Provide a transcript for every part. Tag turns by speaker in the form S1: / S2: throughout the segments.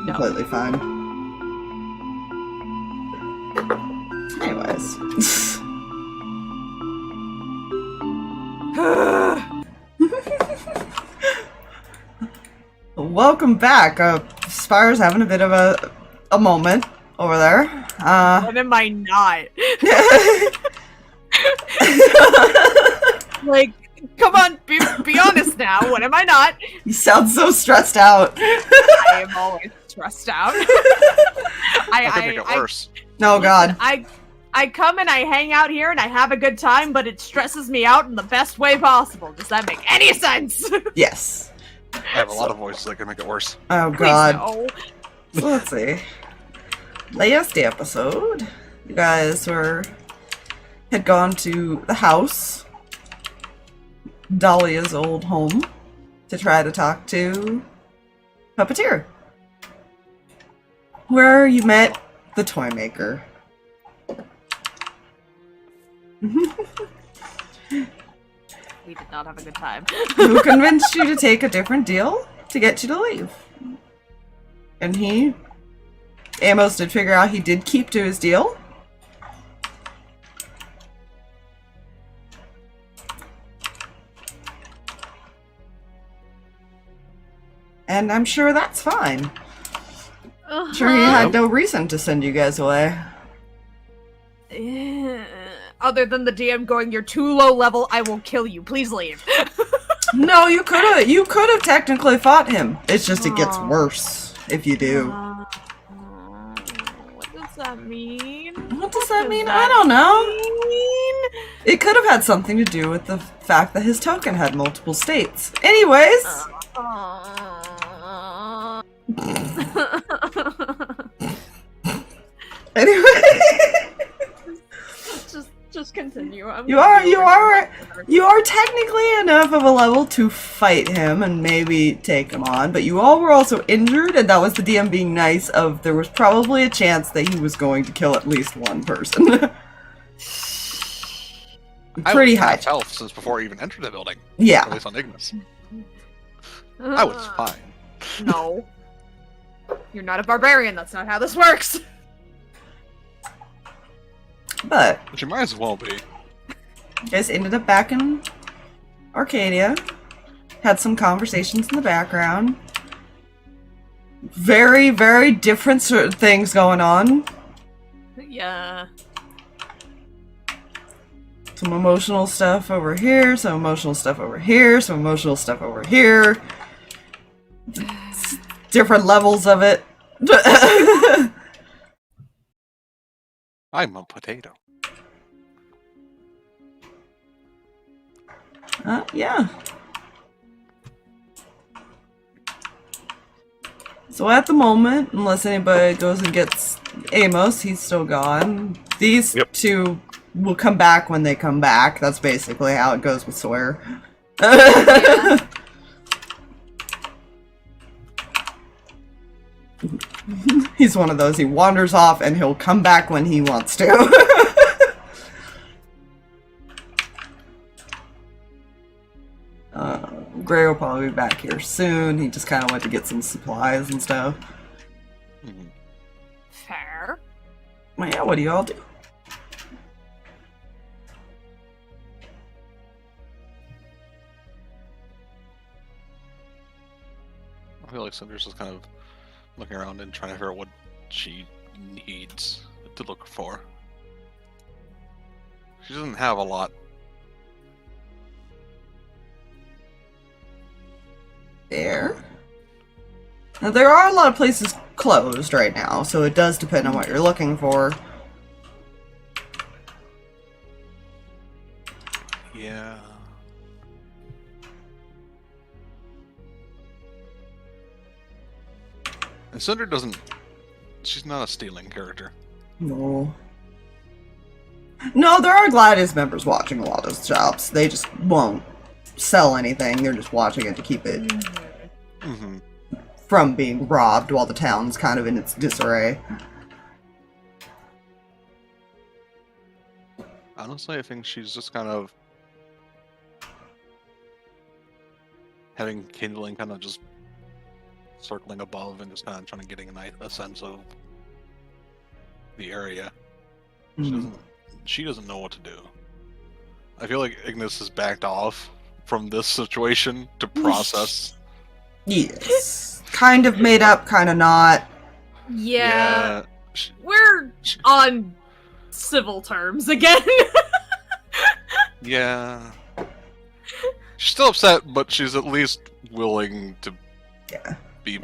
S1: completely fine. Anyways. Welcome back. Spire's having a bit of a moment over there.
S2: When am I not? Like, come on, be honest now. When am I not?
S1: You sound so stressed out.
S2: I am always stressed out.
S3: I could make it worse.
S1: Oh God.
S2: I come and I hang out here and I have a good time, but it stresses me out in the best way possible. Does that make any sense?
S1: Yes.
S3: I have a lot of voices that can make it worse.
S1: Oh
S2: Please
S1: God.
S2: no.
S1: So let's see. Last episode, you guys had gone to the house, Dahlia's old home, to try to talk to Puppeteer, where you met the toy maker.
S2: We did not have a good time.
S1: Who convinced you to take a different deal to get you to leave. And Amos did figure out he did keep to his deal. And I'm sure that's fine. Sure, he had no reason to send you guys away.
S2: Other than the DM going, "You're too low level, I will kill you. Please leave."
S1: No, you could have technically fought him. It's just it gets worse if you do.
S2: What does that mean?
S1: What does that mean? I don't know. It could have had something to do with the fact that his token had multiple states. Anyways. Anyway.
S2: Just continue.
S1: You are technically enough of a level to fight him and maybe take him on, but you all were also injured, and that was the DM being nice of there was probably a chance that he was going to kill at least one person. Pretty high.
S3: I was health since before I even entered the building.
S1: Yeah.
S3: At least on Ignis. I was fine.
S2: No. You're not a barbarian, that's not how this works.
S1: But
S3: you might as well be.
S1: You guys ended up back in Arcadia. Had some conversations in the background. Very, very different sort of things going on.
S2: Yeah.
S1: Some emotional stuff over here, some emotional stuff over here, some emotional stuff over here. Different levels of it.
S3: I'm a potato.
S1: Yeah. So at the moment, unless anybody goes and gets Amos, he's still gone. These two will come back when they come back. That's basically how it goes with Sawyer. Yeah. He's one of those, he wanders off and he'll come back when he wants to. Kreh will probably be back here soon. He just kind of went to get some supplies and stuff.
S2: Fair.
S1: Well, yeah, what do you all do?
S3: I feel like Cinder's just kind of looking around and trying to figure out what she needs to look for. She doesn't have a lot.
S1: There. Now, there are a lot of places closed right now, so it does depend on what you're looking for.
S3: Yeah. And Cinder doesn't... She's not a stealing character.
S1: No. No, there are Gladius members watching a lot of shops. They just won't sell anything. They're just watching it to keep it from being robbed while the town's kind of in its disarray.
S3: Honestly, I think she's just kind of having kindling kind of just circling above and just kind of trying to getting a sense of the area. She doesn't know what to do. I feel like Ignis has backed off from this situation to process.
S1: Yes. Kind of made up, kind of not.
S2: Yeah. We're on civil terms again.
S3: Yeah. She's still upset, but she's at least willing to be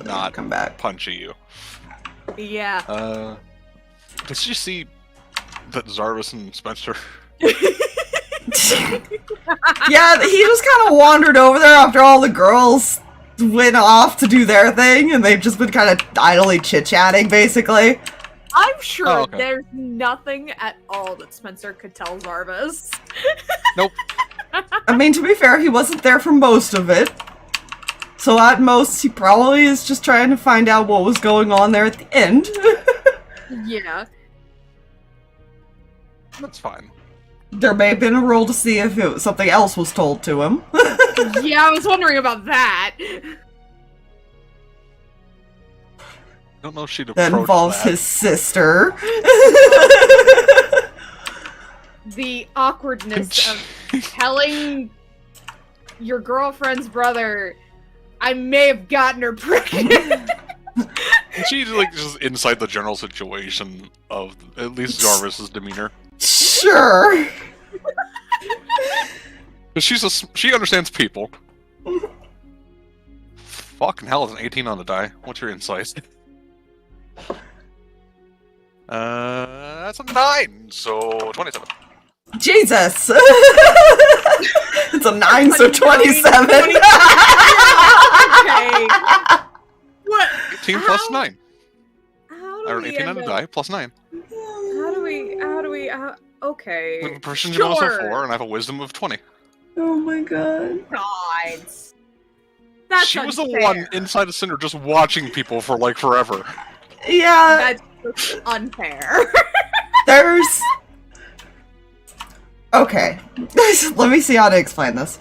S3: not
S1: come back.
S3: punchy you.
S2: Yeah.
S3: Did she see that Zarvis and Spencer?
S1: Yeah, he just kind of wandered over there after all the girls went off to do their thing, and they've just been kind of idly chit-chatting, basically.
S2: I'm sure there's nothing at all that Spencer could tell Zarvis.
S3: Nope.
S1: I mean, to be fair, he wasn't there for most of it. So at most, he probably is just trying to find out what was going on there at the end.
S2: Yeah.
S3: That's fine.
S1: There may have been a roll to see if something else was told to him.
S2: Yeah, I was wondering about that.
S3: I don't know if she'd approach
S1: That involves
S3: that.
S1: his sister.
S2: The awkwardness of telling your girlfriend's brother, I may have gotten her pregnant.
S3: She's like just inside the general situation of at least Jarvis's demeanor.
S1: Sure.
S3: But she understands people. Fucking hell, is an 18 on the die. What's your insight? That's a 9, so 27.
S1: Jesus! It's a 9, so 27.
S2: Okay. What?
S3: 18 plus 9.
S2: How do
S3: Or
S2: we
S3: 18 on
S2: end
S3: the
S2: up-
S3: die, plus 9.
S2: Okay.
S3: Proficiency
S2: Sure.
S3: bonus of 4, and I have a wisdom of 20.
S1: Oh my god.
S2: God. That's
S3: She was the
S2: unfair.
S3: one inside the Cinder just watching people for like forever.
S1: Yeah,
S2: That's unfair.
S1: there's... Okay. Let me see how to explain this.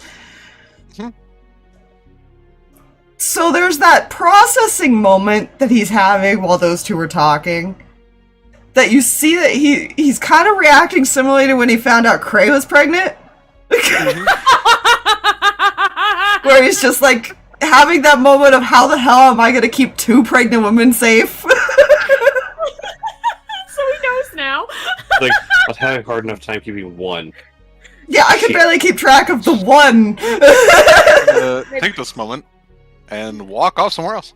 S1: So there's that processing moment that he's having while those two were talking. That you see that he's kind of reacting similarly to when he found out Kreh was pregnant. Where he's just like having that moment of how the hell am I gonna keep 2 pregnant women safe?
S2: So he knows now.
S4: Like, I was having a hard enough time keeping one.
S1: Yeah, I could barely keep track of the one.
S3: Take this moment and walk off somewhere else.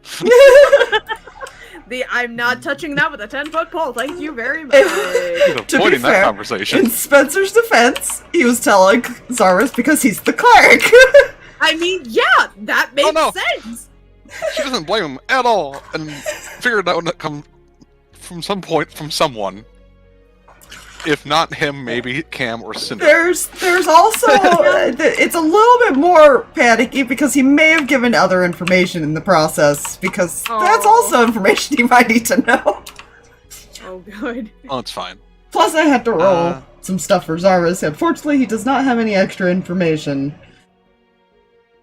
S2: I'm not touching that with a 10-foot pole. Thank you very much.
S1: To be
S3: Avoiding that
S1: fair,
S3: conversation.
S1: in Spencer's defense, he was telling Zarvis because he's the cleric.
S2: I mean, yeah, that makes
S3: no.
S2: sense.
S3: She doesn't blame him at all, and figured that would come from some point from someone. If not him, maybe Cam or Cinder.
S1: There's also it's a little bit more panicky because he may have given other information in the process because that's also information you might need to know.
S2: Oh, good.
S3: Oh, it's fine.
S1: Plus, I had to roll some stuff for Zarvis. Unfortunately, he does not have any extra information.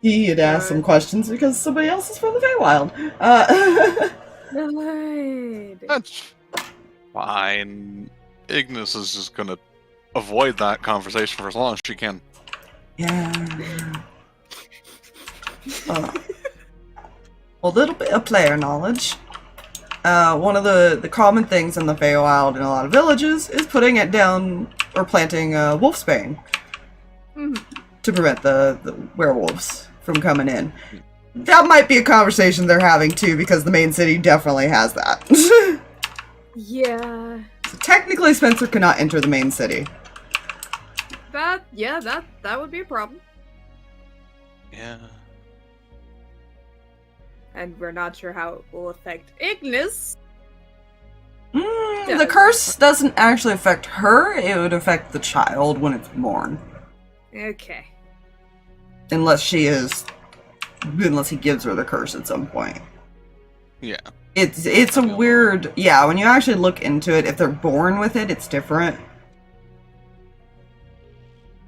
S1: He had asked some questions because somebody else is from the Feywild.
S2: Good.
S3: That's fine. Ignis is just gonna avoid that conversation for as long as she can.
S1: Yeah. A little bit of player knowledge. One of the common things in the Feywild in a lot of villages is putting it down or planting wolfsbane to prevent the werewolves from coming in. That might be a conversation they're having too, because the main city definitely has that.
S2: Yeah.
S1: So technically, Spencer cannot enter the main city.
S2: That would be a problem.
S3: Yeah.
S2: And we're not sure how it will affect Ignis.
S1: The curse doesn't actually affect her, it would affect the child when it's born.
S2: Okay.
S1: Unless he gives her the curse at some point.
S3: Yeah.
S1: It's a weird... Yeah, when you actually look into it, if they're born with it, it's different.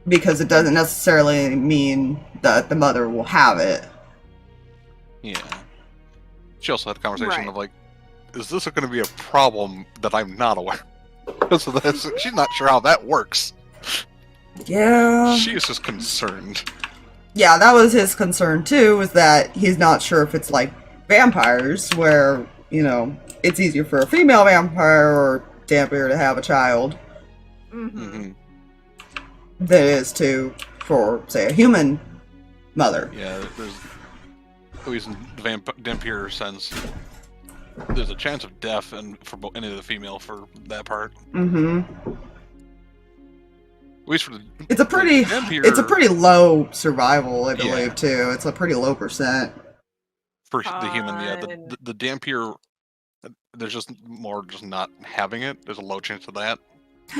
S1: Because it doesn't necessarily mean that the mother will have it.
S3: Yeah. she also had a conversation
S2: Right.
S3: of like, is this going to be a problem that I'm not aware of? So she's not sure how that works.
S1: Yeah.
S3: She is just concerned.
S1: Yeah, that was his concern too, was that he's not sure if it's like vampires, where, you know, it's easier for a female vampire or vampire to have a child
S2: Mm-hmm.
S1: than it is for, say, a human mother.
S3: Yeah, there's, at least in the vampire sense, there's a chance of death and for any of the female for that part.
S1: Mm-hmm.
S3: At least for the
S1: It's a pretty low survival, I believe, too. It's a pretty low percent.
S3: For the human, yeah. The Dampier, there's just more just not having it. There's a low chance of that.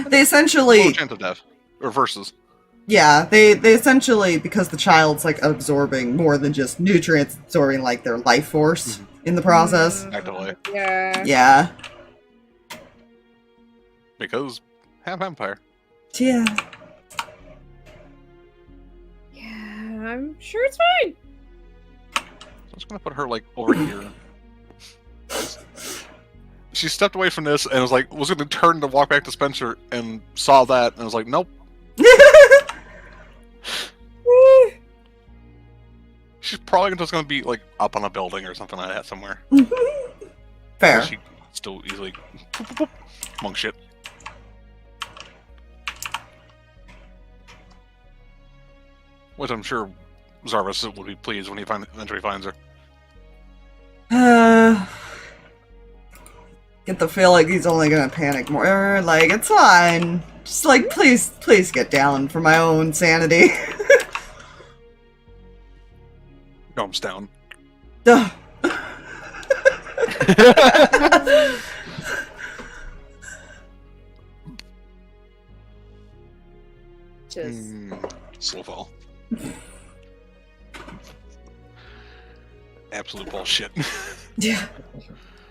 S1: They essentially...
S3: Low chance of death. Or versus.
S1: Yeah, they essentially, because the child's, like, absorbing more than just nutrients, absorbing, like, their life force in the process.
S3: Actively.
S2: Yeah.
S1: Yeah.
S3: Because half vampire.
S1: Yeah.
S2: Yeah, I'm sure it's fine.
S3: I'm just gonna put her, like, over here. She stepped away from this and was gonna turn to walk back to Spencer and saw that and was like, nope. She's probably just gonna be, like, up on a building or something like that somewhere.
S1: Fair.
S3: She still easily monk shit. Which I'm sure Zarvis would be pleased when he eventually finds her.
S1: Get the feel like he's only gonna panic more. Like, it's fine. Just like, please get down for my own sanity.
S3: Gumps down.
S1: Duh.
S2: Just
S3: Slow fall. Absolute bullshit.
S1: Yeah.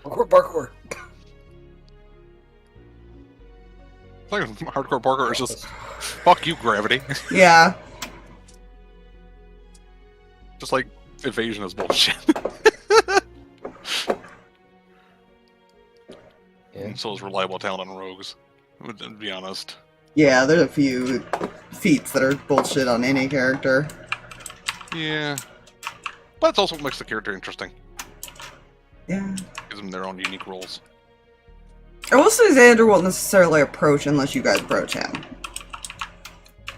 S5: Parkour.
S3: Like hardcore parkour is just fuck you, gravity.
S1: Yeah.
S3: Just like evasion is bullshit.
S5: Yeah.
S3: So is reliable talent on rogues. To be honest.
S1: Yeah, there's a few feats that are bullshit on any character.
S3: Yeah. But it's also what makes the character interesting.
S1: Yeah.
S3: Gives them their own unique roles.
S1: I will say Xander won't necessarily approach unless you guys approach him.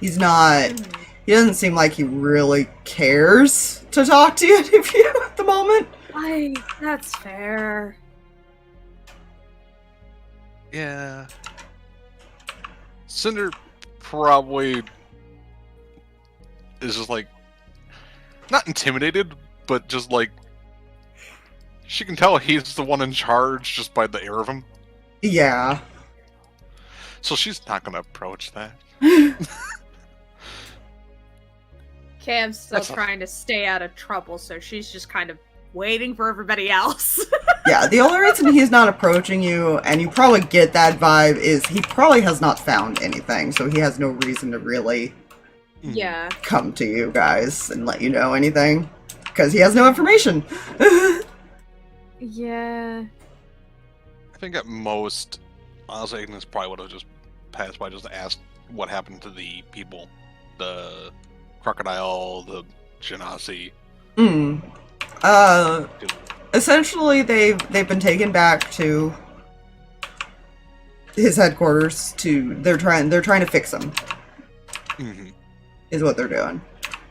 S1: He's not... He doesn't seem like he really cares to talk to any of you at the moment.
S2: that's fair.
S3: Yeah. Cinder probably is just like not intimidated, but just like she can tell he's the one in charge just by the air of him.
S1: Yeah.
S3: So she's not gonna approach that.
S2: Cam's still trying to stay out of trouble, so she's just kind of waiting for everybody else.
S1: Yeah, the only reason he's not approaching you, and you probably get that vibe, is he probably has not found anything, so he has no reason to really
S2: Yeah.
S1: come to you guys and let you know anything. Because he has no information.
S2: Yeah.
S3: I think at most, honestly, Ignis probably would have just passed by, just asked what happened to the people, the crocodile, the genasi.
S1: Essentially, they've been taken back to his headquarters. They're trying to fix him. Is what they're doing.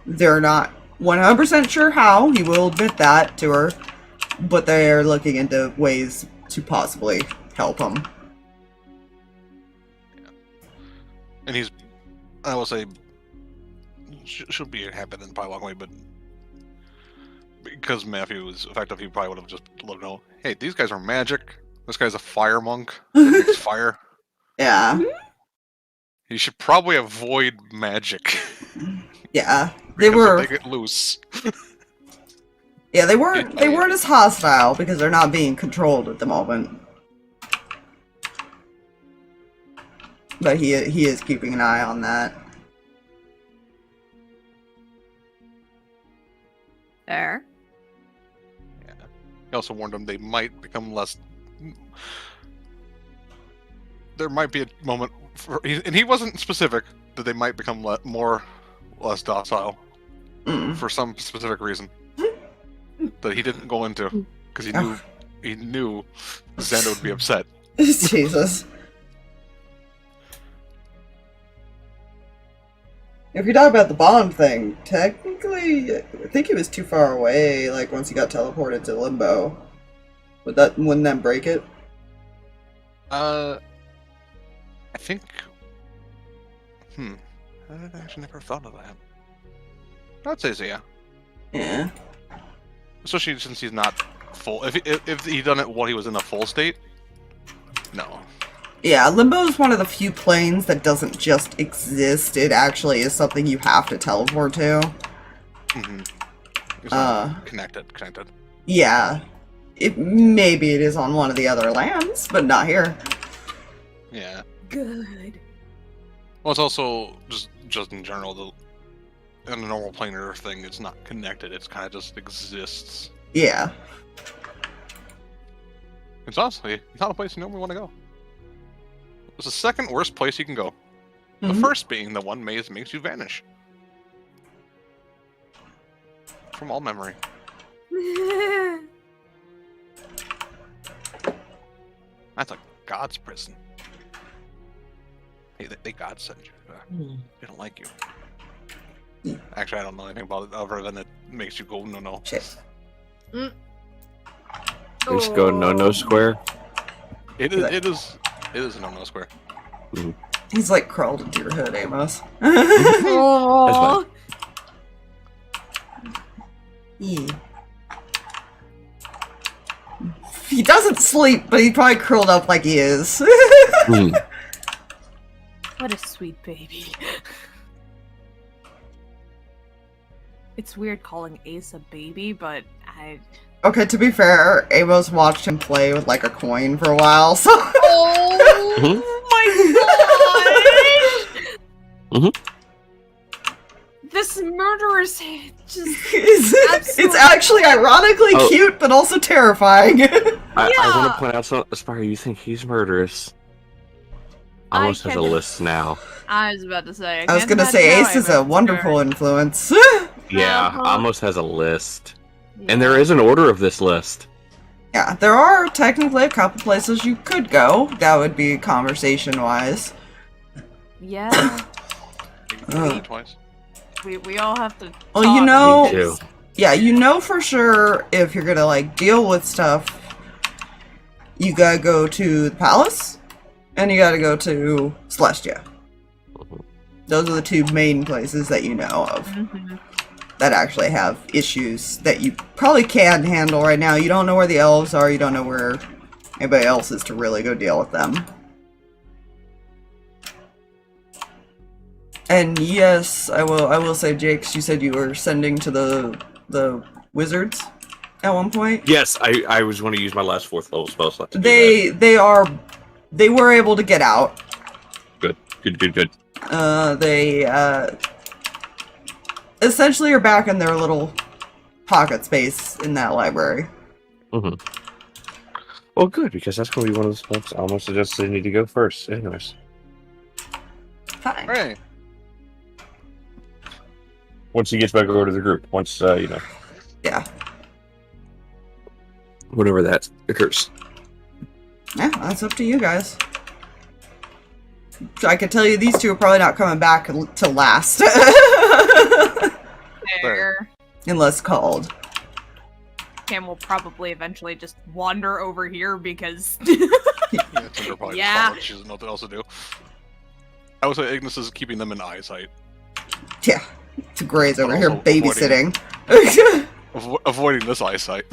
S1: They're not 100% sure how. He will admit that to her, but they are looking into ways to possibly help him.
S3: And he's, I will say, she'll be happy then probably walk away, but because Matthew was effective, he probably would have just let him know, hey, these guys are magic. This guy's a fire monk. He makes fire.
S1: Yeah.
S3: He should probably avoid magic.
S1: Yeah. They
S3: because
S1: were.
S3: if they get loose.
S1: Yeah, they weren't as hostile because they're not being controlled at the moment. But he is keeping an eye on that.
S2: There.
S3: Yeah. He also warned them they might become less. There might be a moment, and he wasn't specific that they might become less docile for some specific reason that he didn't go into because he knew Xander would be upset.
S1: Jesus. If you talk about the bond thing, technically, I think he was too far away. Like once he got teleported to Limbo, wouldn't that break it?
S3: I think. I actually never thought of that. I'd say so, yeah.
S1: Yeah.
S3: Especially since he's not full. If he done it while he was in a full state, no.
S1: Yeah, Limbo is one of the few planes that doesn't just exist. It actually is something you have to teleport to.
S3: It's connected.
S1: Yeah. Maybe it is on one of the other lands, but not here.
S3: Yeah.
S2: Good.
S3: Well, it's also just in general in a normal planar thing, it's not connected. It's kind of just exists.
S1: Yeah.
S3: It's honestly not a place you normally want to go. It's the second worst place you can go. The first being the one maze makes you vanish from all memory. That's a god's prison. Hey, they God sent you. They don't like you. Actually, I don't know anything about it other than it makes you go no.
S1: Shit.
S4: Just go no square.
S3: It is a no square.
S1: He's like crawled into your hood, Amos.
S2: Oh.
S1: Yeah. He doesn't sleep, but he probably curled up like he is.
S2: What a sweet baby. It's weird calling Ace a baby, but
S1: Okay, to be fair, Amos watched him play with like a coin for a while, so.
S2: Oh my gosh! This murderous just
S1: it's actually ironically cute, but also terrifying.
S4: I want to point out something. Aspire, you think he's murderous? Almost has a list now.
S2: I was about to say.
S1: I was gonna say Ace is a wonderful influence.
S4: Yeah, almost has a list. Yeah. And there is an order of this list.
S1: Yeah, there are technically a couple places you could go. That would be conversation-wise.
S2: Yeah.
S3: Twice.
S2: We all have to.
S1: Well,
S2: talk.
S1: you know.
S4: Me too.
S1: Yeah, you know for sure if you're gonna like deal with stuff, you gotta go to the palace, and you gotta go to Celestia. Those are the two main places that you know of that actually have issues that you probably can handle right now. You don't know where the elves are, you don't know where anybody else is to really go deal with them. And yes, I will say, Jakes, you said you were sending to the wizards at one point?
S4: Yes, I was going to use my last 4th level spell slot.
S1: They were able to get out.
S4: Good.
S1: They essentially are back in their little pocket space in that library.
S4: Well, good, because that's going to be one of the spots I almost suggested they need to go first. Anyways.
S1: Fine.
S3: Right.
S4: Once he gets back over to the group. Once,
S1: Yeah.
S4: Whenever that occurs.
S1: Yeah, that's up to you guys. So I can tell you these two are probably not coming back till last.
S2: Fair.
S1: Unless called.
S2: Cam will probably eventually just wander over here because.
S3: Cinder probably
S2: Yeah.
S3: She doesn't know what else to do. I would say Ignis is keeping them in eyesight.
S1: Yeah. Gray's over here
S3: also
S1: babysitting.
S3: Avoiding this eyesight.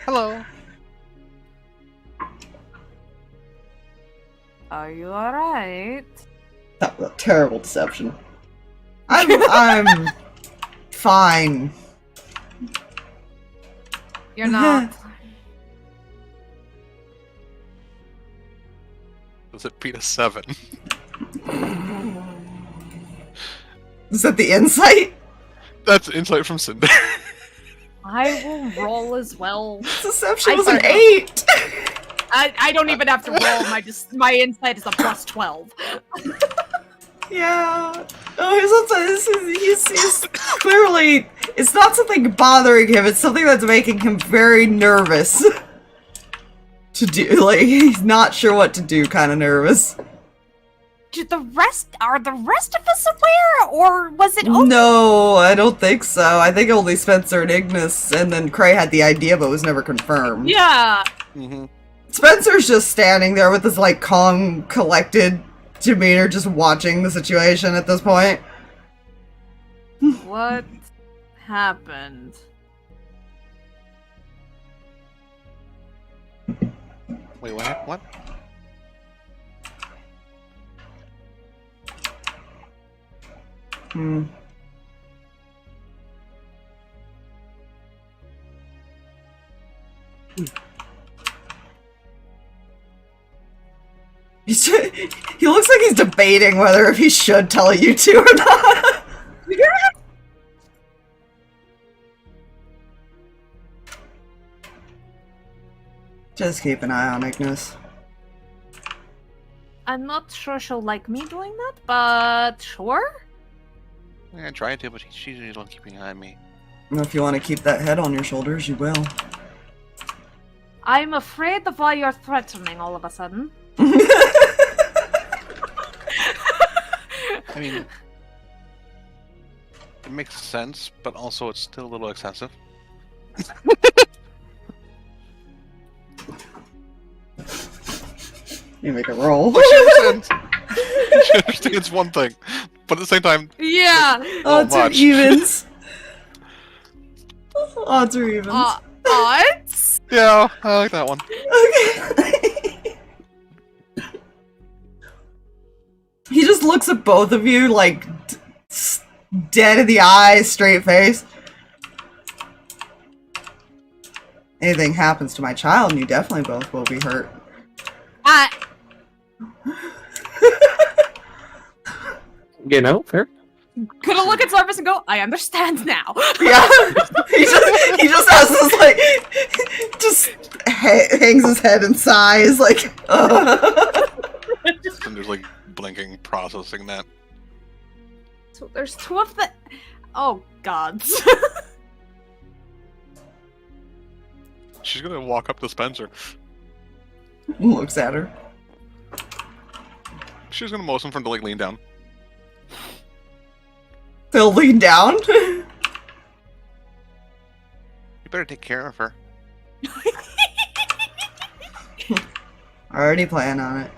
S3: Hello.
S2: Are you alright?
S1: That was a terrible deception. I'm fine.
S2: You're not.
S3: Does it beat a 7?
S1: Is that the insight?
S3: That's insight from Cinder.
S2: I will roll as well.
S1: Deception was an 8!
S2: I don't even have to roll. My insight is a plus 12.
S1: Yeah. Oh, he's clearly... It's not something bothering him, it's something that's making him very nervous. To do, like, he's not sure what to do, kind of nervous.
S2: Are the rest of us aware, or was it only-
S1: No, I don't think so. I think only Spencer and Ignis, and then Kreh had the idea, but was never confirmed.
S2: Yeah.
S3: Mm-hmm.
S1: Spencer's just standing there with this, like, calm, collected demeanor, just watching the situation at this point.
S2: What happened?
S3: Wait, what happened? What?
S1: Hmm. He looks like he's debating whether if he should tell you two or not. Just keep an eye on Ignis.
S2: I'm not sure she'll like me doing that, but sure.
S3: Yeah, I tried to, but she's usually the one keeping an eye on me.
S1: If you want to keep that head on your shoulders, you will.
S2: I'm afraid of why you're threatening all of a sudden.
S3: I mean, it makes sense, but also it's still a little excessive.
S1: You make a roll.
S3: She understands one thing, but at the same time,
S2: Yeah.
S1: Odds are
S3: much.
S1: evens. Odds are evens.
S2: Odds?
S3: yeah, I like that one.
S1: Okay. He just looks at both of you like dead in the eyes, straight face. Anything happens to my child, and you definitely both will be hurt.
S4: You know, fair.
S2: Gonna look at Jarvis and go, I understand now.
S1: Yeah, he just has this like, just hangs his head and sighs like.
S3: And there's like blinking, processing that.
S2: So there's two of the. Oh God.
S3: She's gonna walk up to Spencer.
S1: Looks at her.
S3: She's gonna motion for him to like lean down.
S1: They'll lean down.
S3: You better take care of her.
S1: Already plan on it.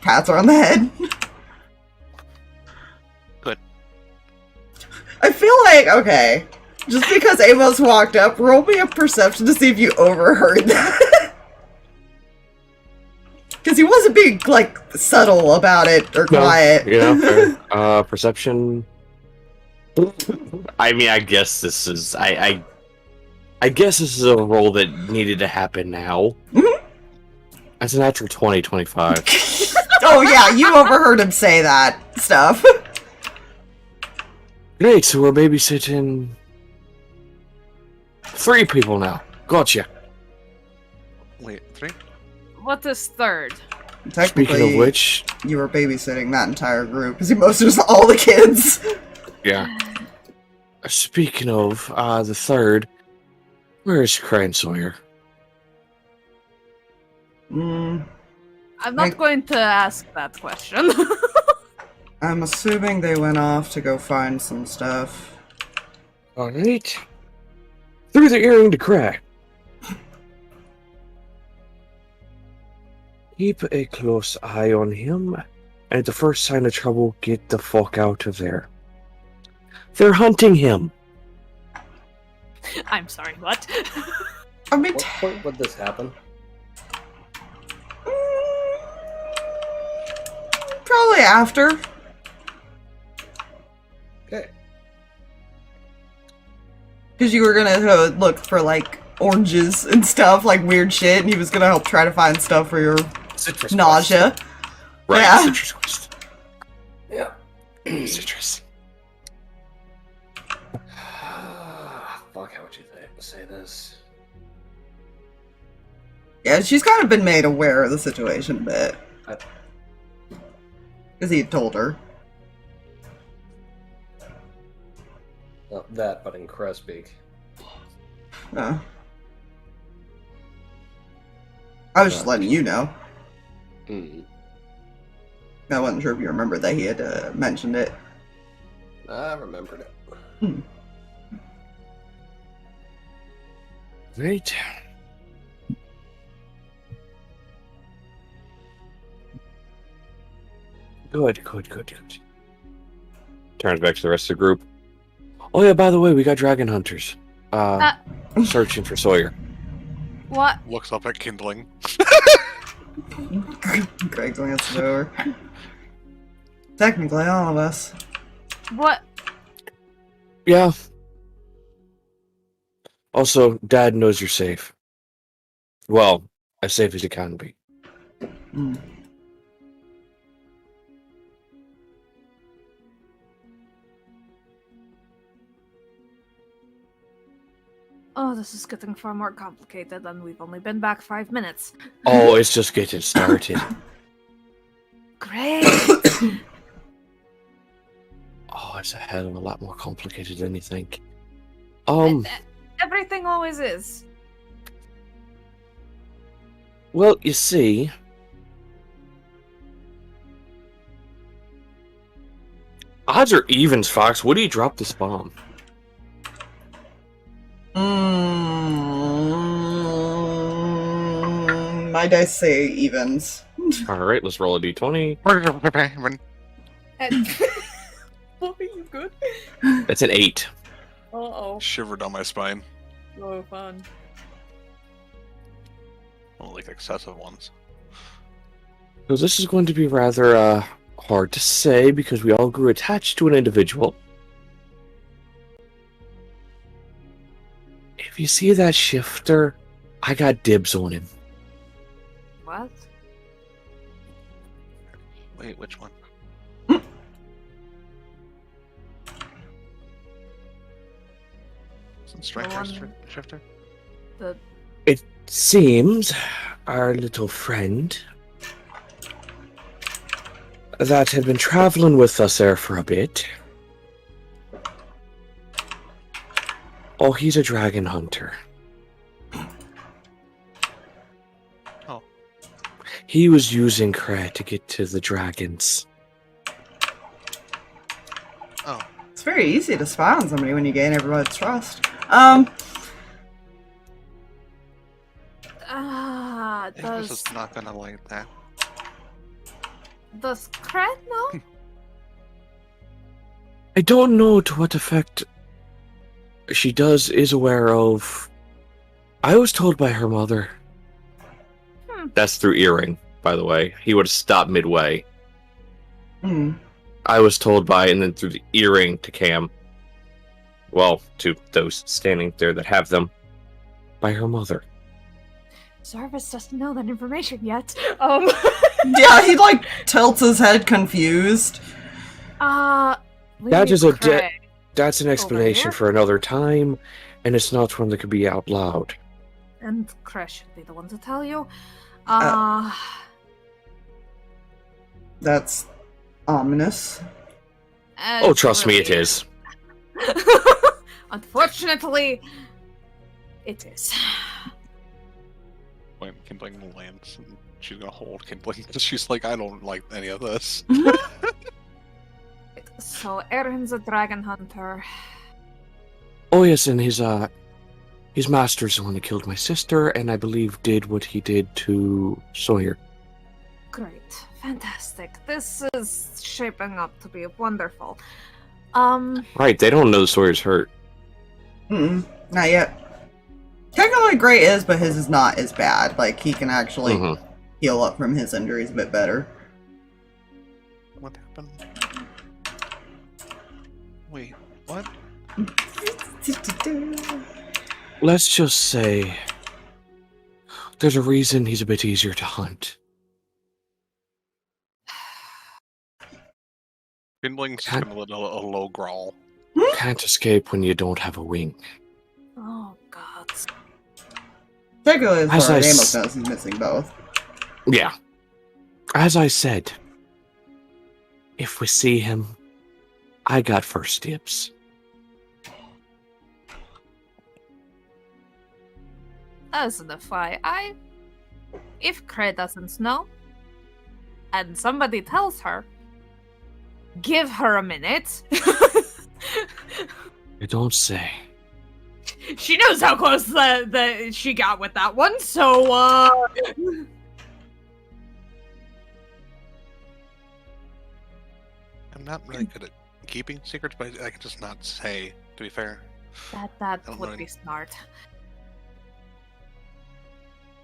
S1: Pats her on the head.
S3: Good.
S1: I feel like, okay, just because Amos walked up, roll me a perception to see if you overheard that. Because he wasn't being, like, subtle about it or quiet.
S4: Yeah, fair. Perception. I mean, I guess this is I guess this is a roll that needed to happen now.
S1: Mhm.
S4: That's a natural 25.
S1: Oh yeah, you overheard him say that stuff.
S4: Great, so we're babysitting 3 people now. Gotcha.
S3: Wait, 3?
S2: What is third?
S1: Technically,
S4: Speaking of which,
S1: you were babysitting that entire group, because most of all the kids.
S4: yeah. Speaking of the third, where is Kreh and Sawyer?
S1: Mm,
S2: I'm not going to ask that question.
S1: I'm assuming they went off to go find some stuff.
S4: Alright. Through the earring to Kreh. Keep a close eye on him, and at the first sign of trouble, get the fuck out of there. They're hunting him.
S2: I'm sorry, what?
S1: I mean,
S5: What point would this happen?
S1: probably after.
S5: Okay.
S1: Because you were gonna go look for, like, oranges and stuff, like weird shit, and he was gonna help try to find stuff for your
S5: Citrus
S1: nausea.
S4: Right,
S1: Yeah.
S4: citrus quest.
S5: Yeah.
S4: Citrus.
S5: Fuck, how would you say this?
S1: Yeah, she's kind of been made aware of the situation a bit.
S5: I-
S1: Because he had told her.
S5: Not that, but in Kreh speak.
S1: I was just letting you know.
S5: Hmm.
S1: I wasn't sure if you remembered that he had mentioned it.
S5: I remembered it.
S4: Right. Good. Turns back to the rest of the group. Oh yeah, by the way, we got dragon hunters. Searching for Sawyer.
S2: What?
S3: Looks up at kindling.
S1: Greg's going to door. Technically, all of us.
S2: What?
S4: Yeah. Also, Dad knows you're safe. Well, as safe as you can be.
S1: Mm.
S2: Oh, this is getting far more complicated, and we've only been back 5 minutes.
S4: Oh, it's just getting started.
S2: Great!
S4: Oh, it's a hell of a lot more complicated than you think.
S2: Everything always is.
S4: Well, you see, odds are evens, Fox. What do you drop this bomb?
S1: My dice say evens.
S4: All right, let's roll a d20.
S2: Are you good?
S4: That's an 8.
S2: Uh-oh.
S3: Shivered down my spine.
S2: Oh, fun.
S3: I don't like excessive ones.
S4: So this is going to be rather hard to say because we all grew attached to an individual. If you see that shifter, I got dibs on him.
S2: What?
S3: Wait, which one? Isn't Strength
S2: The
S3: or
S2: one-
S3: Shifter?
S4: It seems our little friend that had been traveling with us there for a bit. Oh, he's a dragon hunter.
S3: Oh.
S4: He was using Kreh to get to the dragons.
S3: Oh.
S1: It's very easy to spy on somebody when you gain everybody's trust.
S3: Amos is not gonna like that.
S2: Does Kreh know?
S4: I don't know to what effect she is aware of. I was told by her mother. That's through earring, by the way. He would have stopped midway. I was told by, and then through the earring to Cam. Well, to those standing there that have them. By her mother.
S2: Jarvis doesn't know that information yet.
S1: Yeah, he like tilts his head confused.
S4: That is a that's an
S2: Over
S4: explanation
S2: here?
S4: for another time, and it's not one that could be out loud.
S2: And Kreh should be the one to tell you.
S1: That's ominous.
S4: Oh, trust me, it is.
S2: Unfortunately, it is.
S3: When Kindling lands, and she's gonna hold Kindling because she's like, I don't like any of this.
S2: So, Erin's a dragon hunter.
S4: Oh yes, and his master's the one that killed my sister, and I believe did what he did to Sawyer.
S2: Great. Fantastic. This is shaping up to be wonderful.
S4: Right, they don't know Sawyer's hurt.
S1: Not yet. Technically, Gray is, but his is not as bad. Like, he can actually heal up from his injuries a bit better.
S3: What happened? Wait, what?
S4: Let's just say there's a reason he's a bit easier to hunt.
S3: Finbling's just gonna let a low growl.
S4: Can't escape when you don't have a wing.
S2: Oh God.
S1: Technically, as
S4: As
S1: far
S4: I
S1: as
S4: s-
S1: Amos knows, he's missing both.
S4: Yeah. As I said, if we see him, I got first dibs.
S2: As an FYI, if Kreh doesn't know, and somebody tells her, give her a minute.
S4: You don't say.
S2: She knows how close the she got with that one, so
S3: I'm not really good at keeping secrets, but I can just not say, to be fair.
S2: that
S3: don't
S2: would
S3: know
S2: be smart.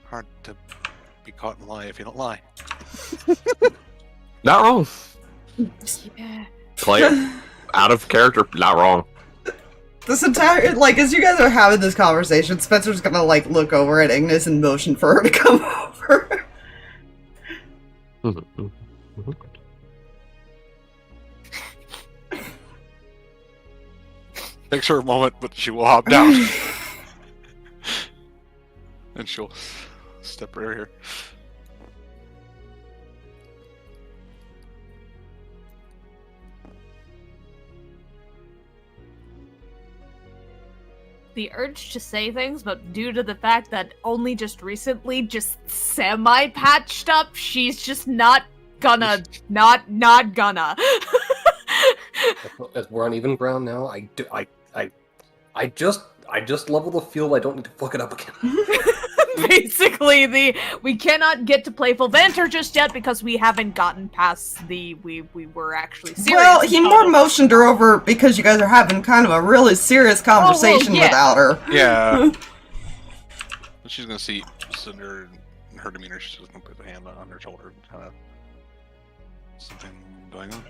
S3: Hard to be caught in a lie if you don't lie.
S4: Not wrong.
S2: Yeah.
S4: Play it out of character. Not wrong.
S1: This entire, like, as you guys are having this conversation, Spencer's gonna, like, look over at Ignis and motion for her to come over.
S3: Takes her a moment, but she will hop down. And she'll step right here.
S2: The urge to say things, but due to the fact that only just recently just semi-patched up, she's just not gonna. Not gonna.
S5: As we're on even ground now, I just leveled the field. I don't need to fuck it up again.
S2: Basically, we cannot get to playful banter just yet because we haven't gotten past the we were actually serious.
S1: Well, he
S2: about
S1: more
S2: it.
S1: motioned her over because you guys are having kind of a really serious conversation
S2: yeah.
S1: without her.
S3: Yeah. She's gonna see Cinder and her demeanor. She's just gonna put the hand on her shoulder and kind of something going on.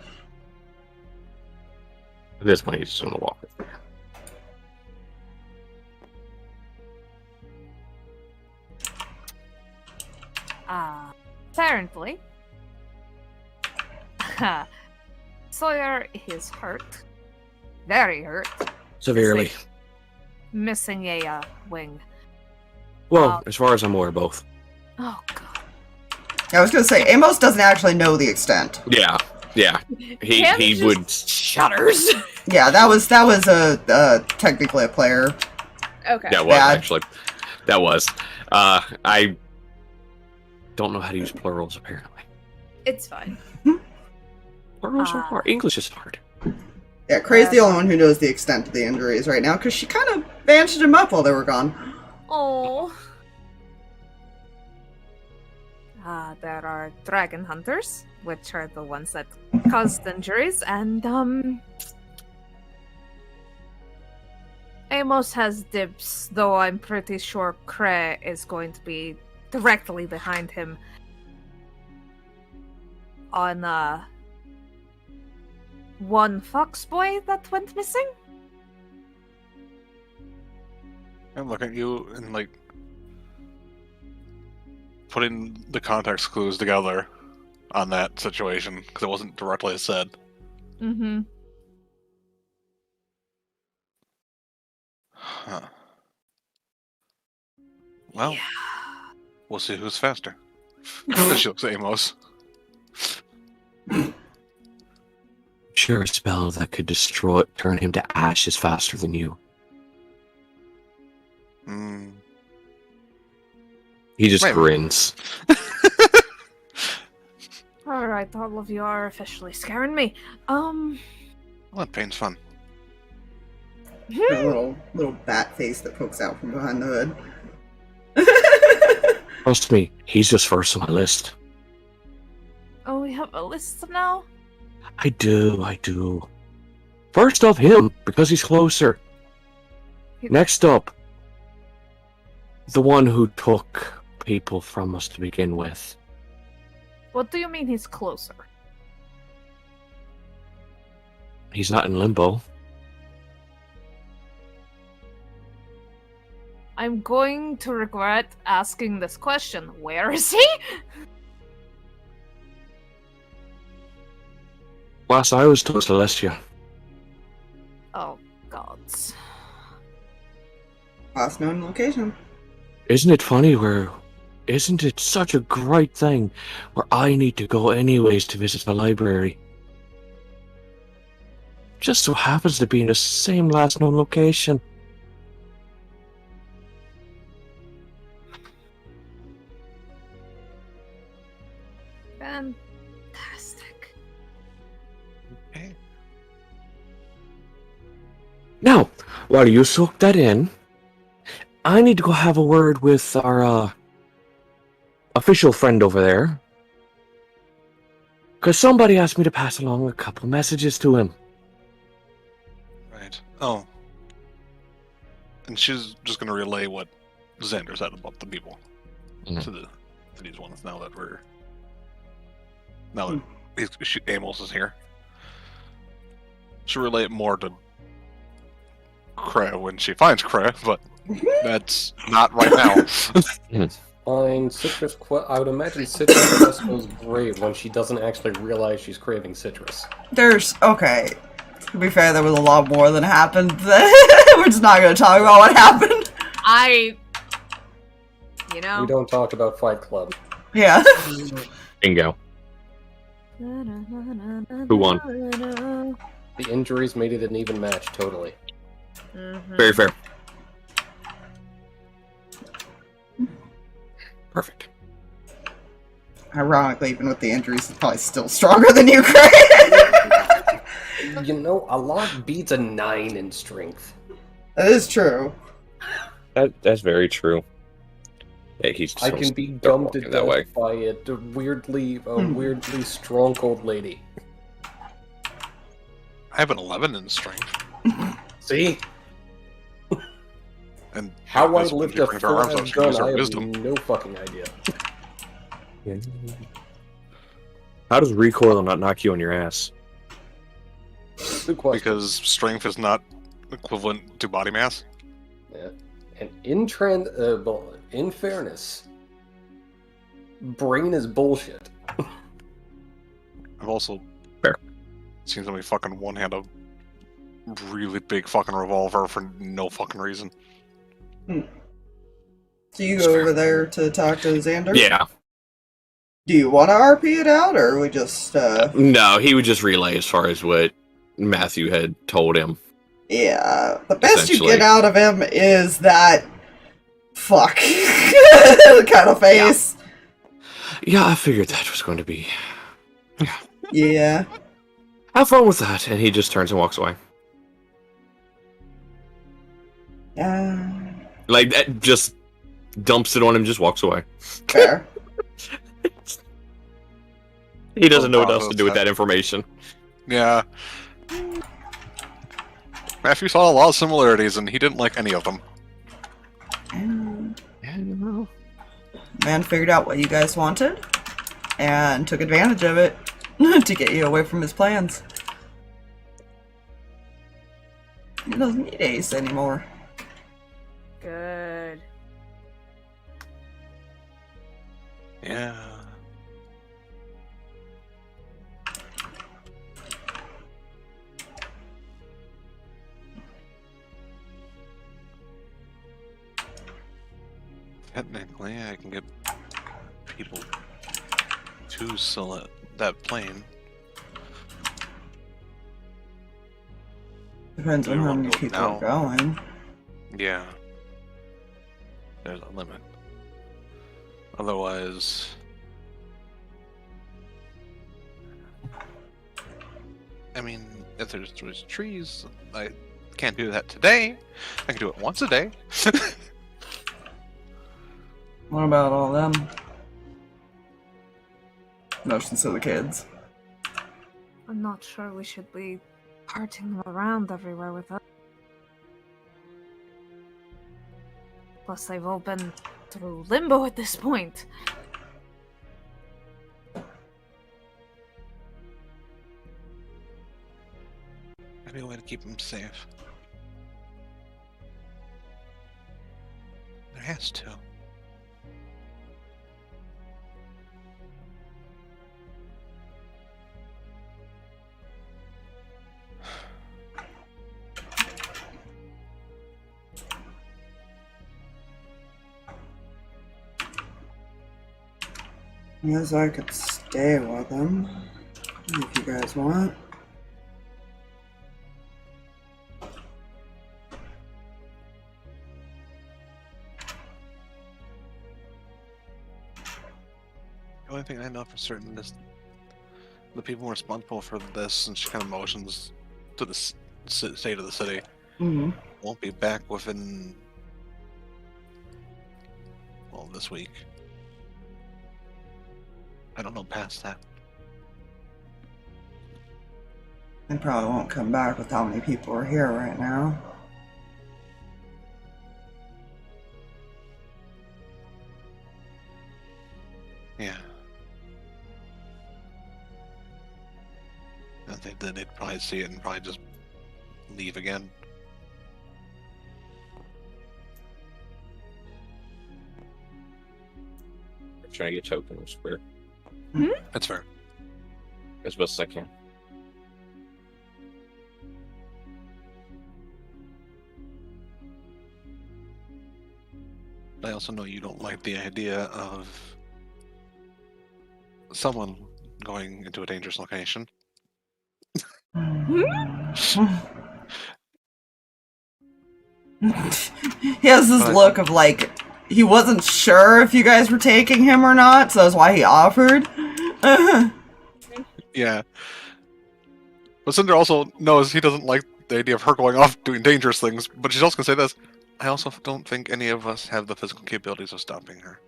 S4: At this point, he's just gonna walk.
S2: Apparently, Sawyer is hurt, very hurt,
S4: Severely.
S2: missing a wing.
S4: Well, as far as I'm aware, both.
S2: Oh God.
S1: I was gonna say, Amos doesn't actually know the extent.
S4: Yeah. He
S2: just
S4: would.
S2: shudders.
S1: Yeah, that was technically a player.
S2: Okay.
S4: Yeah, it was
S1: Bad.
S4: actually. That was. I don't know how to use plurals, apparently.
S2: It's fine.
S4: Plurals are hard. English is hard.
S1: Yeah, Kreh's the only one who knows the extent of the injuries right now, because she kind of bandaged him up while they were gone.
S2: Oh. There are dragon hunters, which are the ones that caused injuries, and Amos has dibs, though I'm pretty sure Kreh is going to be directly behind him on one fox boy that went missing.
S3: I'm looking at you and like putting the context clues together on that situation because it wasn't directly said.
S2: Mm-hmm.
S3: Huh. Well, we'll see who's faster. She looks at Amos.
S4: Sure, a spell that could turn him to ash is faster than you. He just
S3: Wait.
S4: grins.
S2: Alright, all of you are officially scaring me.
S3: Well, that pain's fun.
S1: A little bat face that pokes out from behind the hood.
S4: Trust me, he's just first on my list.
S2: Oh, we have a list now?
S4: I do. First up, him, because he's closer. Next up, the one who took people from us to begin with.
S2: What do you mean he's closer?
S4: He's not in limbo.
S2: I'm going to regret asking this question. Where is he?
S4: Last I was told, Celestia.
S2: Oh, gods.
S1: Last known location.
S4: Isn't it funny where... Isn't it such a great thing where I need to go anyways to visit the library? Just so happens to be in the same last known location.
S2: Fantastic.
S3: Okay.
S4: Now, while you soak that in, I need to go have a word with our official friend over there. Because somebody asked me to pass along a couple messages to him.
S3: Right. Oh. And she's just gonna relay what Xander said about the people to these ones now that Amos is here. She'll relay it more to Kreh when she finds Kreh, but that's not right now.
S5: Fine, citrus. I would imagine citrus quest goes great when she doesn't actually realize she's craving citrus.
S1: Okay. To be fair, there was a lot more than happened. We're just not going to talk about what happened.
S5: We don't talk about Fight Club.
S1: Yeah.
S4: Bingo. Who won?
S5: The injuries made it an even match, totally.
S4: Very fair. Perfect.
S1: Ironically, even with the injuries, it's probably still stronger than you, Kreh.
S5: You know, a lot beats a 9 in strength.
S1: That is true.
S4: That's very true. Yeah, he's just
S5: I can be dumbed to
S4: that
S5: death
S4: way.
S5: by a weirdly strong old lady.
S3: I have an 11 in strength.
S5: See?
S3: And
S5: How I
S3: that's when
S5: lift
S3: she
S5: a
S3: brings her arms up,
S5: full
S3: she
S5: gun,
S3: uses her
S5: I have
S3: wisdom.
S5: no fucking idea.
S4: How does recoil not knock you on your ass?
S5: Good question.
S3: Because strength is not equivalent to body mass.
S5: Yeah. And in fairness, brain is bullshit.
S3: I've also
S4: Fair.
S3: seen somebody fucking one-hand a really big fucking revolver for no fucking reason.
S1: So you go over there to talk to Xander?
S4: Yeah.
S1: Do you want to RP it out, or we just,
S4: No, he would just relay as far as what Matthew had told him.
S1: Yeah, the best you
S4: Essentially.
S1: get out of him is that fuck kind of face.
S4: Yeah, I figured that was going to be...
S1: Yeah.
S4: Have fun with that. And he just turns and walks away. Like, that just dumps it on him, just walks away.
S1: Fair.
S4: He doesn't know what else to do with that information.
S3: Yeah. Matthew saw a lot of similarities, and he didn't like any of them.
S1: Man figured out what you guys wanted and took advantage of it to get you away from his plans. He doesn't need Ace anymore.
S2: Good.
S3: Yeah. Technically, I can get people to select that plane.
S1: Depends on
S3: We
S1: how
S3: won't
S1: many
S3: go
S1: people
S3: now.
S1: are going.
S3: Yeah. There's a limit. Otherwise... I mean, if there's trees, I can't do that today. I can do it once a day.
S1: What about all them? Notions of the kids.
S2: I'm not sure we should be carting them around everywhere with us. Plus, they've all been through limbo at this point.
S3: Maybe a way to keep them safe. There has to.
S1: Yes, I could stay with him if you guys want.
S3: The only thing I know for certain is the people responsible for this and she kind of motions to the state of the city won't be back within, well, this week. I don't know past that.
S1: They probably won't come back with how many people are here right now.
S3: Yeah. If they did, they'd probably see it and probably just leave again.
S4: I'm trying to get token of square
S3: That's fair.
S4: as best as I can.
S3: I also know you don't like the idea of someone going into a dangerous location.
S1: He has this look of like he wasn't sure if you guys were taking him or not, so that's why he offered.
S3: Yeah. But Cinder also knows he doesn't like the idea of her going off doing dangerous things, but she's also going to say this. I also don't think any of us have the physical capabilities of stopping her.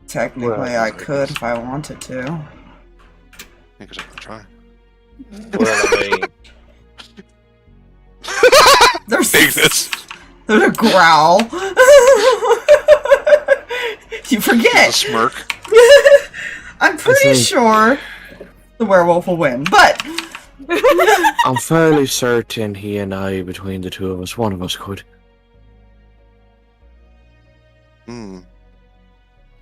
S1: Technically,
S4: Well,
S1: I could if I wanted to.
S3: I think I should try.
S4: Well, I mean,
S1: There's
S3: Ignis!
S1: a growl. You
S3: A
S1: forget.
S3: smirk.
S1: I'm pretty
S4: think-
S1: sure the werewolf will win, but
S4: I'm fairly certain he and I, between the two of us, one of us could.
S3: Sounds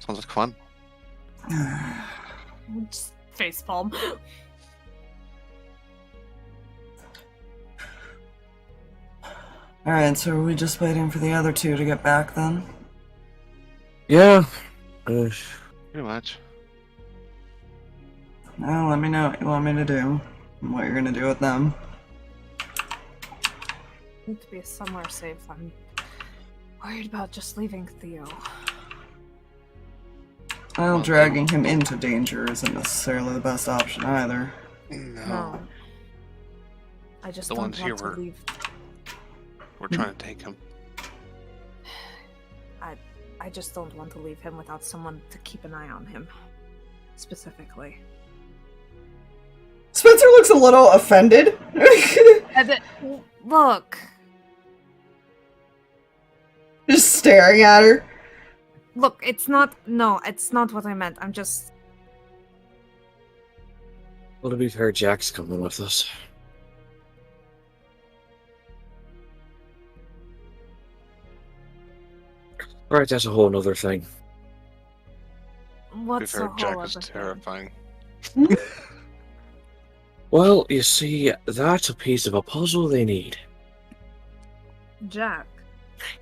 S3: like fun.
S2: Just facepalm.
S1: Alright, so are we just waiting for the other two to get back then?
S4: Yeah.
S3: Pretty much.
S1: Now let me know what you want me to do and what you're gonna do with them.
S2: Need to be somewhere safe. I'm worried about just leaving Theo.
S1: Well, dragging him into danger isn't necessarily the best option either.
S2: No. I just
S3: The
S2: don't
S3: ones here
S2: want to
S3: were-
S2: leave.
S3: We're trying to take him.
S2: I just don't want to leave him without someone to keep an eye on him. Specifically.
S1: Spencer looks a little offended.
S2: Look.
S1: Just staring at her.
S2: Look, it's not what I meant. I'm just...
S4: Well, to be fair, Jack's coming with us. Alright, that's a whole nother thing.
S3: To be
S2: What's the
S3: fair,
S2: whole
S3: Jack
S2: other
S3: is
S2: thing?
S3: terrifying.
S4: Well, you see, that's a piece of a puzzle they need.
S2: Jack.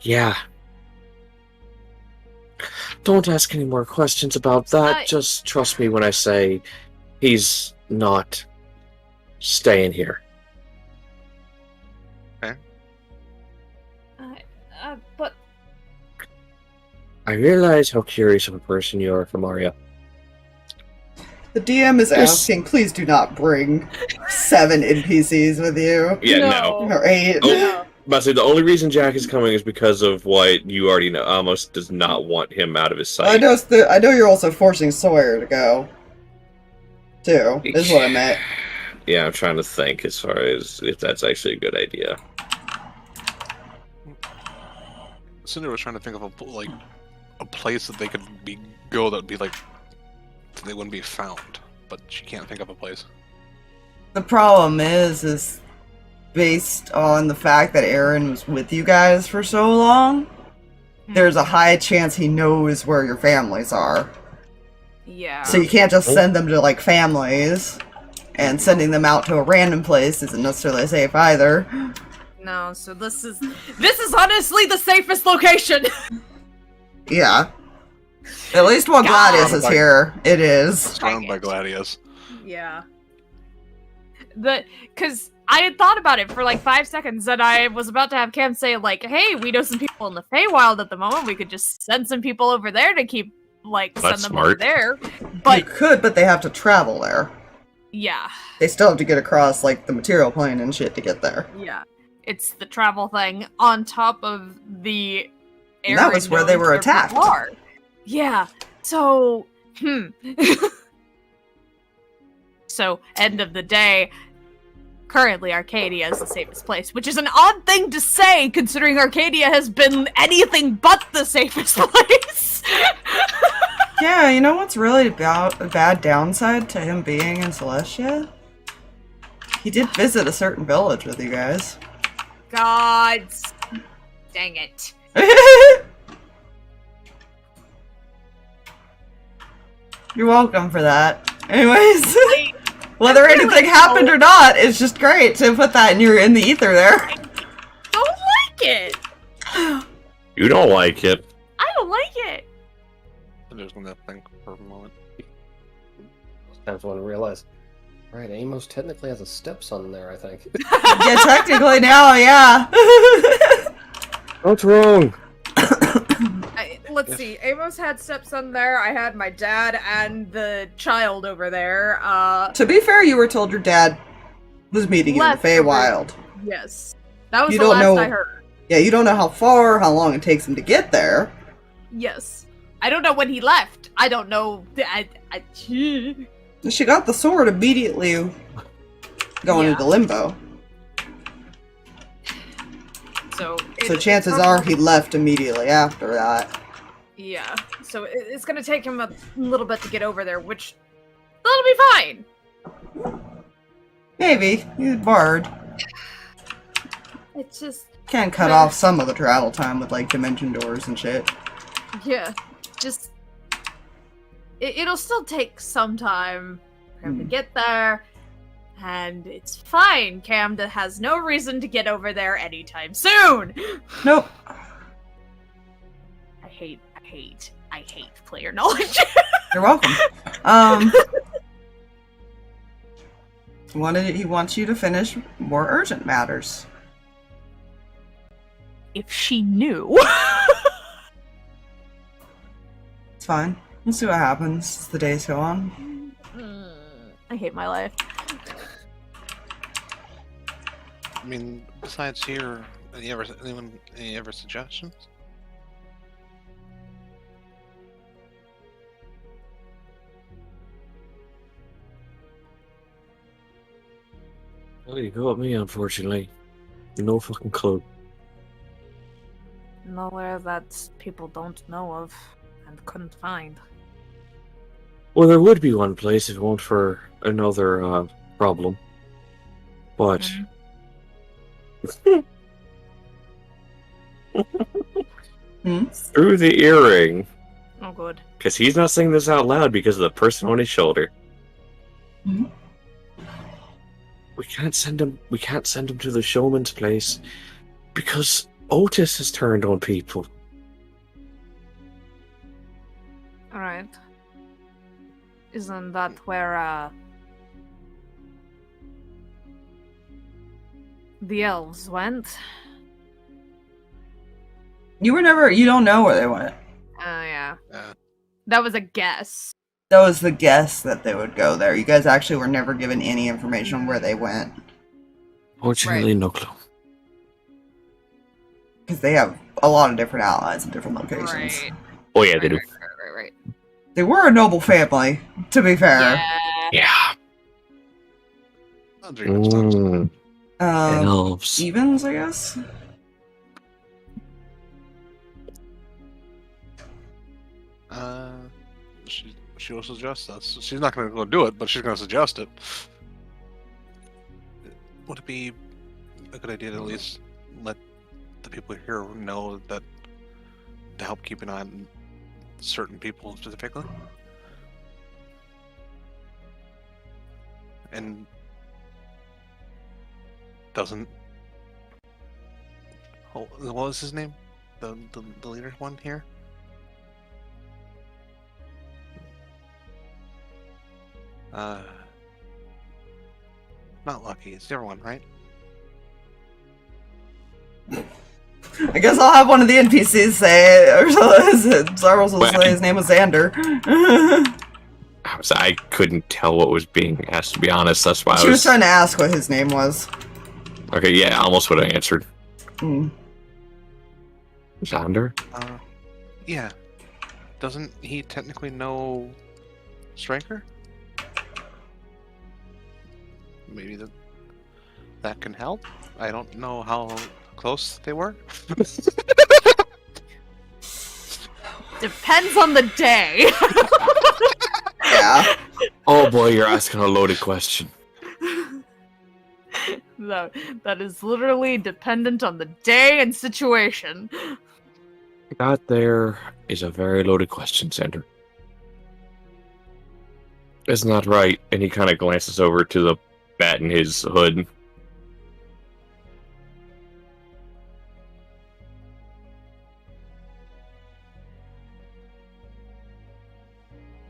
S4: Yeah. Don't ask any more questions about that.
S2: I-
S4: Just trust me when I say he's not staying here.
S2: But
S4: I realize how curious of a person you are for Mario.
S1: The DM is
S4: Yes.
S1: asking, please do not bring 7 NPCs with you.
S4: Yeah, no.
S1: Or 8.
S4: Oh. But see, the only reason Jack is coming is because of what you already know. Amos does not want him out of his sight.
S1: I know you're also forcing Sawyer to go. Too, is what I meant.
S4: Yeah, I'm trying to think as far as if that's actually a good idea.
S3: Cinder was trying to think of a place that they could go that would be like that they wouldn't be found, but she can't think of a place.
S1: The problem is based on the fact that Aaron was with you guys for so long, there's a high chance he knows where your families are.
S2: yeah.
S1: So you can't just send them to, like, families, and sending them out to a random place isn't necessarily safe either.
S2: No, so this is honestly the safest location.
S1: Yeah. At least while
S2: God.
S1: Gladius is here, it is.
S3: Surrounded by Gladius.
S2: Yeah. Because I had thought about it for like 5 seconds, and I was about to have Cam say, like, hey, we know some people in the Feywild at the moment, we could just send some people over there to keep, like,
S4: That's
S2: send them over
S4: smart.
S2: there.
S1: You
S2: But,
S1: could, but they have to travel there.
S2: yeah.
S1: They still have to get across, like, the material plane and shit to get there.
S2: Yeah. It's the travel thing on top of the
S1: And that was where they
S2: nodes
S1: were
S2: people
S1: attacked.
S2: are. Yeah. So, So, end of the day, currently Arcadia is the safest place, which is an odd thing to say considering Arcadia has been anything but the safest place.
S1: Yeah, you know what's really a bad downside to him being in Celestia? He did visit a certain village with you guys.
S2: God dang it.
S1: You're welcome for that. Anyways,
S2: I
S1: whether
S2: really
S1: anything happened or not, it's just great to put that in the ether there.
S2: don't like it.
S4: You don't like it.
S2: I don't like it.
S3: I'm just gonna think for a moment.
S5: Sometimes one realize, right, Amos technically has a stepson there, I think.
S1: Yeah, technically now, yeah.
S4: What's wrong?
S2: Let's see. Amos had stepson there. I had my dad and the child over there.
S1: To be fair, you were told your dad was meeting you in the
S2: Left over-
S1: Feywild.
S2: Yes. That was
S1: You
S2: the
S1: don't
S2: last
S1: know-
S2: I heard.
S1: Yeah, you don't know how far, how long it takes him to get there.
S2: Yes. I don't know when he left. I don't know.
S1: She got the sword immediately going
S2: Yeah.
S1: into limbo.
S2: So
S1: Chances are he left immediately after that.
S2: Yeah. So it's gonna take him a little bit to get over there, which that'll be fine.
S1: Maybe. He's a bard.
S2: It's just
S1: Can cut off some of the travel time with like dimension doors and shit.
S2: yeah, just it'll still take some time for him to get there, and it's fine. Camda has no reason to get over there anytime soon.
S1: Nope.
S2: I hate player knowledge.
S1: You're welcome. He wants you to finish more urgent matters.
S2: If she knew.
S1: It's fine. We'll see what happens as the days go on.
S2: I hate my life.
S3: I mean, besides here, any other suggestions?
S4: Well, you got me, unfortunately. No fucking clue.
S2: Nowhere that people don't know of and couldn't find.
S4: Well, there would be one place if it weren't for another problem. But through the earring,
S2: Oh, good.
S4: because he's not saying this out loud because of the person on his shoulder.
S1: Mhm.
S4: We can't send him. We can't send him to the showman's place because Otis has turned on people.
S2: Alright. Isn't that where, the elves went?
S1: You don't know where they went.
S2: Oh, yeah.
S3: Yeah.
S2: That was a guess.
S1: That was the guess that they would go there. You guys actually were never given any information on where they went.
S4: Fortunately, no clue.
S1: Because they have a lot of different allies in different locations.
S2: Right.
S4: Oh yeah, they do.
S2: Right.
S1: They were a noble family, to be fair.
S2: Yeah.
S4: Yeah.
S3: Not very much sense.
S4: Elves.
S1: Evens, I guess?
S3: She will suggest that. She's not going to go do it, but she's going to suggest it. Would it be a good idea to at least let the people here know that to help keep an eye on certain people specifically? And doesn't... What was his name? The leader one here? Not Lucky. It's the other one, right?
S1: I guess I'll have one of the NPCs say it, or Zarros will
S4: Well,
S1: say his name was Xander.
S4: I couldn't tell what was being asked, to be honest. That's why
S1: She
S4: I
S1: was trying to ask what his name was.
S4: Okay, yeah, almost what I answered.
S1: Mm.
S4: Cinder?
S3: Yeah. Doesn't he technically know Striker? Maybe that can help? I don't know how close they were.
S2: Depends on the day.
S1: Yeah.
S4: Oh boy, you're asking a loaded question.
S2: No, that is literally dependent on the day and situation.
S4: That there is a very loaded question, Cinder. Isn't that right? And he kind of glances over to the bat in his hood.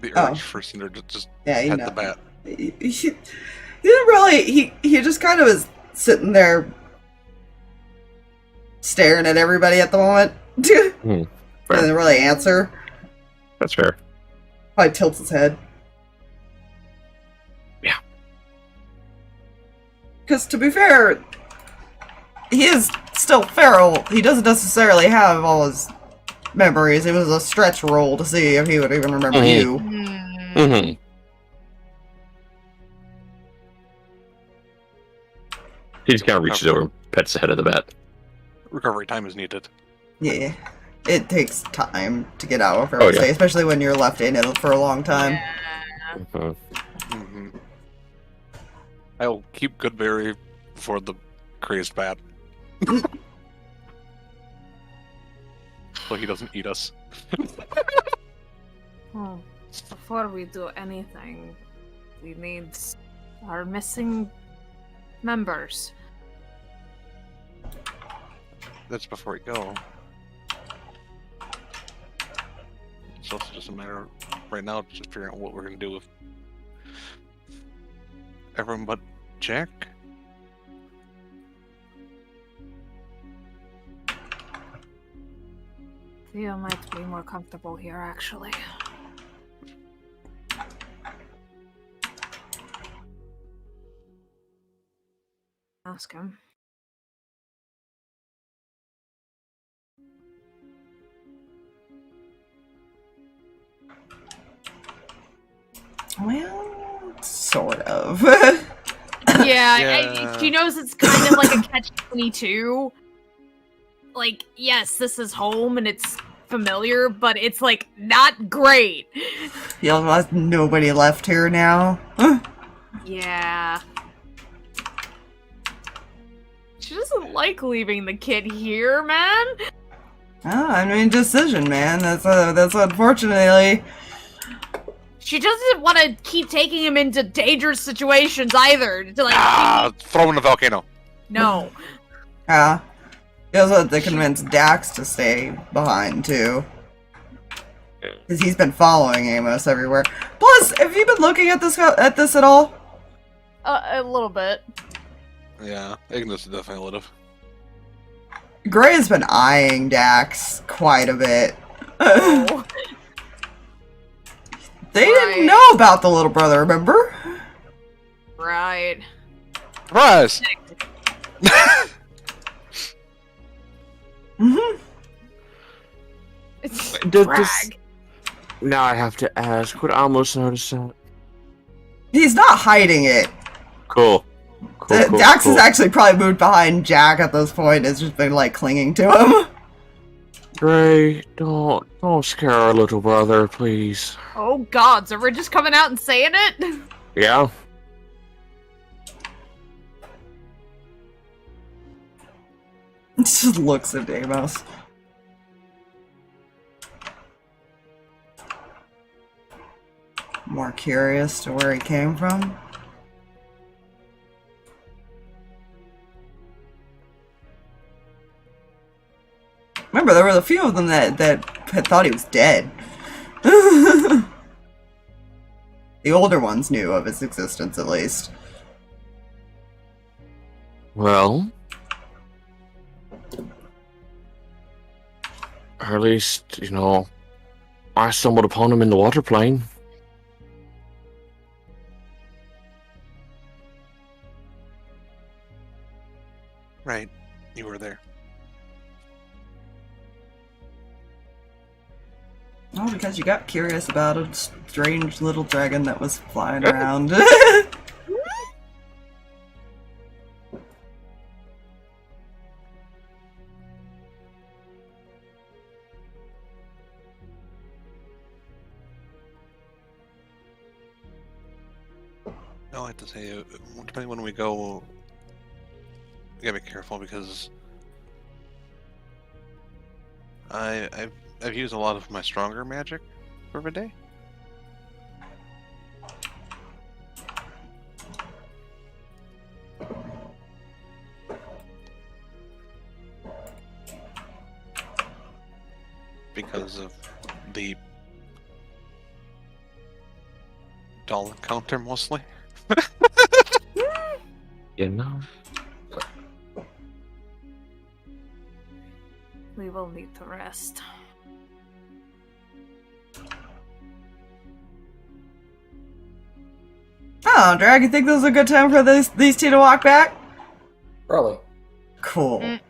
S3: The
S1: Oh.
S3: urge for Cinder to just
S1: Yeah, you
S3: pet
S1: know.
S3: the bat.
S1: He didn't really. He just kind of was sitting there, staring at everybody at the moment.
S4: Fair.
S1: Didn't really answer.
S4: That's fair.
S1: Probably tilts his head.
S4: Yeah.
S1: Because to be fair, he is still feral. He doesn't necessarily have all his memories. It was a stretch roll to see if he would even remember you.
S4: Mm-hmm. He just kind of reaches over and pets the head of the bat.
S3: Recovery time is needed.
S1: Yeah. It takes time to get out of feral state, especially when you're left in it for a long time.
S2: Yeah.
S3: Mm-hmm. I'll keep Goodberry for the crazed bat. So he doesn't eat us.
S2: Oh, before we do anything, we need our missing members.
S3: That's before we go. It's also just a matter of, right now, just figuring out what we're gonna do with everyone but Jack.
S2: Theo might be more comfortable here, actually. Ask him.
S1: Well, sort of.
S2: Yeah, she knows it's kind of like a catch-22. Like, yes, this is home and it's familiar, but it's like not great.
S1: You almost nobody left here now.
S2: Yeah. She doesn't like leaving the kid here, man.
S1: Oh, I mean, decision, man. That's unfortunately.
S2: She doesn't want to keep taking him into dangerous situations either. To like,
S3: Throw him in the volcano.
S2: no.
S1: Yeah. He also had to convince Dax to stay behind, too. Because he's been following Amos everywhere. Plus, have you been looking at this at all?
S2: A little bit.
S3: Yeah, Ignis definitely would have.
S1: Gray has been eyeing Dax quite a bit.
S2: Oh.
S1: They didn't know about the little brother, remember?
S2: Right.
S3: Surprise!
S2: It's
S4: Does-
S2: drag.
S4: Now I have to ask, would Amos notice that?
S1: He's not hiding it.
S4: Cool.
S1: Dax has actually probably moved behind Jack at this point. It's just been like clinging to him.
S4: Gray, don't scare our little brother, please.
S2: Oh god, so we're just coming out and saying it?
S4: Yeah?
S1: Just looks at Amos. More curious to where he came from. Remember, there were a few of them that had thought he was dead. The The older ones knew of its existence, at least.
S4: Well, or at least, I stumbled upon him in the water plane.
S3: Right. You were there.
S1: Oh, because you got curious about a strange little dragon that was flying around.
S3: No, I have to say, depending when we go, we gotta be careful because I've used a lot of my stronger magic for the day. Because of the doll encounter, mostly.
S2: We will need to rest.
S1: Oh, Drag, you think this is a good time for these two to walk back?
S5: Probably.
S1: Cool.
S2: Mm.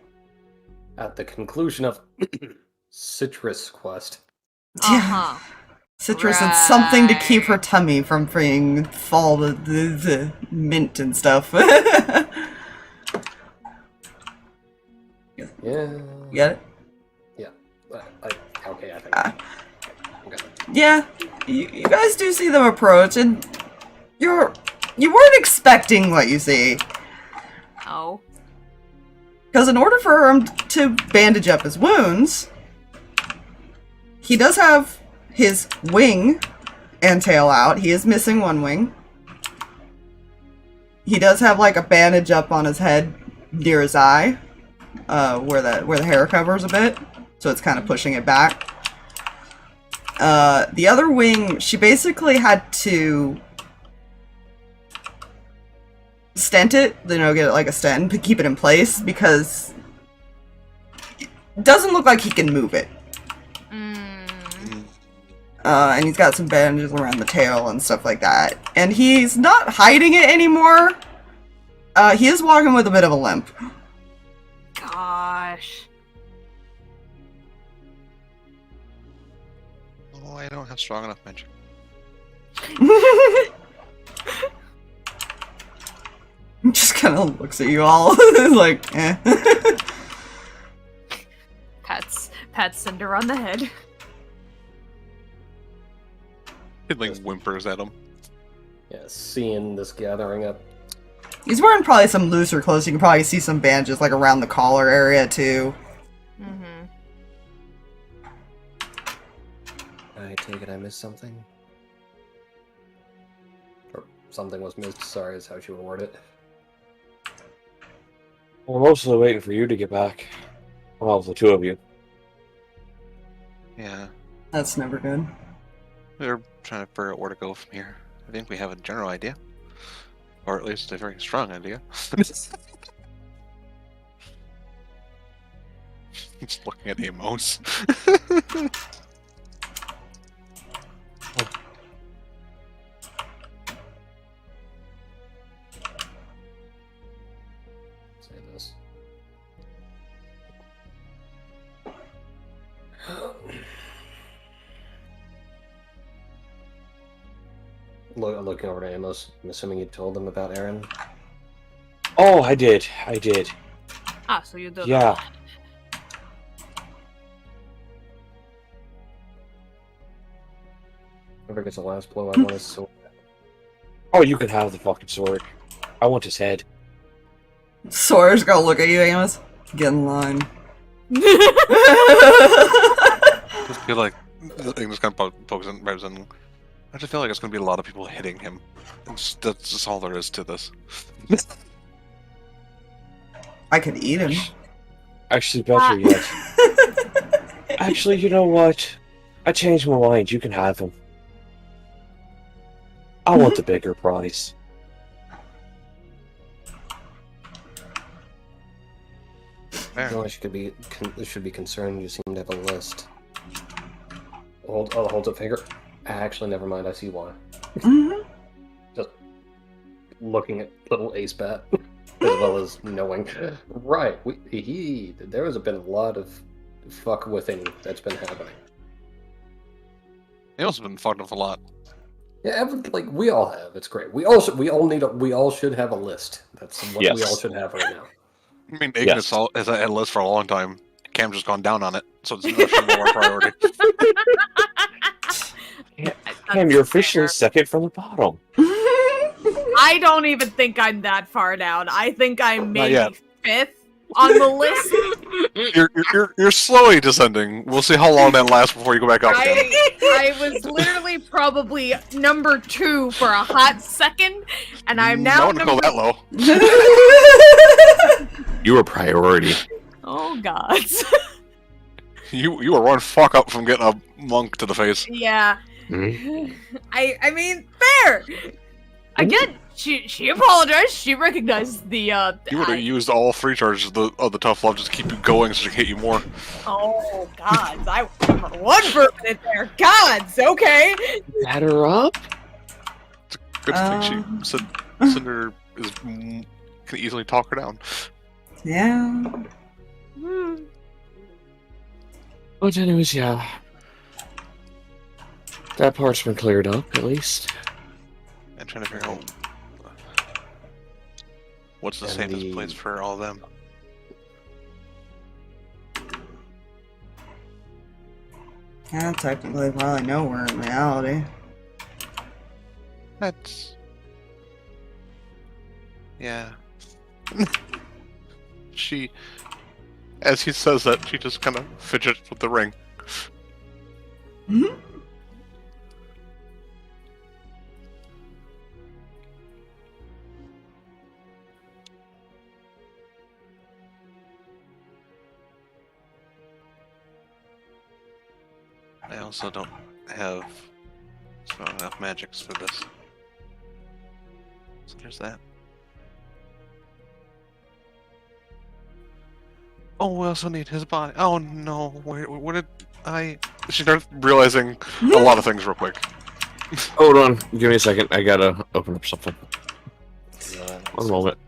S5: At the conclusion of Citrus Quest.
S2: Uh-huh.
S1: Citrus and something to keep her tummy from being fall the mint and stuff.
S5: Yeah.
S1: You get it?
S5: Yeah. Okay, I think. Okay.
S1: Yeah, you guys do see them approach, and you weren't expecting what you see.
S2: Oh.
S1: Because in order for him to bandage up his wounds, he does have his wing and tail out. He is missing one wing. He does have like a bandage up on his head near his eye, where the hair covers a bit, so it's kind of pushing it back. The other wing, she basically had to stent it, get it like a stent to keep it in place because it doesn't look like he can move it. And he's got some bandages around the tail and stuff like that. And he's not hiding it anymore. He is walking with a bit of a limp.
S2: Gosh.
S3: Oh, I don't have strong enough magic.
S1: Just kind of looks at you all like, eh.
S2: Pats Cinder on the head.
S3: It like whimpers at him.
S5: Yeah, seeing this gathering up.
S1: He's wearing probably some looser clothes. You can probably see some bandages like around the collar area too.
S2: Mm-hmm.
S5: I take it I missed something? Or something was missed, sorry, is how she would word it.
S4: We're mostly waiting for you to get back. Well, the two of you.
S3: Yeah,
S1: That's never good.
S3: we're trying to figure out where to go from here. I think we have a general idea. Or at least a very strong idea. Just looking at Amos.
S5: Say this. Looking over to Amos, I'm assuming you told them about Aaron.
S4: Oh, I did.
S2: Ah, so you do.
S4: Yeah.
S5: Whoever gets the last blow, I want his sword.
S4: Oh, you can have the fucking sword. I want his head.
S1: Sora's gonna look at you, Amos. Get in line.
S3: Just feel like English kind of pokes in, revs in. I just feel like it's going to be a lot of people hitting him. That's just all there is to this.
S1: I could eat him.
S4: Actually, better yet. Actually, you know what? I changed my mind. You can have him. I want the bigger prize.
S3: Fair.
S5: No, I should be concerned. You seem to have a list. Hold up, finger. Actually, never mind. I see why.
S1: Mhm.
S5: Just looking at little Ace Bat, as well as knowing. Right. There has been a lot of fuck withing that's been happening.
S3: Amos has been fucked up a lot.
S5: Yeah, like we all have. It's great. We all should have a list. That's what we all
S4: Yes.
S5: should have right now.
S3: I mean, Ignis has had a list for a long time. Cam's just gone down on it, so it's no more a priority.
S4: Cam, you're officially second from the bottom.
S2: I don't even think I'm that far down. I think I'm
S3: Not yet.
S2: maybe 5th on the list.
S3: You're slowly descending. We'll see how long that lasts before you go back up again.
S2: I was literally probably number 2 for a hot second, and I'm
S3: I
S2: now
S3: wouldn't go that low.
S4: You were priority.
S2: Oh god.
S3: You were one fuck up from getting a monk to the face.
S2: Yeah.
S4: Mhm.
S2: I mean, fair. Again, she apologized. She recognized the
S3: You would have used all 3 charges of the tough love just to keep you going so she can hit you more.
S2: Oh gods, I was number 1 for a minute there. Gods, okay.
S4: Batter up?
S3: Good thing she said Cinder can easily talk her down.
S1: Yeah.
S4: But anyways, yeah. That part's been cleared up, at least.
S3: I'm trying to figure out what's the
S5: And
S3: safest place for all of them.
S1: Yeah, technically, probably nowhere in reality.
S3: That's... Yeah. She... As he says that, she just kind of fidgets with the ring.
S1: Mhm.
S3: I also don't have enough magics for this. So there's that. Oh, we also need his body. Oh no, where did I... She starts realizing a lot of things real quick.
S4: Hold on, give me a second. I gotta open up something. One moment.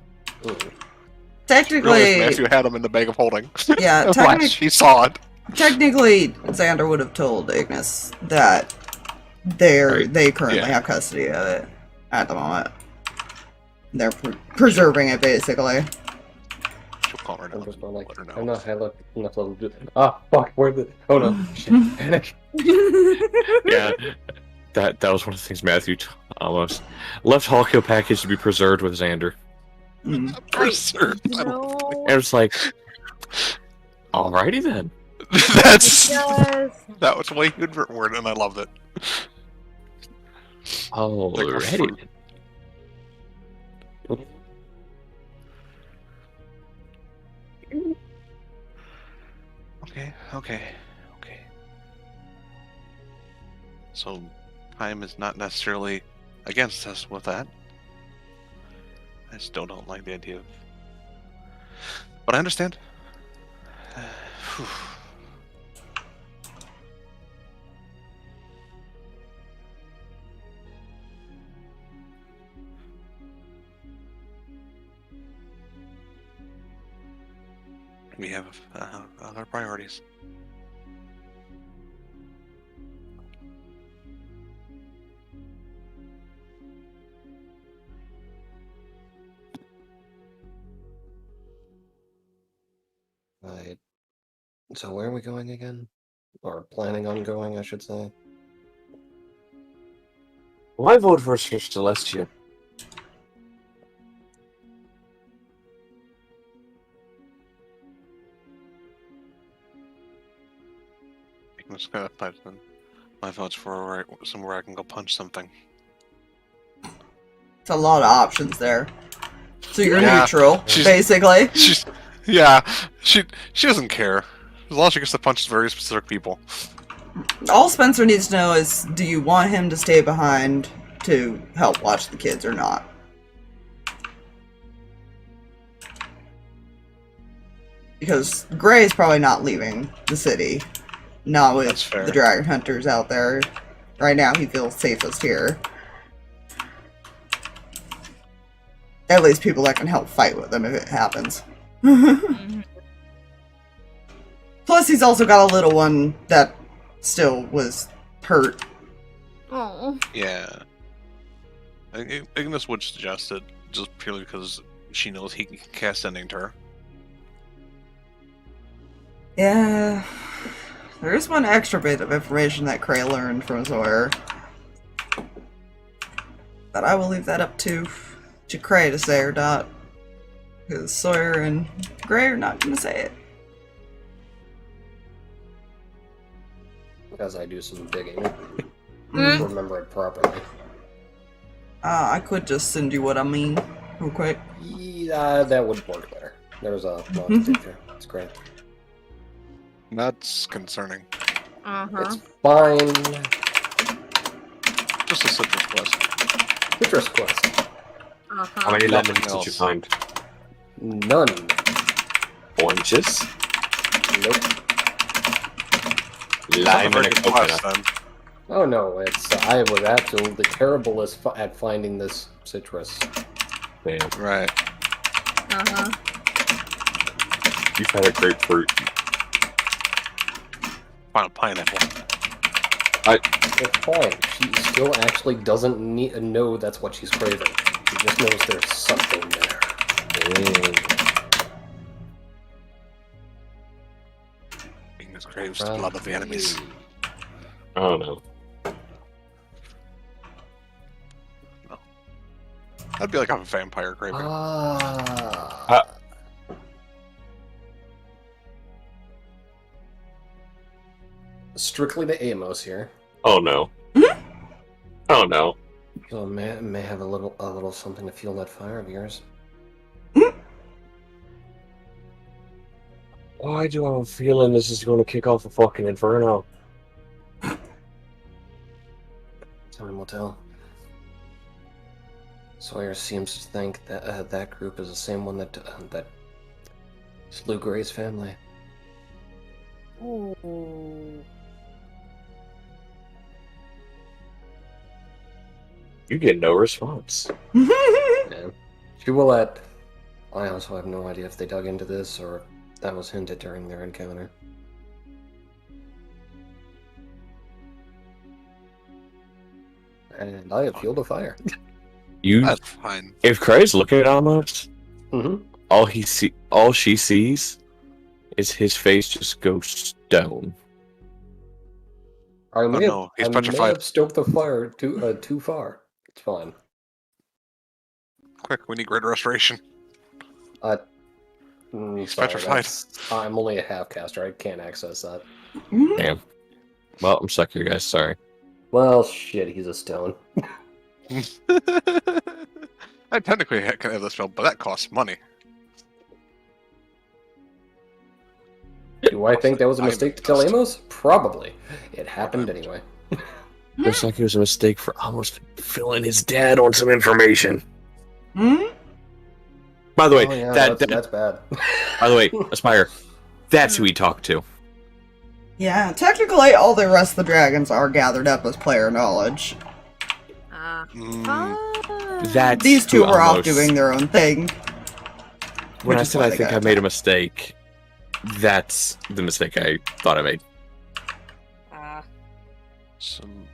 S1: Technically,
S3: Realized Matthew had him in the bag of holding.
S1: yeah,
S3: She saw it.
S1: technically, Xander would have told Ignis that they currently have custody of it at the moment. They're preserving it, basically.
S3: She'll call her
S5: I'm
S3: now.
S5: just not like,
S3: Let her know.
S5: I'm not high enough level to do. Ah, fuck, where the... Oh no, shit, panic.
S4: Yeah, that was one of the things Matthew almost left Hawkill package to be preserved with Xander.
S1: Mm.
S3: Preserved. I don't-
S2: No.
S4: And it's like, alrighty then.
S3: That's...
S2: Yes.
S3: That was way good word, and I loved it.
S4: Alrighty.
S3: Okay. So, time is not necessarily against us with that. I still don't like the idea of... But I understand. Whew. We have other priorities.
S5: Right. So where are we going again? Or planning on going, I should say.
S4: Well, I vote for Celestia.
S3: I'm just gonna type in my votes for somewhere I can go punch something.
S1: It's a lot of options there. So you're
S3: Yeah,
S1: neutral,
S3: she's-
S1: basically.
S3: She doesn't care as long as she gets to punch very specific people.
S1: All Spencer needs to know is, do you want him to stay behind to help watch the kids or not. Because Gray's probably not leaving the city. Not with
S3: That's fair.
S1: the dragon hunters out there. Right now, he feels safest here. At least people that can help fight with him if it happens. Plus, he's also got a little one that still was hurt.
S2: Oh.
S3: Yeah. I think Ignis would suggest it just purely because she knows he can cast Ending to her.
S1: Yeah. There is one extra bit of information that Kreh learned from Sawyer. But I will leave that up to Kreh to say or not. Because Sawyer and Gray are not going to say it.
S5: As I do some digging.
S2: Mm.
S5: Remember it properly.
S1: I could just send you what I mean, real quick.
S5: Yeah, that would work better. There's a lot to dig there. It's great.
S3: That's concerning.
S5: It's fine.
S3: Just a citrus quest.
S5: Citrus quest.
S4: How many
S3: Nothing
S4: lemons did you
S3: else.
S4: find?
S5: None.
S4: Oranges?
S5: Nope.
S4: Lime and a
S3: Good quest,
S4: coconut.
S3: then.
S5: Oh no, it's I was absolutely terrible at finding this citrus.
S4: Damn.
S3: Right.
S4: You've had a grapefruit.
S3: Find a pineapple.
S5: It's fine. She still actually doesn't know that's what she's craving. She just knows there's something there.
S3: Ignis craves the blood of the enemies.
S4: Oh no.
S3: That'd be like a vampire craving.
S5: Strictly to Amos here.
S4: Oh no. Oh no.
S5: So may have a little something to fuel that fire of yours.
S4: Why do I have a feeling this is going to kick off a fucking inferno?
S5: Time will tell. Sawyer seems to think that that group is the same one that slew Gray's family.
S4: You get no response.
S5: Yeah. She will let. I also have no idea if they dug into this or if that was hinted during their encounter. And I have fueled a fire.
S3: That's fine.
S4: If Kray's looking at Amos,
S5: Mm-hmm.
S4: all she sees is his face just go stone.
S5: I may,
S3: no, he's
S5: I may
S3: petrified.
S5: have stoked the fire too far. It's fine.
S3: Quick, we need greater restoration. He's
S5: Sorry,
S3: petrified.
S5: I'm only a half caster. I can't access that.
S4: Damn. Well, I'm stuck here, guys. Sorry.
S5: Well, shit, he's a stone.
S3: I technically can have this spell, but that costs money.
S5: Do I think that was a mistake to tell Amos? Probably. It happened anyway.
S4: Looks like it was a mistake for almost filling his dad on some information. By the way,
S5: Oh, yeah,
S4: that's
S5: bad.
S4: by the way, Aspire, that's who he talked to.
S1: Yeah, technically all the rest of the dragons are gathered up as player knowledge.
S4: That's
S1: These two
S4: who
S1: were off
S4: Amos-
S1: doing their own thing.
S4: When
S1: which
S4: I
S1: is
S4: said
S1: why
S4: I
S1: they
S4: think
S1: got
S4: I made a mistake, that's the mistake I thought I made.
S3: Some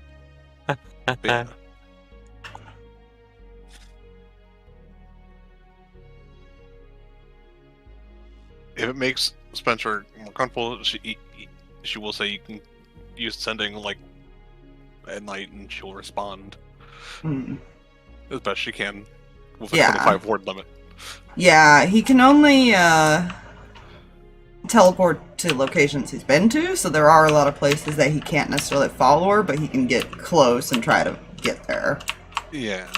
S3: if it makes Spencer more comfortable, she will say you can use sending like at night, and she'll respond as best she can with a
S1: Yeah.
S3: 25 word limit.
S1: Yeah, he can only teleport to locations he's been to, so there are a lot of places that he can't necessarily follow her, but he can get close and try to get there.
S3: Yeah.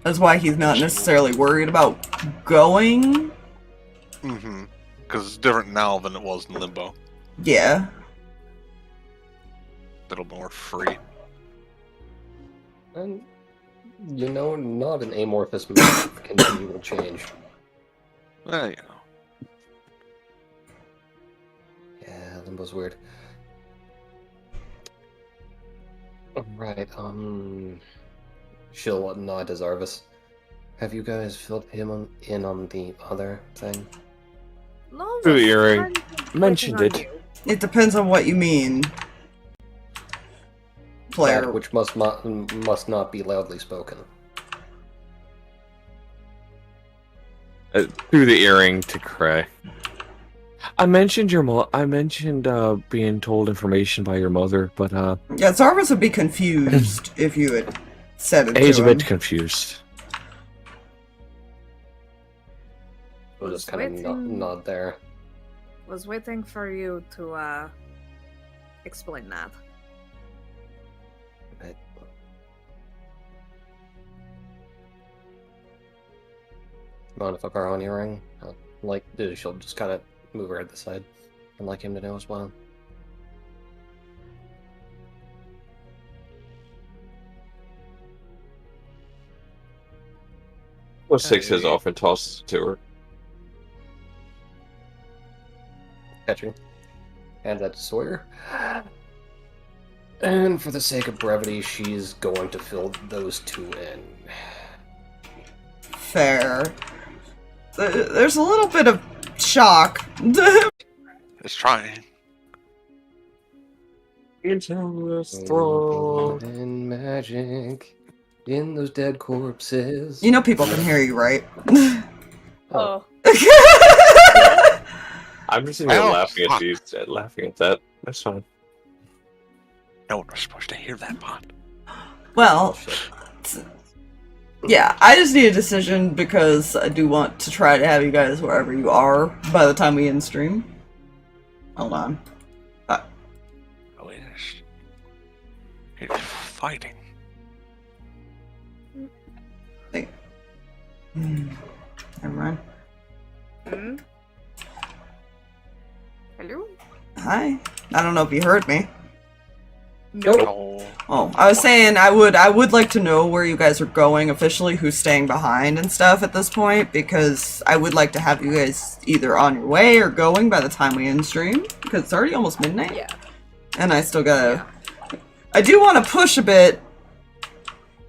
S1: That's why he's not necessarily worried about going.
S3: Mm-hmm. Because it's different now than it was in Limbo.
S1: Yeah.
S3: A little more free.
S5: And, you know, not an amorphous map continual change.
S3: Well, you know.
S5: Yeah, Limbo's weird. Right, she'll nod to Zarvis. Have you guys filled him in on the other thing?
S2: Lowe's
S4: Through the
S2: is
S4: earring.
S2: kind of
S4: Mentioned
S2: waiting
S4: it.
S2: on you.
S1: It depends on what you mean. Player.
S5: That which must not be loudly spoken.
S4: Through the earring to Kreh. I mentioned being told information by your mother, but
S1: Yeah, Zarvis would be confused if you had said it
S4: he's
S1: to
S4: a
S1: him.
S4: bit confused.
S5: We'll just kind of
S2: waiting-
S5: nod there.
S2: Was waiting for you to explain that.
S5: Right. Mind if I borrow an earring? She'll just kind of move her head to the side. I'd like him to know as well.
S4: What takes his off and tosses it to her.
S5: Catching. Hand that to Sawyer. And for the sake of brevity, she's going to fill those two in.
S1: Fair. There's a little bit of shock.
S3: It's trying.
S4: Into his throat.
S5: And magic in those dead corpses.
S1: You know people can hear you, right?
S5: Oh.
S4: I'm just sitting here
S3: Oh,
S4: laughing
S3: fuck.
S4: laughing at that. That's fine.
S3: No one was supposed to hear that part.
S1: Well, yeah, I just need a decision because I do want to try to have you guys wherever you are by the time we end stream. Hold on.
S3: Oh, it's fighting.
S1: Never mind.
S2: Hmm? Hello?
S1: Hi. I don't know if you heard me.
S3: No.
S1: Oh, I was saying I would like to know where you guys are going officially, who's staying behind and stuff at this point, because I would like to have you guys either on your way or going by the time we end stream, because it's already almost midnight.
S2: Yeah.
S1: And I still gotta... I do want to push a bit,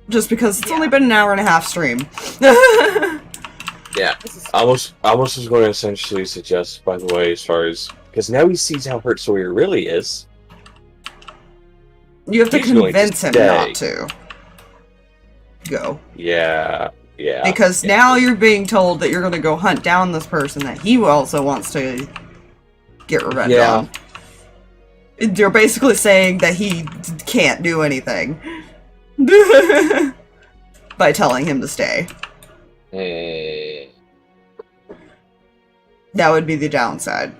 S1: just because it's only been an hour and a half stream.
S4: Yeah.
S2: This is
S4: Almost was going to essentially suggest, by the way, as far as... Because now he sees how hurt Sawyer really is.
S1: You have to
S4: He's going to
S1: convince him
S4: stay.
S1: not to go.
S4: Yeah.
S1: Because now you're being told that you're going to go hunt down this person that he also wants to get revenge on. You're basically saying that he can't do anything by telling him to stay. That would be the downside.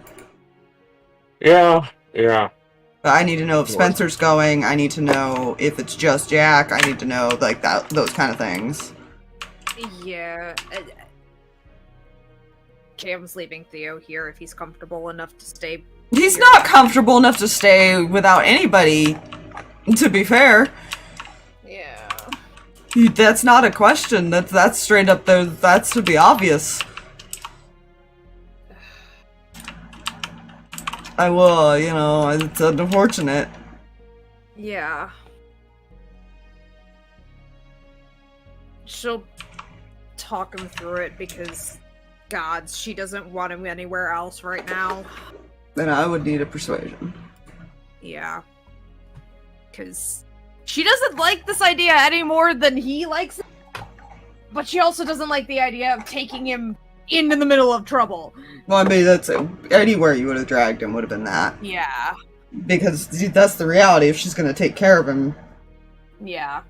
S4: Yeah.
S1: But I need to know if Spencer's going. I need to know if it's just Jack. I need to know like that, those kind of things.
S2: Yeah. Cam's leaving Theo here if he's comfortable enough to stay.
S1: He's not comfortable enough to stay without anybody, to be fair.
S2: Yeah.
S1: That's not a question. That's straight up there. That's to be obvious. I will, you know, it's unfortunate.
S2: Yeah. She'll talk him through it because, God, she doesn't want him anywhere else right now.
S1: Then I would need a persuasion.
S2: Yeah. Because she doesn't like this idea any more than he likes it. But she also doesn't like the idea of taking him into the middle of trouble.
S1: Well, I mean, that's anywhere you would have dragged him would have been that.
S2: Yeah.
S1: Because that's the reality if she's going to take care of him.
S2: Yeah.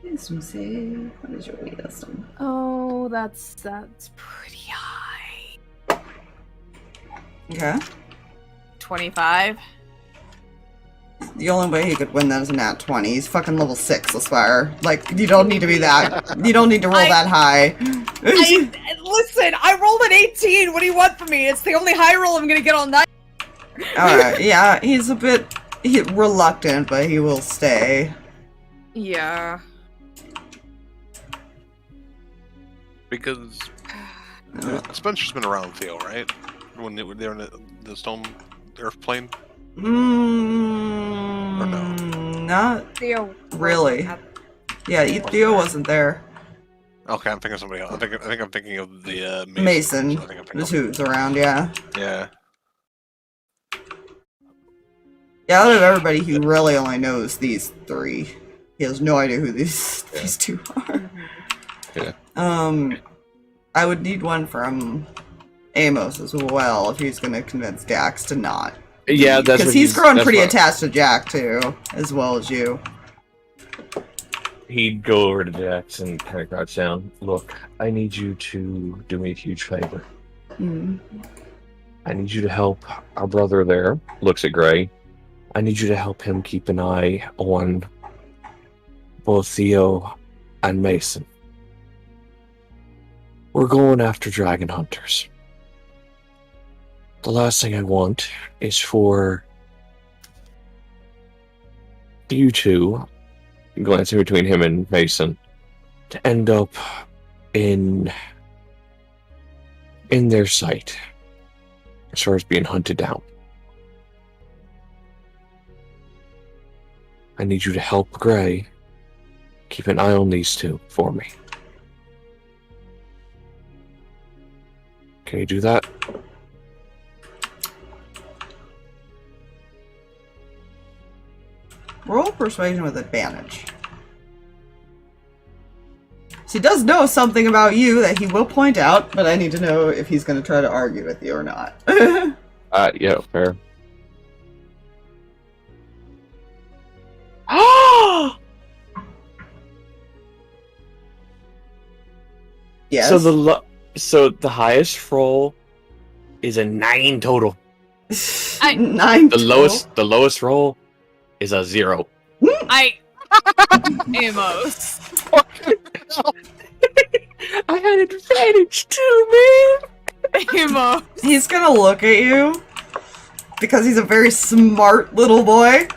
S1: Yes, we say, what is your wisdom?
S2: Oh, that's pretty high.
S1: Okay.
S2: 25.
S1: The only way he could win that is a nat 20. He's fucking level 6, Aspire. Like, you don't need to be that. You don't need to roll that high.
S2: Listen, I rolled an 18. What do you want from me? It's the only high roll I'm gonna get all night.
S1: Alright, yeah, he's a bit reluctant, but he will stay.
S2: Yeah.
S3: Because Spencer's been around Theo, right? When they were in the stone earth plane? Or no?
S1: Not
S2: Theo.
S1: really. Yeah, Theo wasn't there.
S3: Okay, I'm thinking of somebody else. I think I'm thinking of the
S1: Mason,
S3: I think I'm thinking
S1: the
S3: of-
S1: who's around, yeah.
S3: Yeah.
S1: Yeah, out of everybody, he really only knows these three. He has no idea who these two are.
S5: Yeah.
S1: I would need one from Amos as well if he's going to convince Dax to not.
S4: Yeah, that's
S1: because
S4: what
S1: he's grown
S4: that's
S1: pretty
S4: what-
S1: attached to Jack too, as well as you.
S4: He'd go over to Jax and kind of crouch down. Look, I need you to do me a huge favor.
S1: Mm.
S4: I need you to help our brother there. Looks at Gray. I need you to help him keep an eye on both Theo and Mason. We're going after dragon hunters. The last thing I want is for you two, glancing between him and Mason, to end up in their sight as far as being hunted down. I need you to help Gray keep an eye on these two for me. Can you do that?
S1: Roll persuasion with advantage. So he does know something about you that he will point out, but I need to know if he's going to try to argue with you or not.
S4: Yeah, fair.
S1: Yes.
S4: So the highest roll is a 9 total.
S1: 9
S4: The lowest roll is a 0.
S2: Amos.
S4: I had advantage too, man.
S2: Amos.
S1: He's gonna look at you because he's a very smart little boy.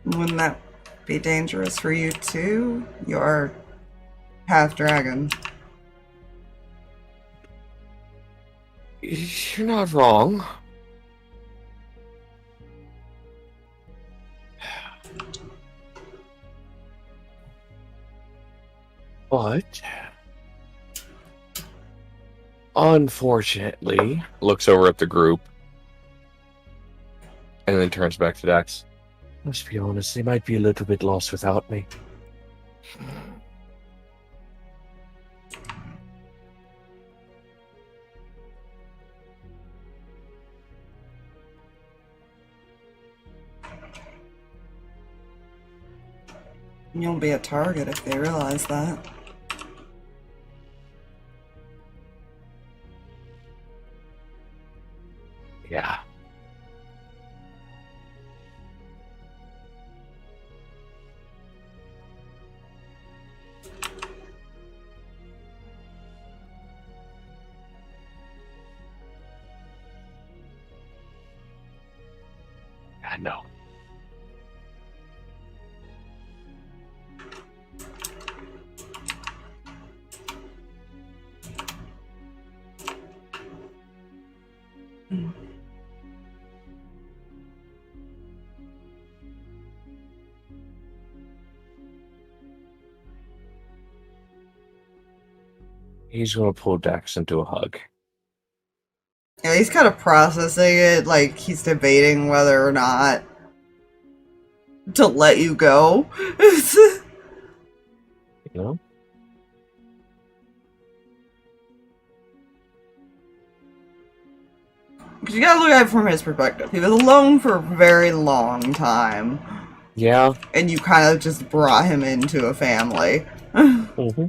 S1: Wouldn't that be dangerous for you too? You're half dragon.
S4: You're not wrong. But unfortunately, looks over at the group and then turns back to Dax. Let's be honest, they might be a little bit lost without me.
S1: You'll be a target if they realize that.
S4: Yeah. I know. He's gonna pull Dax into a hug.
S1: Yeah, he's kind of processing it, like he's debating whether or not to let you go.
S4: You know?
S1: Because you gotta look at it from his perspective. He was alone for a very long time.
S4: Yeah.
S1: And you kind of just brought him into a family.
S4: Mm-hmm.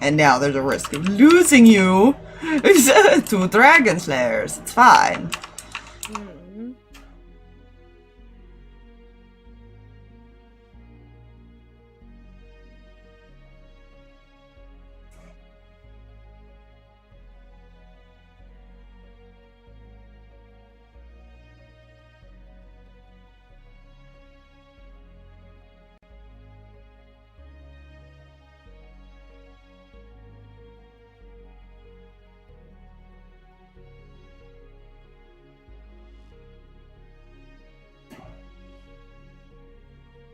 S1: And now there's a risk of losing you to dragon slayers. It's fine.
S2: Hmm.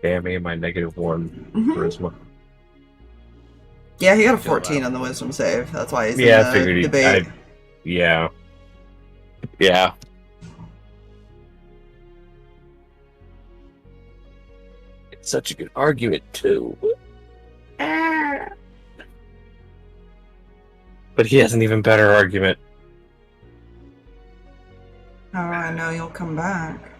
S4: Dammy and my -1
S1: Mhm.
S4: charisma.
S1: Yeah, he got a
S5: Kill that
S1: 14 on the wisdom save. That's why he's
S4: Yeah,
S1: in
S4: I
S1: the
S4: figured
S1: debate.
S4: yeah. Yeah. It's such a good argument, too. But he has an even better argument.
S1: How do I know you'll come back?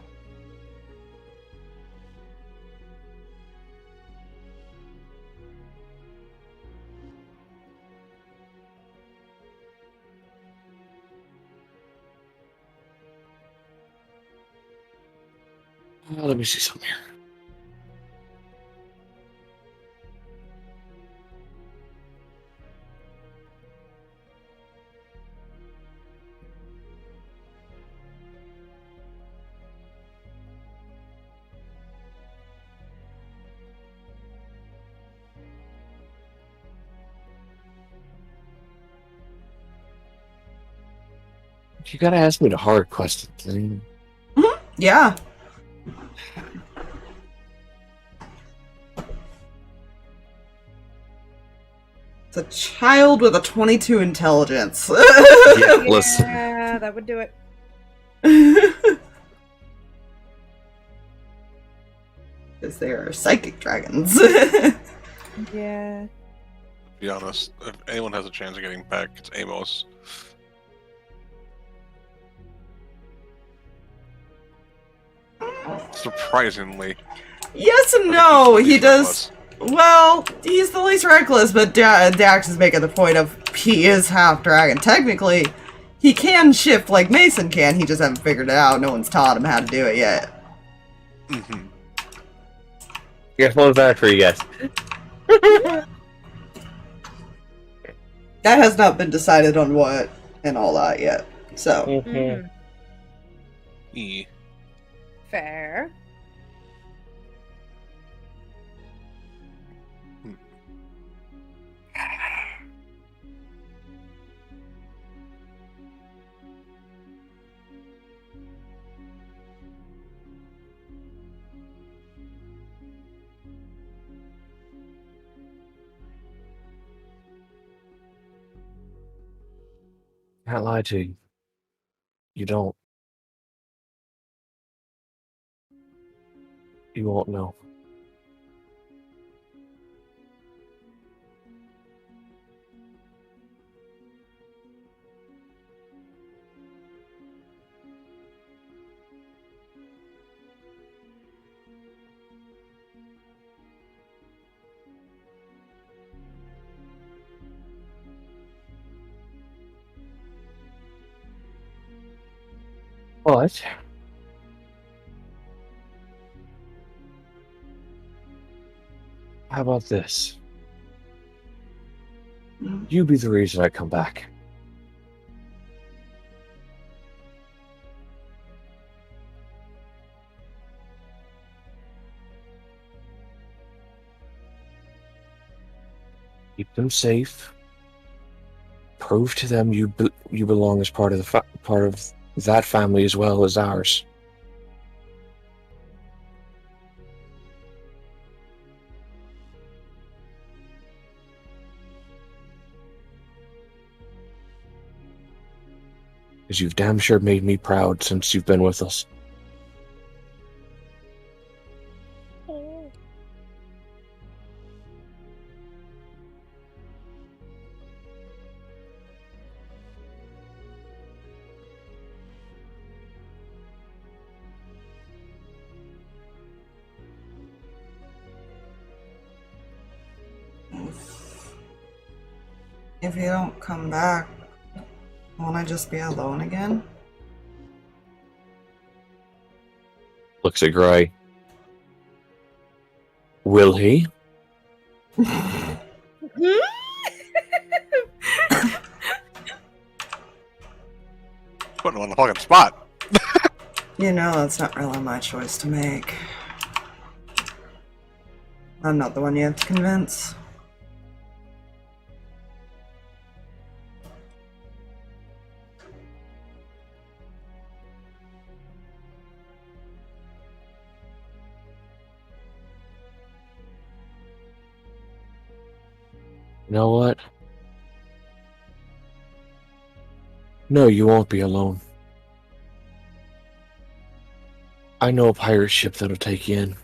S4: Let me see something here. You gotta ask me the hard questions.
S1: Yeah. It's a child with a 22 intelligence.
S4: Yeah, listen.
S2: Yeah, that would do it.
S1: Because they are psychic dragons.
S2: Yeah.
S3: To be honest, if anyone has a chance of getting back, it's Amos. Surprisingly.
S1: Yes and
S3: I think
S1: no.
S3: he's
S1: He
S3: least
S1: does.
S3: reckless.
S1: Well, he's the least reckless, but Dax is making the point of he is half dragon. Technically, he can shift like Mason can. He just hasn't figured it out. No one's taught him how to do it yet.
S3: Mhm.
S4: Guess what was that for you guys?
S1: That has not been decided on what and all that yet. So,
S2: Mhm.
S3: E.
S2: Fair.
S4: Can't lie to you. You don't. You won't know. But how about this? You be the reason I come back. Keep them safe. Prove to them you belong as part of part of that family as well as ours. Because you've damn sure made me proud since you've been with us.
S1: if you don't come back, won't I just be alone again?
S4: Looks at Gray. Will he?
S3: Putting him on the fucking spot.
S1: You know, that's not really my choice to make. I'm not the one you have to convince.
S4: You know what? No, you won't be alone. I know a pirate ship that'll take you in.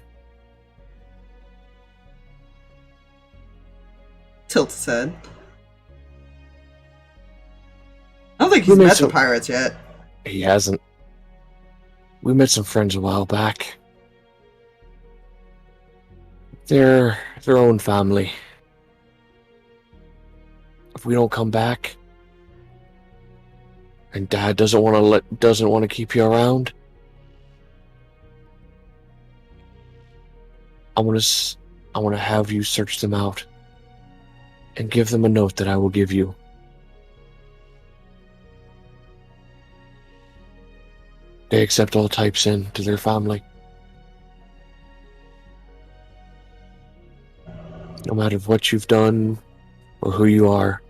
S1: Tilt his head. I don't think
S4: We
S1: he's
S4: made
S1: met the
S4: some-
S1: pirates yet.
S4: He hasn't. We met some friends a while back. They're their own family. If we don't come back, and Dad doesn't want to keep you around, I want to have you search them out and give them a note that I will give you. They accept all types in to their family. No matter what you've done or who you are.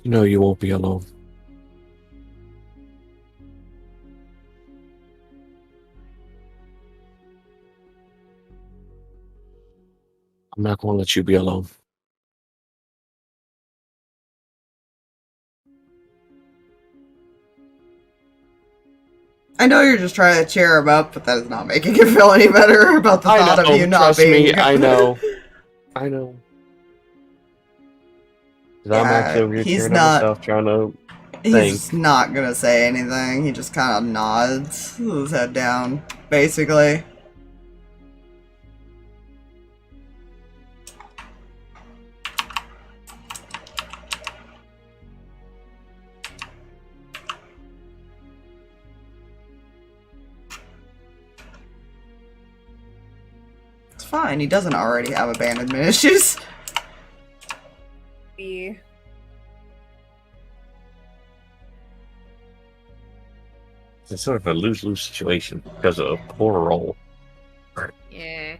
S4: You know you won't be alone. I'm not going to let you be alone.
S1: I know you're just trying to cheer him up, but that is not making it feel any better about the thought of you not
S4: trust
S1: being.
S4: me, I know. I know. 'Cause I'm
S1: Yeah,
S4: actually over here
S1: he's
S4: cheering
S1: not-
S4: on myself, trying to
S1: He's
S4: think.
S1: just not gonna say anything. He just kind of nods, with his head down, basically. It's fine. He doesn't already have abandonment issues.
S2: Be
S4: It's sort of a lose-lose situation because of a poor roll.
S2: yeah.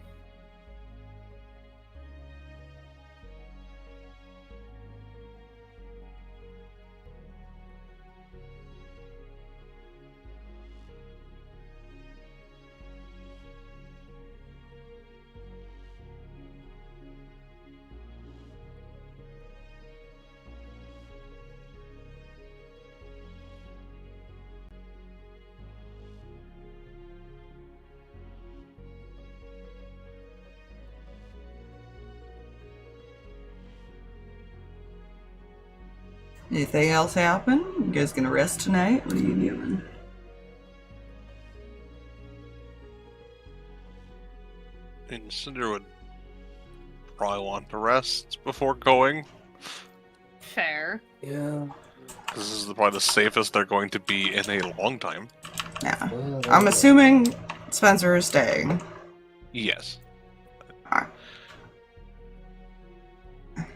S1: Anything else happen? You guys gonna rest tonight? What are you doing?
S3: And Cinder would probably want to rest before going,
S2: Fair.
S5: Yeah.
S3: because this is probably the safest they're going to be in a long time.
S1: Yeah.
S5: Well,
S1: I'm assuming Spencer is staying.
S3: Yes.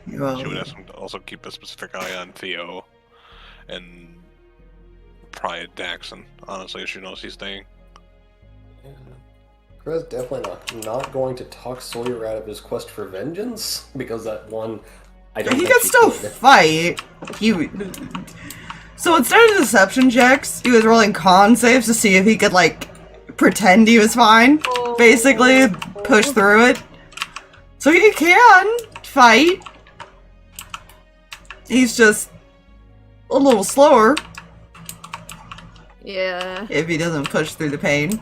S1: Well,
S3: She would ask him to also keep a specific eye on Theo and probably Daxon, honestly, if she knows he's staying.
S5: Yeah. Kreh's definitely not going to talk Sawyer out of his quest for vengeance, because that one, I don't
S1: he
S5: think
S1: can
S5: she
S1: still
S5: could.
S1: fight. So instead of deception checks, he was rolling con saves to see if he could, like, pretend he was fine. Basically, push through it. So he can fight. He's just a little slower
S2: Yeah.
S1: if he doesn't push through the pain.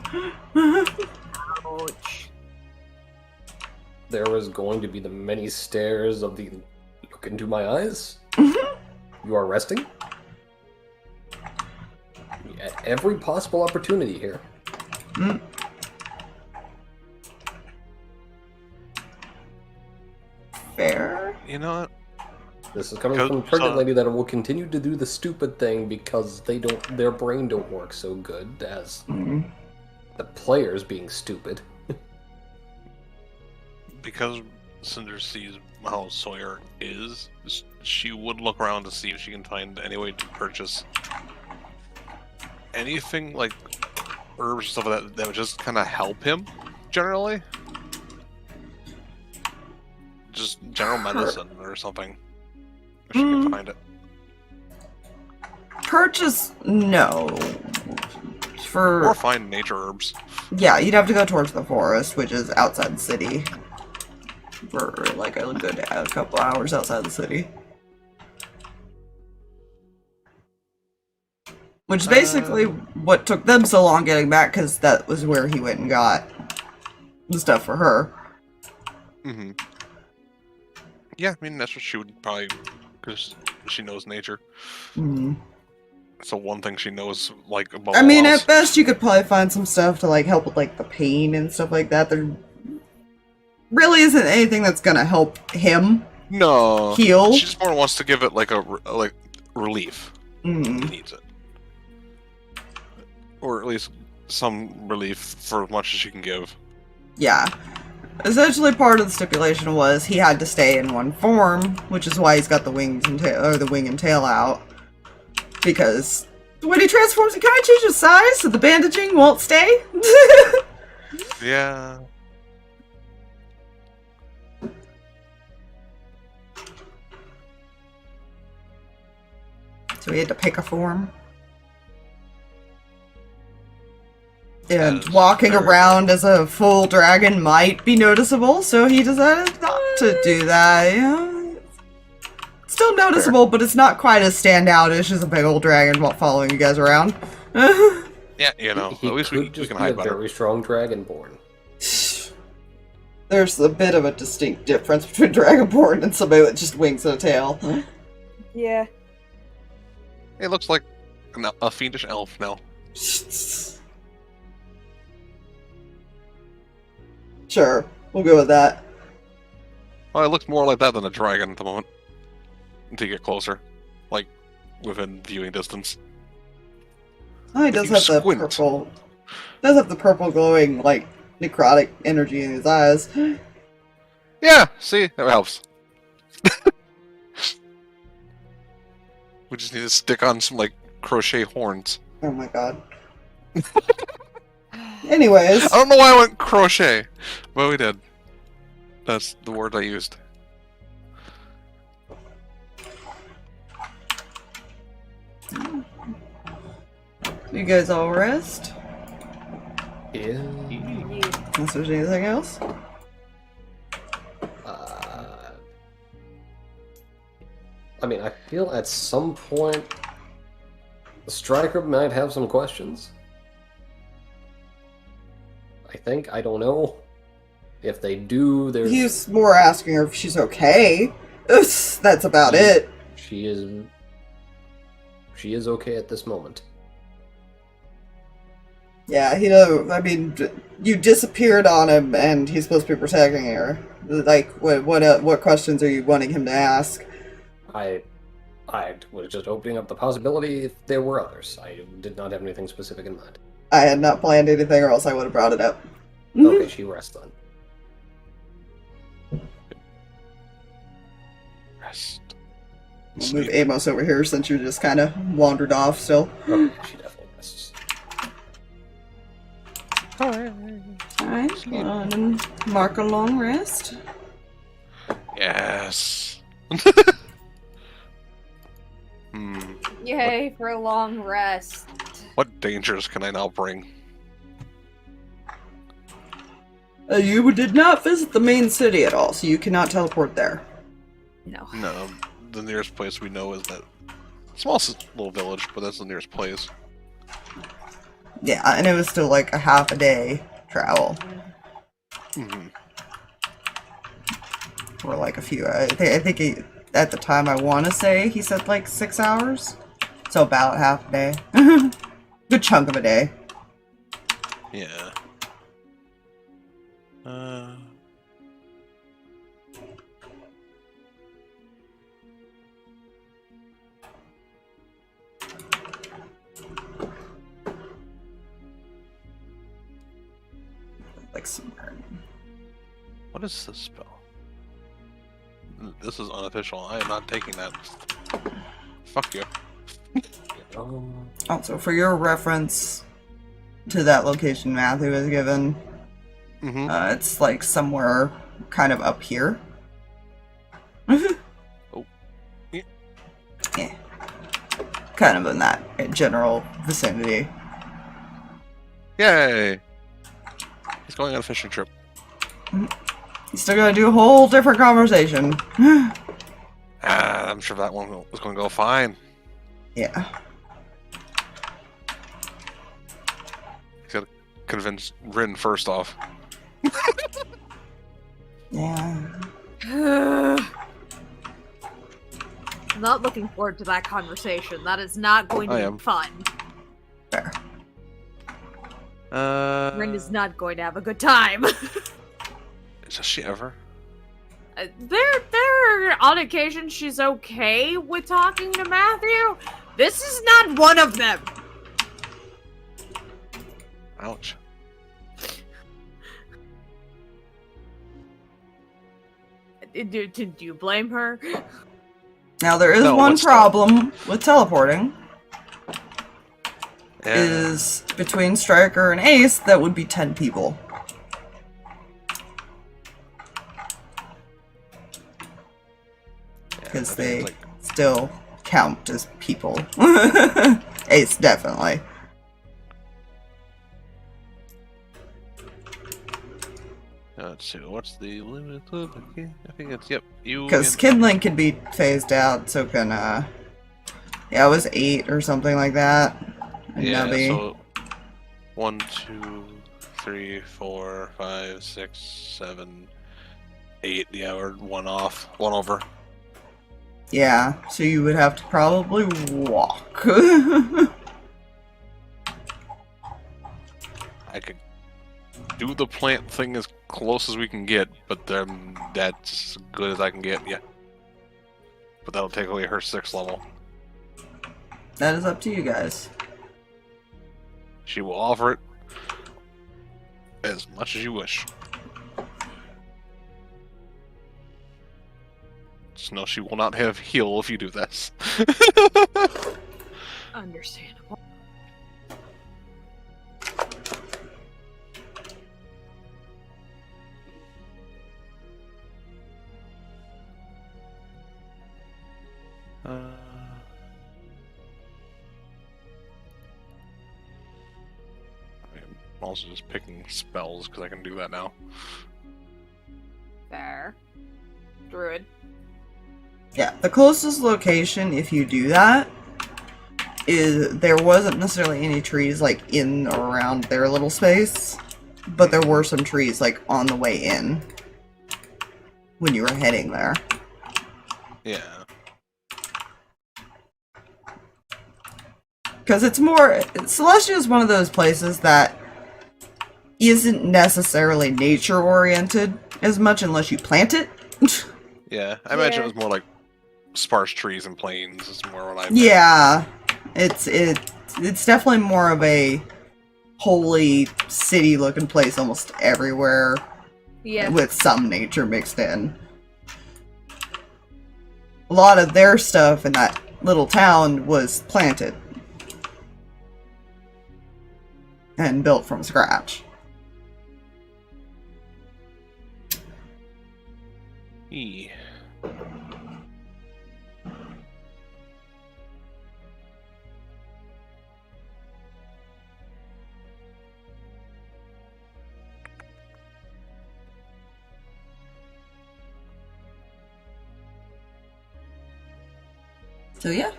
S2: Ouch.
S5: There was going to be the many stares of the look into my eyes. You are resting? At every possible opportunity here.
S1: Mm. Fair.
S3: You know what?
S5: This is coming
S3: Because-
S5: from a pregnant
S3: so-
S5: lady that will continue to do the stupid thing because their brain don't work so good as
S1: Mm.
S5: the players being stupid.
S3: Because Cinder sees how Sawyer is, she would look around to see if she can find any way to purchase anything like herbs and stuff like that would just kind of help him, generally. Just general medicine or something. If she can find it.
S1: purchase, no.
S3: Or find nature herbs.
S1: Yeah, you'd have to go towards the forest, which is outside the city. For like a good couple hours outside the city. Which is basically what took them so long getting back, because that was where he went and got the stuff for her.
S3: Mm-hmm. Yeah, I mean, that's what she would probably, because she knows nature.
S1: Mm-hmm.
S3: So one thing she knows, like, above
S1: I mean,
S3: all else.
S1: at best, you could probably find some stuff to, like, help with, like, the pain and stuff like that. There really isn't anything that's gonna help him heal.
S3: She just more wants to give it, like, relief.
S1: Mm-hmm.
S3: He needs it. Or at least some relief for as much as she can give.
S1: Yeah. Essentially, part of the stipulation was he had to stay in one form, which is why he's got the wings and tail, or the wing and tail out. Because when he transforms, he kind of changes size, so the bandaging won't stay.
S3: Yeah.
S1: So he had to pick a form. And walking around as a full dragon might be noticeable, so he decided not to do that. Yeah. Still noticeable, but it's not quite as standout as just a big old dragon following you guys around.
S3: Yeah, you know,
S5: He
S3: at least we
S5: just
S3: can
S5: be
S3: hide
S5: a
S3: better.
S5: very strong dragonborn.
S1: There's a bit of a distinct difference between Dragonborn and somebody with just wings and a tail.
S2: Yeah.
S3: It looks like a fiendish elf now.
S1: Sure, we'll go with that.
S3: Well, it looks more like that than a dragon at the moment. Until you get closer. Like, within viewing distance.
S1: Oh, he
S3: If
S1: does
S3: you
S1: have the
S3: squint.
S1: purple. Does have the purple glowing, like, necrotic energy in his eyes.
S3: Yeah, see? That helps. We just need to stick on some, like, crochet horns.
S1: Oh my god. Anyways.
S3: I don't know why I went crochet, but we did. That's the word I used.
S1: You guys all rest?
S5: Yeah.
S1: Unless there's anything else?
S5: I mean, I feel at some point the striker might have some questions. I think. I don't know. If they do, there's...
S1: He's more asking her if she's okay. That's about it.
S5: She is okay at this moment.
S1: Yeah, he know. I mean, you disappeared on him, and he's supposed to be protecting her. Like, what questions are you wanting him to ask?
S5: I was just opening up the possibility if there were others. I did not have anything specific in mind.
S1: I had not planned anything, or else I would have brought it up.
S5: Okay, she rests then.
S3: Rest.
S1: We'll move Amos over here since you just kind of wandered off still.
S5: Okay, she definitely rests.
S1: Alright, go on and mark a long rest.
S3: Yes.
S2: Yay for a long rest.
S3: What dangers can I now bring?
S1: You did not visit the main city at all, so you cannot teleport there.
S2: No.
S3: No, the nearest place we know is that small little village, but that's the nearest place.
S1: Yeah, and it was still like a half a day travel.
S3: Mm-hmm.
S1: Or like a few. I think he, at the time I want to say he said like 6 hours. So about half a day. Good chunk of a day.
S3: Yeah.
S1: Like some.
S3: What is this spell? This is unofficial. I am not taking that. Fuck you.
S1: Also, for your reference to that location Matthew was given, it's like somewhere kind of up here.
S3: Oh. Yeah.
S1: Yeah. kind of in that general vicinity.
S3: Yay! He's going on a fishing trip.
S1: He's still gonna do a whole different conversation.
S3: I'm sure that one was going to go fine.
S1: Yeah.
S3: He's got to convince Rin first off.
S1: Yeah.
S2: I'm not looking forward to that conversation. That is not going to be fun.
S1: Fair.
S2: Rin is not going to have a good time.
S3: Does she ever?
S2: There on occasion she's okay with talking to Matthew. This is not one of them.
S3: Ouch.
S2: Do you blame her?
S1: Now there is
S3: No,
S1: one
S3: what's that?
S1: problem with teleporting.
S3: Yeah.
S1: Is between Striker and Ace, that would be 10 people. Because
S3: I think
S1: they
S3: it's like-
S1: still count as people. Ace, definitely.
S3: Let's see, what's the limit of I think it's, yep, you
S1: Because
S3: and-
S1: Kindling can be phased out, so can, yeah, it was 8 or something like that. And
S3: Yeah,
S1: Nubby.
S3: so 1, 2, 3, 4, 5, 6, 7, 8. Yeah, we're one off, one over.
S1: Yeah, so you would have to probably walk.
S3: I could do the plant thing as close as we can get, but then that's as good as I can get, yeah. But that'll take away her 6th level.
S1: That is up to you guys.
S3: She will offer it as much as you wish. Just know she will not have heal if you do this.
S2: Understandable.
S3: I'm also just picking spells because I can do that now.
S2: Fair. Druid.
S1: Yeah, the closest location, if you do that, is there wasn't necessarily any trees like in or around their little space, but there were some trees like on the way in when you were heading there.
S3: Yeah.
S1: Because it's more, Celestia is one of those places that isn't necessarily nature oriented as much unless you plant it.
S3: Yeah, I imagine it was more like sparse trees and plains. It's more what I meant.
S1: Yeah, it's definitely more of a holy city looking place almost everywhere.
S2: Yeah.
S1: With some nature mixed in. A lot of their stuff in that little town was planted and built from scratch.
S3: E.
S1: So yeah,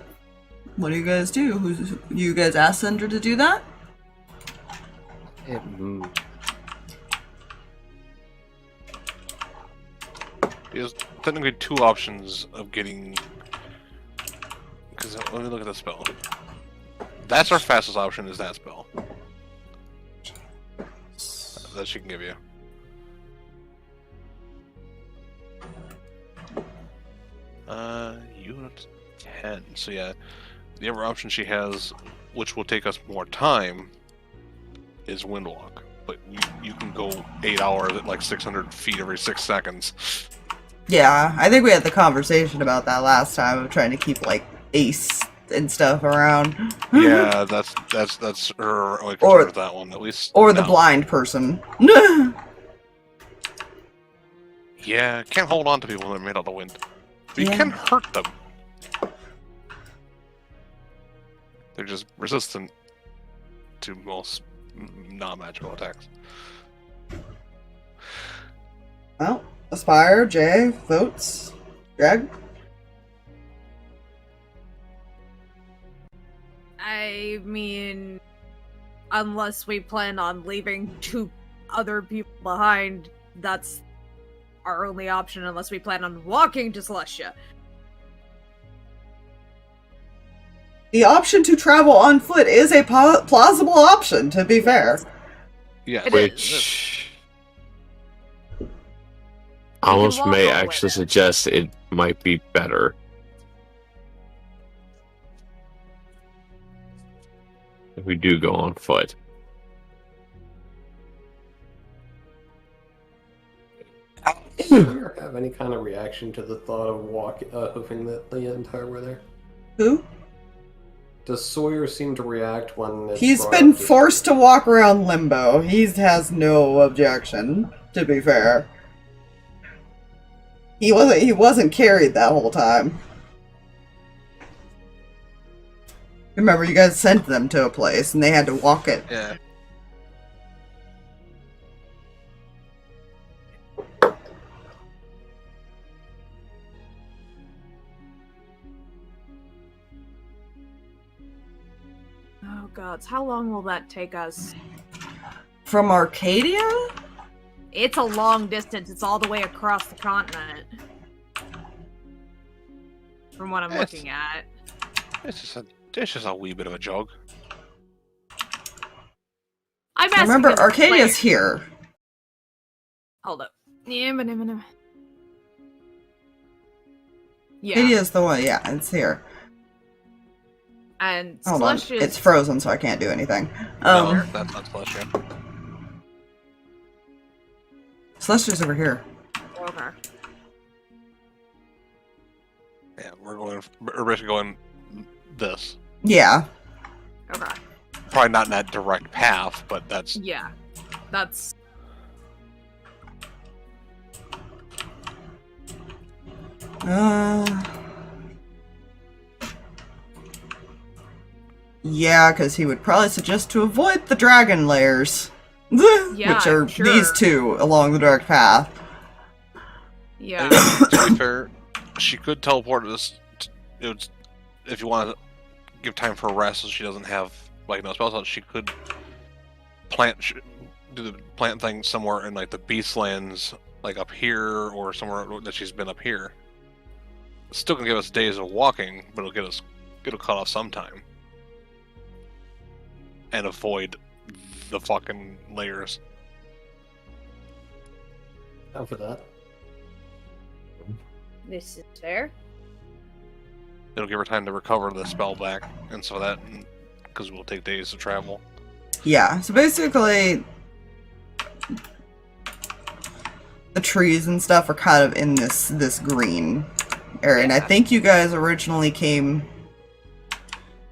S1: what do you guys do? You guys ask Cinder to do that?
S3: There's technically 2 options of getting. Because let me look at the spell. That's our fastest option. Is that spell that she can give you? Unit 10. So yeah, the other option she has, which will take us more time, is Windwalk. But you can go 8 hours at like 600 feet every 6 seconds.
S1: Yeah, I think we had the conversation about that last time of trying to keep like Ace and stuff around.
S3: Yeah, that's her only
S1: Or-
S3: concern with that one, at least.
S1: Or the
S3: now.
S1: blind person.
S3: Yeah, can't hold on to people when they're made out of the wind. But you
S1: Yeah.
S3: can hurt them. They're just resistant to most non-magical attacks.
S1: Well, Aspire, Jay, votes. Drag?
S2: I mean, unless we plan on leaving 2 other people behind, that's our only option unless we plan on walking to Celestia.
S1: The option to travel on foot is a plausible option, to be fair.
S3: Yeah,
S2: It
S4: Which
S2: can
S4: almost
S2: walk
S4: may
S2: all the way
S4: actually
S2: there.
S4: suggest it might be better if we do go on foot.
S5: Do you have any kind of reaction to the thought of hoofing the entire way there?
S1: Who?
S5: Does Sawyer seem to react when it's
S1: He's
S5: brought
S1: been
S5: up this-
S1: forced to walk around Limbo. He has no objection, to be fair. He wasn't carried that whole time. Remember, you guys sent them to a place and they had to walk it.
S3: yeah.
S2: Oh gods, how long will that take us?
S1: From Arcadia?
S2: It's a long distance. It's all the way across the continent. From what I'm
S3: It's-
S2: looking at.
S3: It's just a wee bit of a jog.
S2: I'm asking
S1: Remember,
S2: as a
S1: Arcadia's
S2: player.
S1: here.
S2: Hold up. Yeah.
S1: Arcadia's the one, yeah, it's here.
S2: And
S1: Hold on,
S2: Celestia's...
S1: it's frozen, so I can't do anything.
S3: No, that's not Celestia.
S1: Celestia's over here.
S2: Okay.
S3: Yeah, we're basically going this.
S1: Yeah.
S2: Okay.
S3: Probably not in that direct path, but that's
S2: Yeah. That's...
S1: Yeah, because he would probably suggest to avoid the dragon layers.
S2: Yeah,
S1: which are
S2: sure.
S1: these two along the direct path.
S2: Yeah.
S3: to be fair, she could teleport us. If you want to give time for rest, so she doesn't have like no spells out. She could do the plant thing somewhere in like the Beastlands, like up here or somewhere that she's been up here. It's still gonna give us days of walking, but it'll cut off some time and avoid the fucking layers.
S5: Down for that.
S2: This is fair.
S3: It'll give her time to recover the spell back, and so that because we'll take days to travel.
S1: Yeah, so basically the trees and stuff are kind of in this green area, and I think you guys originally came.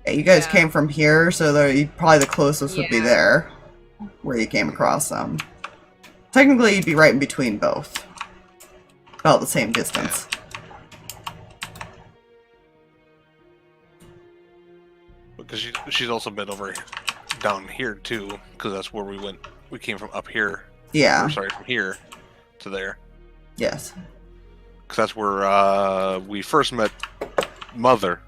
S1: Yeah, you guys came from here, so probably the closest would be there, where you came across them. Technically, you'd be right in between both, about the same distance.
S3: Because she's also been over down here too, because that's where we went. We came from up here.
S1: Yeah.
S3: Or, sorry, from here to there.
S1: Yes.
S3: Because that's where we first met Mother.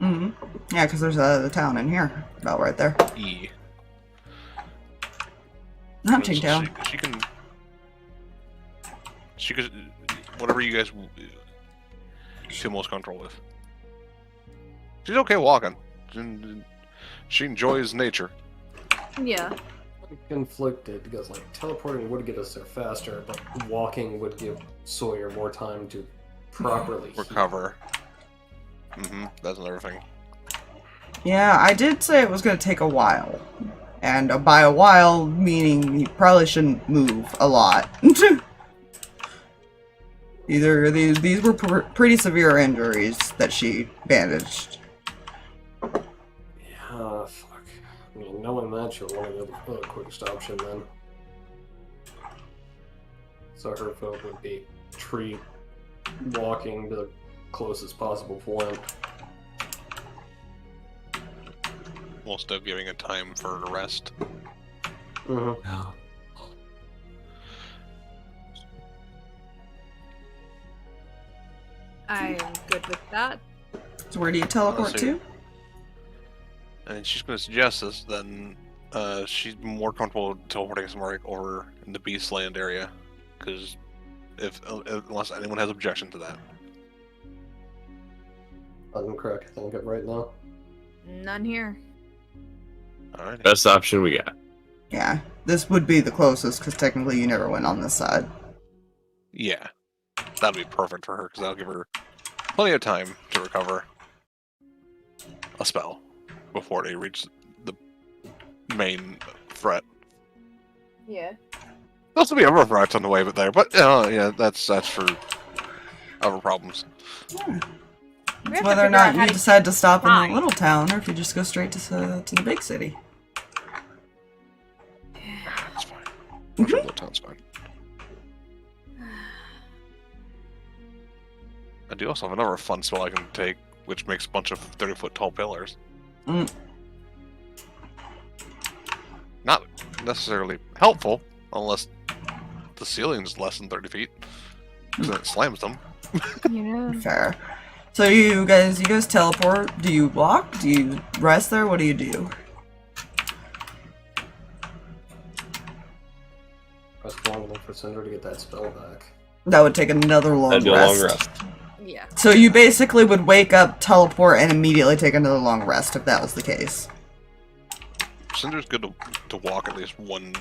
S1: Mm-hmm. Yeah, because there's the town in here, about right there.
S3: E.
S1: Hunting town.
S3: She could, whatever you guys feel most comfortable with. She's okay walking. She enjoys nature.
S2: Yeah.
S5: I'm conflicted because like teleporting would get us there faster, but walking would give Sawyer more time to properly
S3: Recover. That's another thing.
S1: Yeah, I did say it was going to take a while. And by a while, meaning you probably shouldn't move a lot. These were pretty severe injuries that she bandaged.
S5: Yeah, fuck. I mean, knowing that, you're only the quickest option then. So her vote would be tree walking to the closest possible point.
S3: while still giving it time for her to rest.
S5: Mm-hmm.
S4: Yeah.
S2: I am good with that.
S1: So where do you teleport
S3: so-
S1: to?
S3: And she's going to suggest this, then she's more comfortable teleporting somewhere over in the Beastland area, because unless anyone has objection to that.
S5: I'm correct, I think, right now.
S2: None here.
S3: Alright.
S4: Best option we got.
S1: Yeah, this would be the closest, because technically you never went on this side.
S3: Yeah. That'd be perfect for her, because that'll give her plenty of time to recover a spell before they reach the main threat.
S2: Yeah.
S3: There'll also be other threats on the way there, but yeah, that's for other problems.
S1: Yeah.
S2: We
S1: It's
S2: have to
S1: whether or
S2: figure out
S1: not
S2: how
S1: you
S2: to
S1: decide to stop in
S2: hide.
S1: the little town, or if you just go straight to the big city.
S3: That's fine. I'm sure the town's fine. I do also have another fun spell I can take, which makes a bunch of 30-foot tall pillars.
S1: Mm.
S3: Not necessarily helpful, unless the ceiling's less than 30 feet. Because then it slams them.
S2: Yeah.
S1: Fair. So you guys teleport. Do you walk? Do you rest there? What do you do?
S5: Press long enough for Cinder to get that spell back.
S1: That would take another long
S4: That'd be a
S1: rest.
S4: long rest.
S2: Yeah.
S1: So you basically would wake up, teleport, and immediately take another long rest if that was the case.
S3: Cinder's good to walk at least one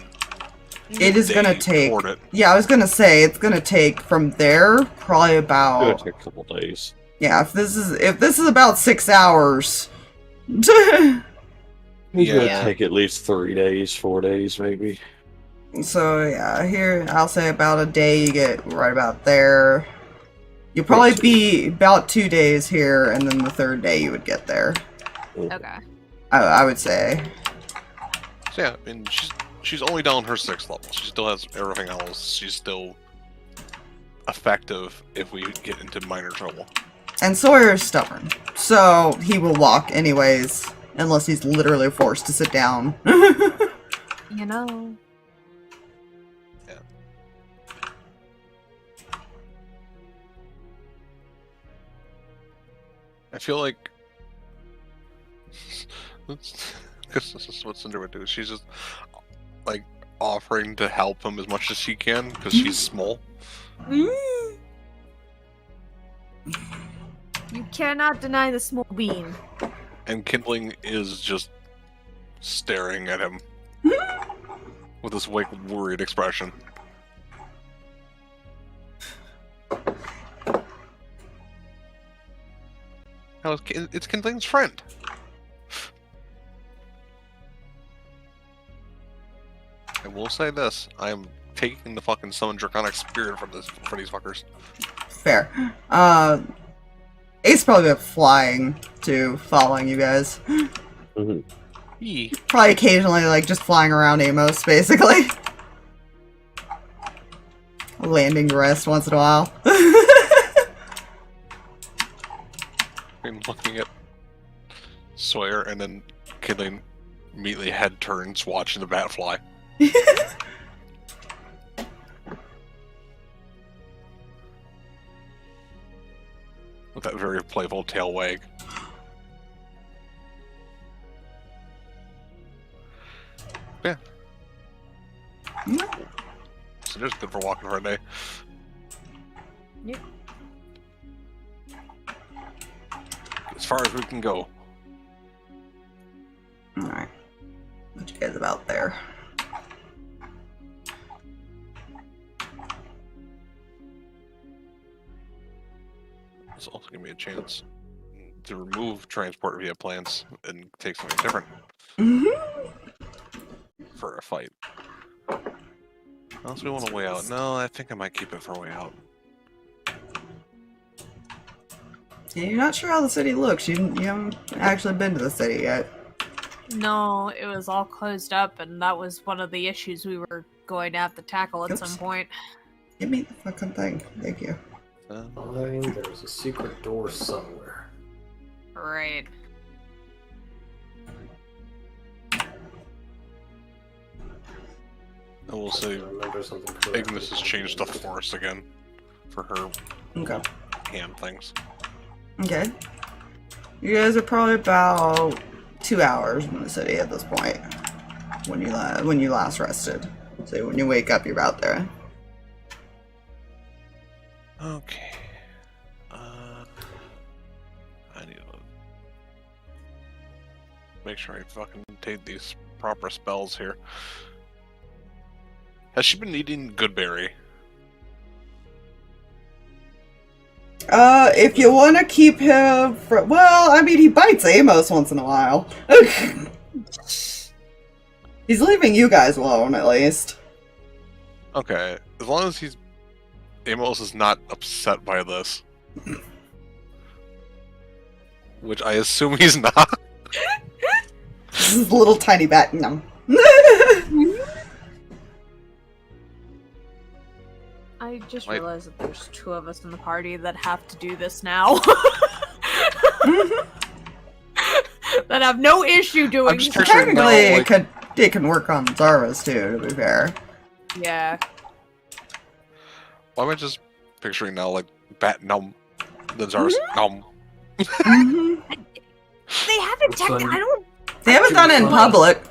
S1: It is gonna
S3: day
S1: take.
S3: toward it.
S1: Yeah, I was gonna say it's gonna take from there probably
S4: It
S1: about.
S4: would take a couple days.
S1: Yeah, if this is about 6 hours.
S4: It's
S3: Yeah.
S4: gonna take at least 3 days, 4 days, maybe.
S1: So yeah, here I'll say about a day. You get right about there. You'll probably be about 2 days here, and then the third day you would get there.
S2: Okay.
S1: I would say.
S3: So yeah, I mean, she's only down her 6th level. She still has everything else. She's still effective if we get into minor trouble.
S1: And Sawyer is stubborn, so he will walk anyways, unless he's literally forced to sit down.
S2: You know.
S3: Yeah. I feel like because this is what Cinder would do. She's just like offering to help him as much as she can because she's small.
S2: You cannot deny the small bean.
S3: And Kindling is just staring at him with this like worried expression. How is it's Kindling's friend. I will say this: I am taking the fucking summon draconic spirit for these fuckers.
S1: Fair. Ace probably been flying to following you guys.
S4: Mm-hmm.
S3: Yee.
S1: Probably occasionally like just flying around Amos, basically. Landing to rest once in a while.
S3: I'm looking at Sawyer, and then Kindling immediately head turns, watching the bat fly. With that very playful tail wag. Yeah. So just good for walking for a day.
S2: Yep.
S3: As far as we can go.
S1: Alright. What you guys about there?
S3: This also give me a chance to remove transport via plants and take something different for a fight. Unless we want a way out. No, I think I might keep it for a way out.
S1: Yeah, you're not sure how the city looks. You haven't actually been to the city yet.
S2: No, it was all closed up, and that was one of the issues we were going to have to tackle at
S1: Oops.
S2: some point.
S1: Give me the fucking thing. Thank you.
S5: Fine, there's a secret door somewhere.
S2: Right.
S3: I will say
S5: remember something correctly.
S3: Ignis has changed the force again for her
S1: Okay.
S3: hand things.
S1: Okay. You guys are probably about 2 hours in the city at this point. When you last rested. So when you wake up, you're about there.
S3: Okay. I need to make sure I fucking take these proper spells here. Has she been eating Goodberry?
S1: If you want to keep him from... Well, I mean, he bites Amos once in a while. He's leaving you guys alone, at least.
S3: Okay, as long as Amos is not upset by this. Which I assume he's not.
S1: This is a little tiny bat. No.
S2: I just realized that there's 2 of us in the party that have to do this now. That have no issue doing
S3: I'm just
S2: so.
S3: picturing now,
S1: Technically,
S3: like-
S1: it can work on Zarva's too, to be fair.
S2: Yeah.
S3: Why am I just picturing now, like, Bat Num? The Zar's Num.
S2: They haven't I don't...
S1: They haven't done it in public.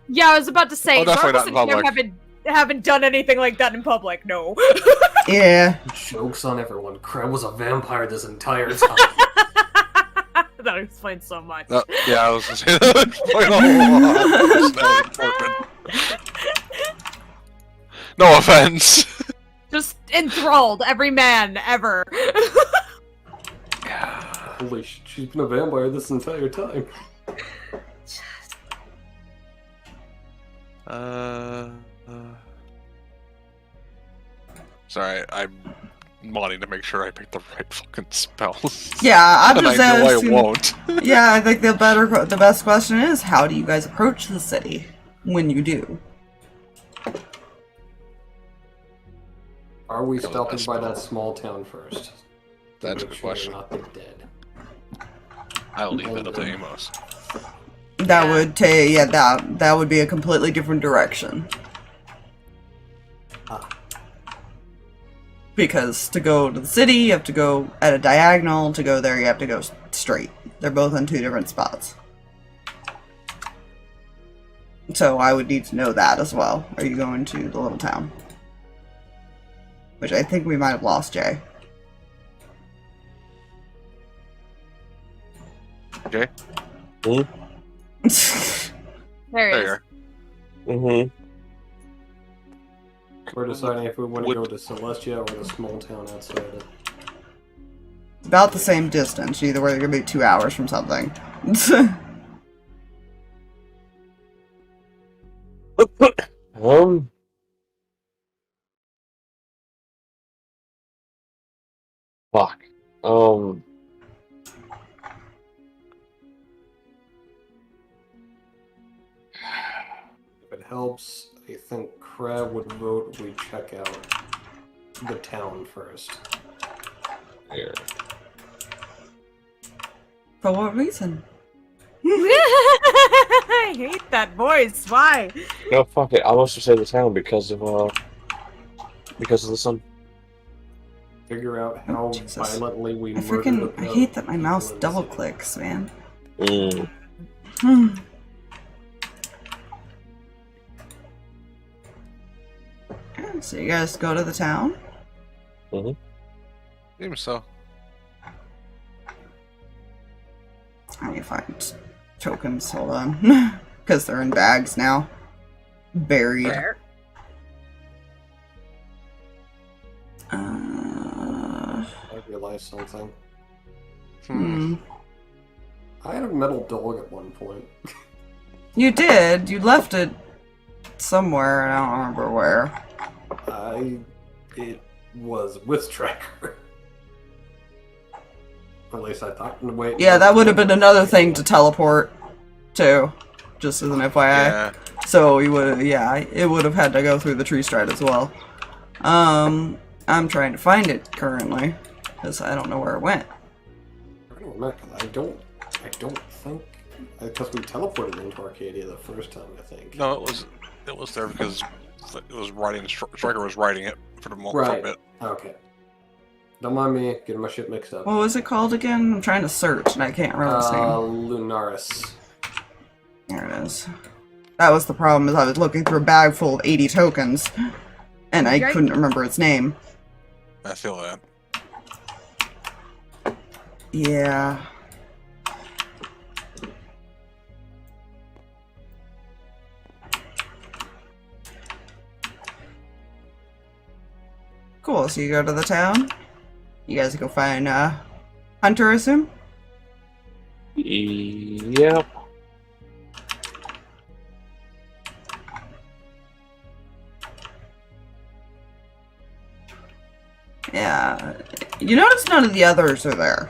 S2: Yeah, I was about to say,
S3: Oh, definitely
S2: Zarvas
S3: not in
S2: and Cam
S3: public.
S2: haven't done anything like that in public, no.
S1: Yeah.
S5: Joke's on everyone. Kreh was a vampire this entire time.
S2: That explains so much.
S3: Yeah, I was gonna say that. Explain a lot. No offense.
S2: Just enthralled every man ever.
S5: Holy shit, she's been a vampire this entire time.
S3: Sorry, I'm wanting to make sure I pick the right fucking spells.
S1: Yeah, I'm
S3: And
S1: just
S3: I know
S1: asking.
S3: I won't.
S1: Yeah, I think the best question is, how do you guys approach the city when you do?
S5: Are we
S3: That was
S5: stopping
S3: my
S5: by
S3: spell.
S5: that small town first? To
S3: That's a
S5: make
S3: good
S5: sure
S3: question.
S5: they're not dead.
S3: I'll leave that up to Amos.
S1: That would take, yeah, that would be a completely different direction. Because to go to the city, you have to go at a diagonal. To go there, you have to go straight. They're both on 2 different spots. So I would need to know that as well. Are you going to the little town? Which I think we might have lost Jay.
S3: Jay?
S2: There he
S3: There you
S2: is.
S3: are.
S4: Mm-hmm.
S5: We're deciding if we want to go to Celestia or the small town outside it.
S1: About the same distance. Either way, you're gonna be 2 hours from something.
S4: Fuck.
S5: If it helps, I think Kreh would vote we check out the town first.
S4: Here.
S1: For what reason?
S2: I hate that voice. Why?
S4: No, fuck it. I must have saved the town because of the sun.
S5: Figure out how
S1: Jesus.
S5: violently we
S1: I
S5: murder
S1: freaking
S5: the
S1: hate that my
S5: people
S1: mouse
S5: in the
S1: double
S5: city.
S1: clicks, man.
S4: Mm.
S1: Hmm. So you guys go to the town?
S3: Seems so.
S1: I need to find tokens, hold on. Because they're in bags now. Buried.
S2: Where?
S5: I realized something.
S1: Hmm.
S5: I had a metal dog at one point.
S1: You did. You left it somewhere. I don't remember where.
S5: It was with Tracker. Or at least I thought. Wait.
S1: Yeah, that would have been another thing to teleport to. Just as an FYI.
S3: Yeah.
S1: So you would, yeah, it would have had to go through the tree stride as well. I'm trying to find it currently because I don't know where it went.
S5: I don't remember. I don't think because we teleported into Arcadia the first time. I think.
S3: No, it was there because It was writing. Striker was writing it for the moment for a
S5: Right.
S3: bit.
S5: Okay. Don't mind me getting my shit mixed up.
S1: What was it called again? I'm trying to search and I can't remember its name.
S5: Lunaris.
S1: There it is. That was the problem, is I was looking through a bag full of 80 tokens, and I couldn't remember its name.
S3: I feel that.
S1: Yeah. Cool, so you go to the town. You guys go find Hunter, I assume?
S4: Yep.
S1: Yeah. You notice none of the others are there.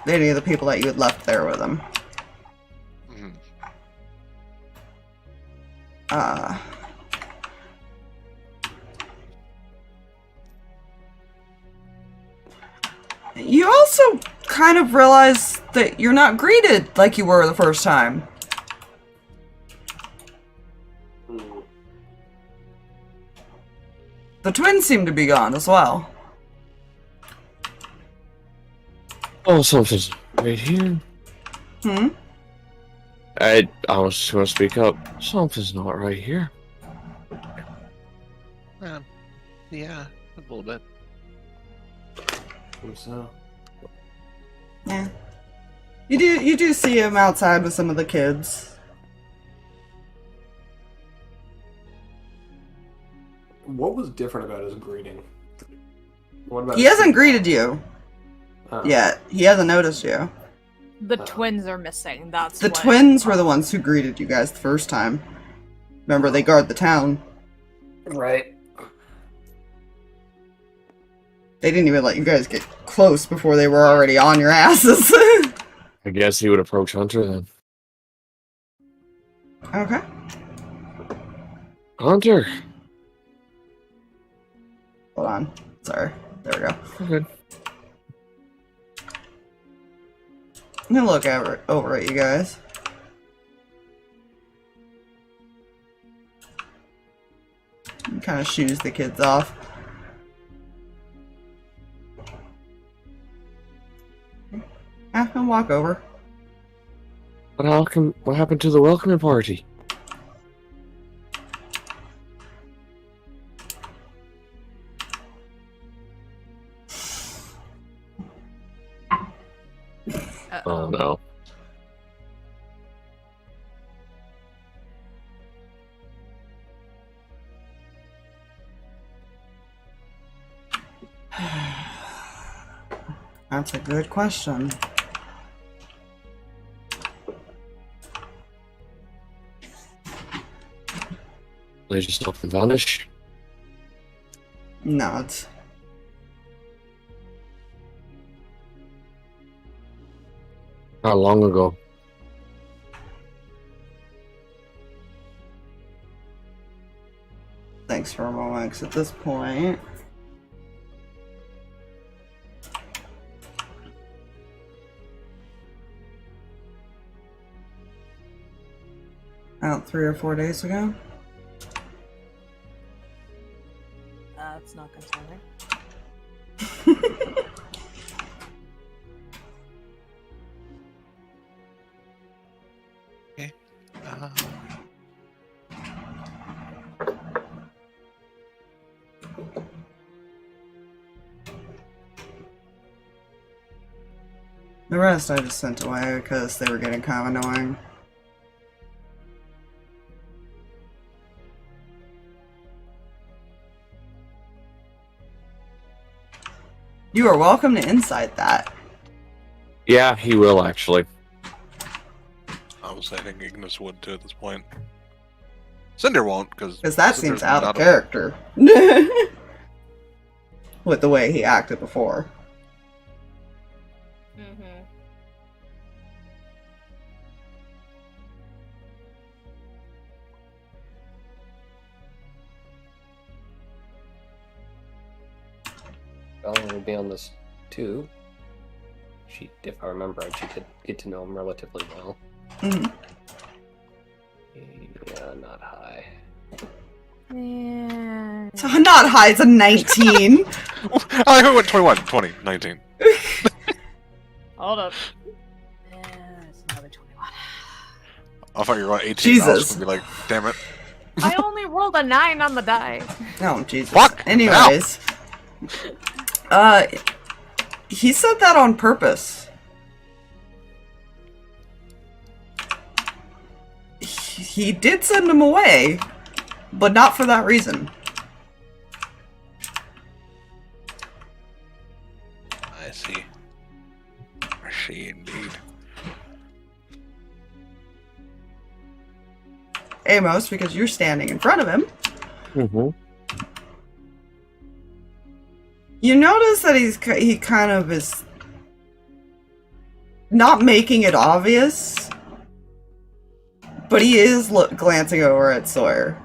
S1: Any of the people that you had left there with them.
S3: Mhm.
S1: You also kind of realize that you're not greeted like you were the first time. The twins seem to be gone as well.
S4: Oh, something's right here.
S1: Hmm?
S4: I was just gonna speak up. Something's not right here.
S3: Yeah, a little bit.
S5: So.
S1: Yeah. You do see him outside with some of the kids.
S5: What was different about his greeting? What about
S1: He
S5: his
S1: hasn't
S5: feet?
S1: greeted you
S5: Oh.
S1: yet. He hasn't noticed you.
S2: The twins are missing. That's
S1: The
S2: what...
S1: twins were the ones who greeted you guys the first time. Remember, they guard the town.
S5: Right.
S1: They didn't even let you guys get close before they were already on your asses.
S4: I guess he would approach Hunter then.
S1: Okay.
S4: Hunter!
S1: Hold on. Sorry. There we go.
S4: Okay.
S1: I'm gonna look over at you guys. Kind of shoos the kids off. I'll walk over.
S4: What happened to the welcoming party? Oh no.
S1: That's a good question.
S4: They just up and vanish.
S1: No, it's...
S4: How long ago?
S1: Thanks for a moment, 'cause at this point... About 3 or 4 days ago.
S2: That's not concerning.
S3: Okay.
S1: The rest I just sent away because they were getting kind of annoying. You are welcome to insight that.
S4: Yeah, he will actually.
S3: I think Ignis would too at this point. Cinder won't, because
S1: Because that
S3: Cinder's
S1: seems out
S3: not
S1: of character. With the way he acted before.
S2: Mm-hmm.
S5: Ellen will be on this too. If I remember right, she did get to know him relatively well.
S1: Mhm.
S5: Yeah, not high.
S2: Yeah.
S1: So not high, it's a 19.
S3: I went 21, 20, 19.
S2: Hold up. It's another 21.
S3: I thought you were on 18. I was
S1: Jesus.
S3: gonna be like, damn it.
S2: I only rolled a 9 on the die.
S1: Oh, Jesus.
S3: Fuck!
S1: Anyways. He said that on purpose. He did send him away, but not for that reason.
S3: I see. I see indeed.
S1: Amos, because you're standing in front of him.
S4: Mm-hmm.
S1: You notice that he kind of is not making it obvious, but he is glancing over at Sawyer.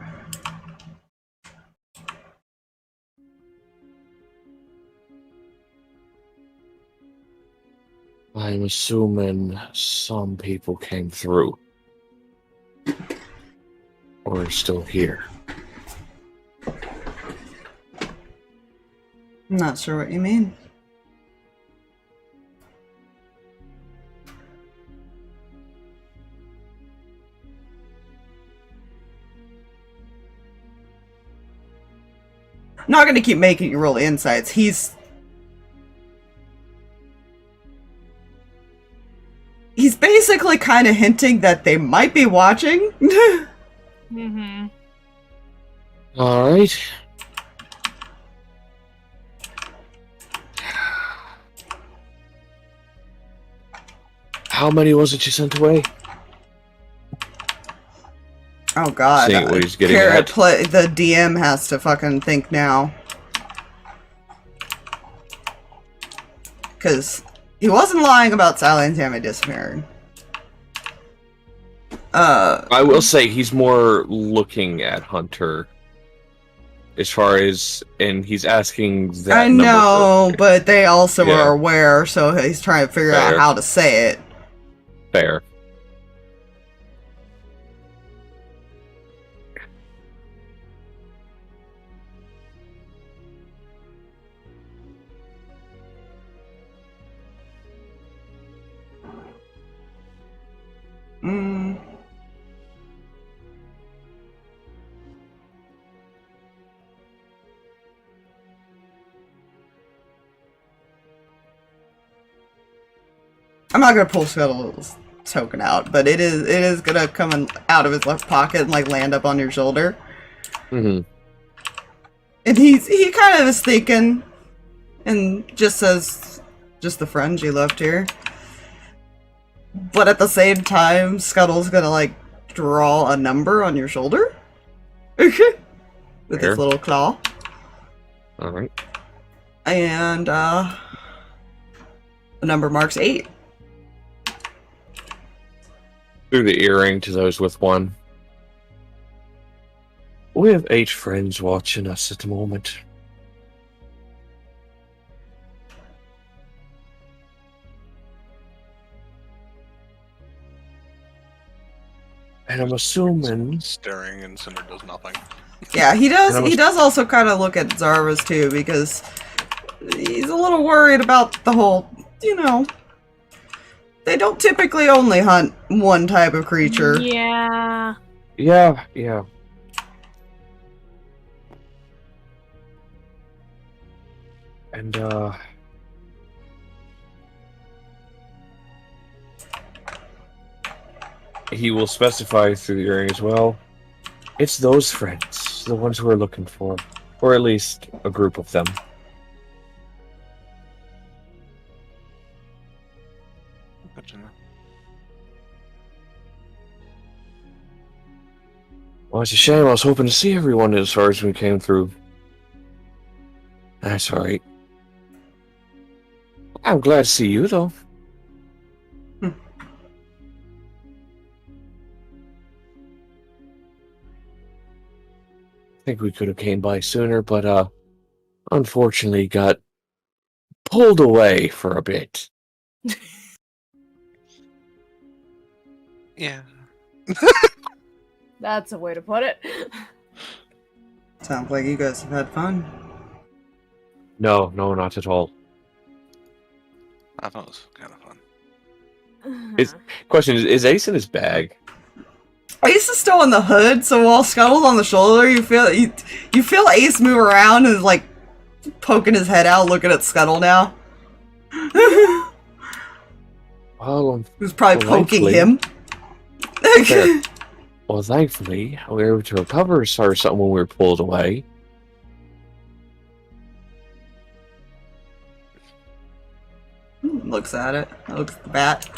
S4: I'm assuming some people came through. Or are still here.
S1: I'm not sure what you mean. I'm not going to keep making you roll insights. He's basically kind of hinting that they might be watching.
S2: Mm-hmm.
S4: Alright. How many was it you sent away?
S1: Oh god.
S4: Seeing what he's getting
S1: Kara
S4: at.
S1: the DM has to fucking think now. Because he wasn't lying about Sally and Tammy disappearing.
S4: I will say he's more looking at Hunter. As far as, and he's asking that
S1: I
S4: number
S1: know,
S4: for-
S1: but they also
S4: Yeah.
S1: are aware, so he's trying to figure out
S4: Fair.
S1: how to say it.
S4: Fair.
S1: Mm. I'm not gonna pull Scuttle's token out, but it is gonna come out of his left pocket and like land up on your shoulder.
S4: Mm-hmm.
S1: And he kind of is thinking, and just says, "Just the friends you left here." But at the same time, Scuttle's gonna like draw a number on your shoulder with
S4: Fair.
S1: his little claw,
S4: Alright.
S1: and the number marks 8.
S4: Through the earring to those with one. We have 8 friends watching us at the moment. And I'm assuming...
S3: Staring and Cinder does nothing.
S1: Yeah, he does.
S4: And I
S1: He
S4: was-
S1: does also kind of look at Zarva's too, because he's a little worried about the whole. You know, they don't typically only hunt one type of creature.
S2: Yeah.
S4: Yeah. And, he will specify through the earring as well. It's those friends, the ones we're looking for. Or at least a group of them.
S3: Gotcha.
S4: Well, it's a shame. I was hoping to see everyone as far as we came through. That's alright. I'm glad to see you, though. I think we could have came by sooner, but unfortunately got pulled away for a bit.
S3: Yeah.
S2: That's a way to put it.
S1: Sounds like you guys have had fun.
S4: No, not at all.
S3: I thought it was kind of fun.
S4: Question is Ace in his bag?
S1: Ace is still in the hood, so while Scuttle's on the shoulder, you feel Ace move around and like poking his head out, looking at Scuttle now.
S4: Well,
S1: Who's probably poking
S4: thankfully-
S1: him.
S4: Fair. Well, thankfully, we were able to recover or something when we were pulled away.
S1: Looks at it. Looks at the bat.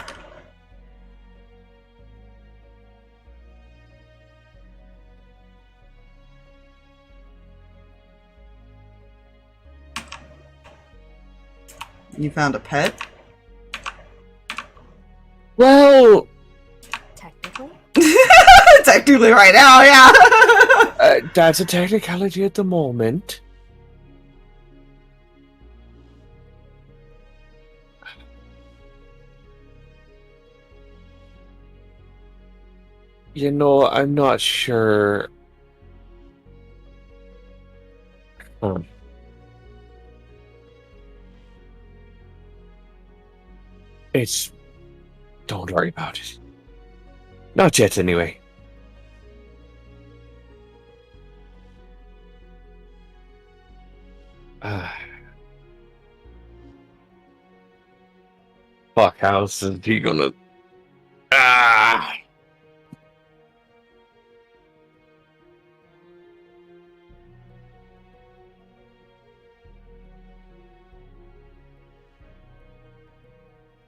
S1: You found a pet?
S4: Well,
S2: Technically?
S1: Technically right now, yeah.
S4: that's a technicality at the moment. You know, I'm not sure. It's... Don't worry about it. Not yet, anyway. Fuck, how's he gonna... Ah!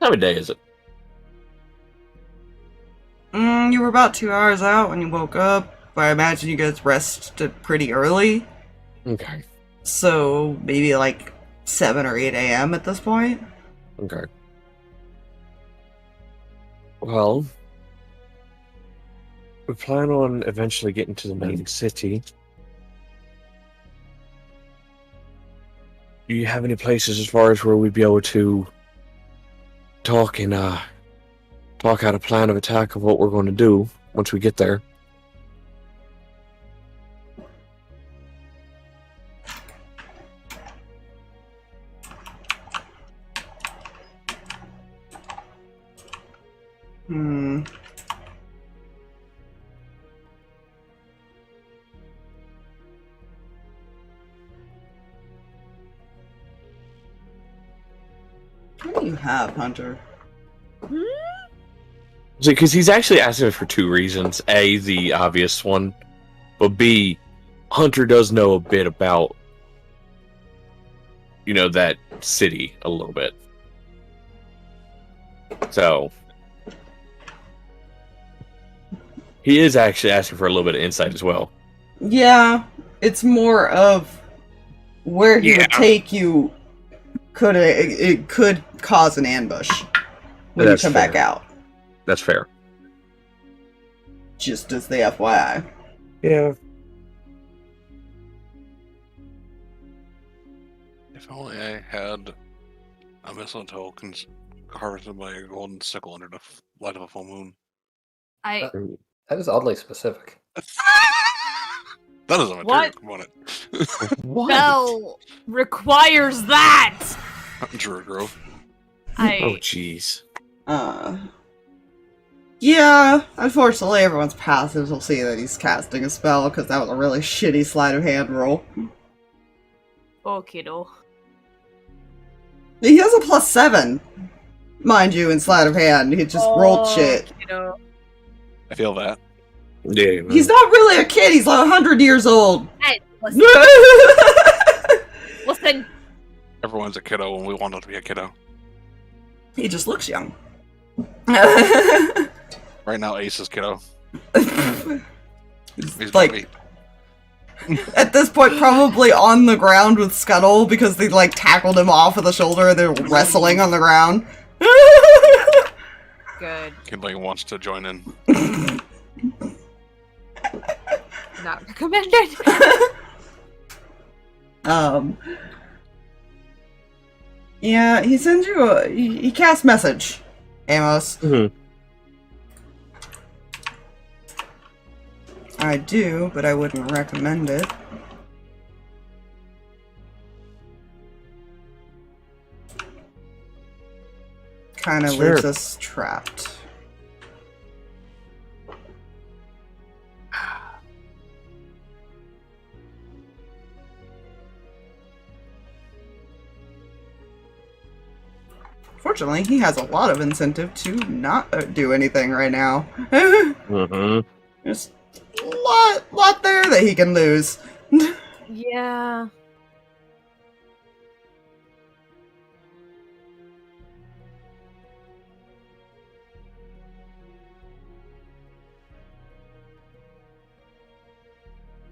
S4: How many day is it?
S1: You were about 2 hours out when you woke up, but I imagine you guys rested pretty early.
S4: Okay.
S1: So maybe like 7 or 8 a.m. at this point.
S4: Okay. Well, we plan on eventually getting to the main city. Do you have any places as far as where we'd be able to talk out a plan of attack of what we're going to do once we get there?
S1: What do you have, Hunter?
S4: Because he's actually asking for two reasons. A, the obvious one, but B, Hunter does know a bit about, that city a little bit. So, he is actually asking for a little bit of insight as well.
S1: Yeah, it's more of where he would take you. It could cause an ambush when
S4: That's
S1: you come
S4: fair.
S1: back out.
S4: That's fair.
S1: Just as the FYI.
S4: Yeah.
S3: If only I had a mistletoe harvested by a golden sickle under the light of a full moon.
S2: I
S5: That is oddly specific.
S3: That is a material
S2: What?
S3: component.
S4: What?
S2: spell requires that.
S3: Druid Grove.
S4: Oh,
S2: I
S4: jeez.
S1: Yeah, unfortunately everyone's passives will see that he's casting a spell because that was a really shitty sleight of hand roll.
S2: oh kiddo.
S1: He has a +7, mind you, in sleight of hand. He just rolled shit.
S2: Kiddo.
S3: I feel that.
S4: Yeah.
S1: He's not really a kid, he's like 100 years old.
S2: Hey, listen, listen.
S3: Everyone's a kiddo when we want them to be a kiddo.
S1: He just looks young.
S3: Right now, Ace is kiddo. He's
S1: like,
S3: baby.
S1: at this point, probably on the ground with Scuttle because they like tackled him off of the shoulder and they're wrestling on the ground.
S2: Good.
S3: Kid wants to join in.
S2: Not recommended.
S1: Yeah, he sends you he casts message, Amos.
S4: Mhm.
S1: I do, but I wouldn't recommend it. kind of
S4: Sure.
S1: leaves us trapped. Fortunately, he has a lot of incentive to not do anything right now.
S4: Mm-hmm.
S1: There's a lot there that he can lose.
S2: Yeah.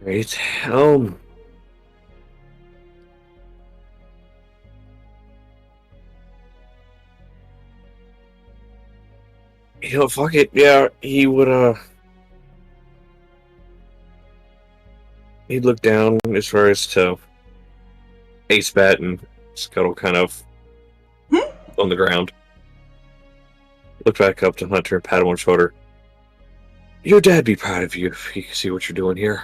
S4: Great. Fuck it. Yeah, he would, he'd look down as far as to Ace Bat and Scuttle kind of on the ground. Look back up to Hunter and pat him on the shoulder. Your dad be proud of you if he can see what you're doing here.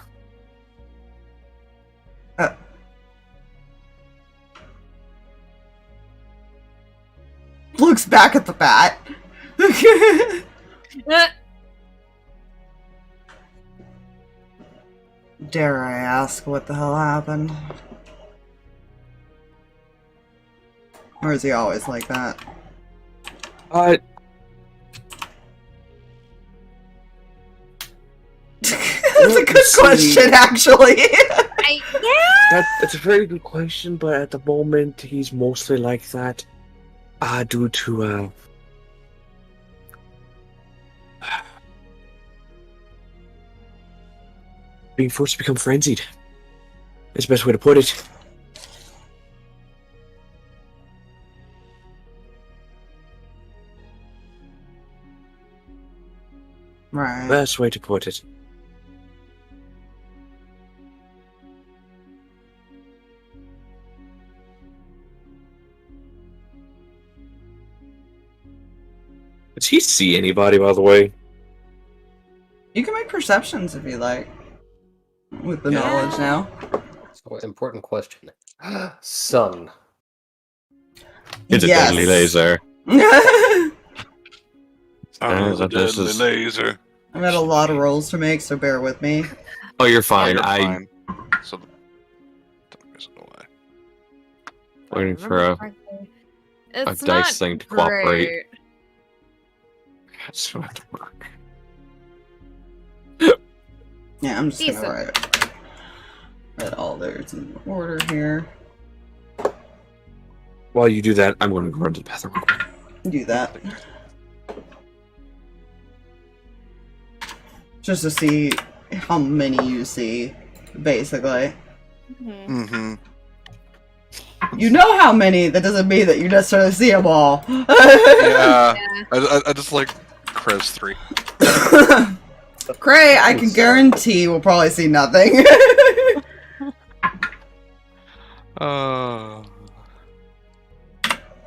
S1: Looks back at the bat. Dare I ask what the hell happened? Or is he always like that? That's a good question, actually.
S4: That's a very good question, but at the moment he's mostly like that. Due to being forced to become frenzied. That's the best way to put it.
S1: Right.
S4: Best way to put it. Does he see anybody, by the way?
S1: You can make perceptions if you like. With the knowledge now.
S5: So, important question. Sun.
S4: It's a deadly laser.
S3: Oh,
S4: this
S3: deadly
S4: is-
S3: laser.
S1: I've got a lot of rolls to make, so bear with me.
S4: Oh, you're fine.
S3: You're
S4: I
S3: fine. So, don't miss it away.
S4: waiting for a
S2: It's
S4: dice
S2: not
S4: thing to cooperate.
S2: great.
S4: That's not work.
S1: Yeah, I'm just
S2: Decent.
S1: gonna write all theirs in order here.
S4: While you do that, I'm going to go run to the bathroom.
S1: Do that. Just to see how many you see, basically.
S2: Mhm.
S3: Mm-hmm.
S1: You know how many, that doesn't mean that you necessarily see them all.
S3: Yeah. I just like Kreh's 3.
S1: Kreh, I can guarantee will probably see nothing.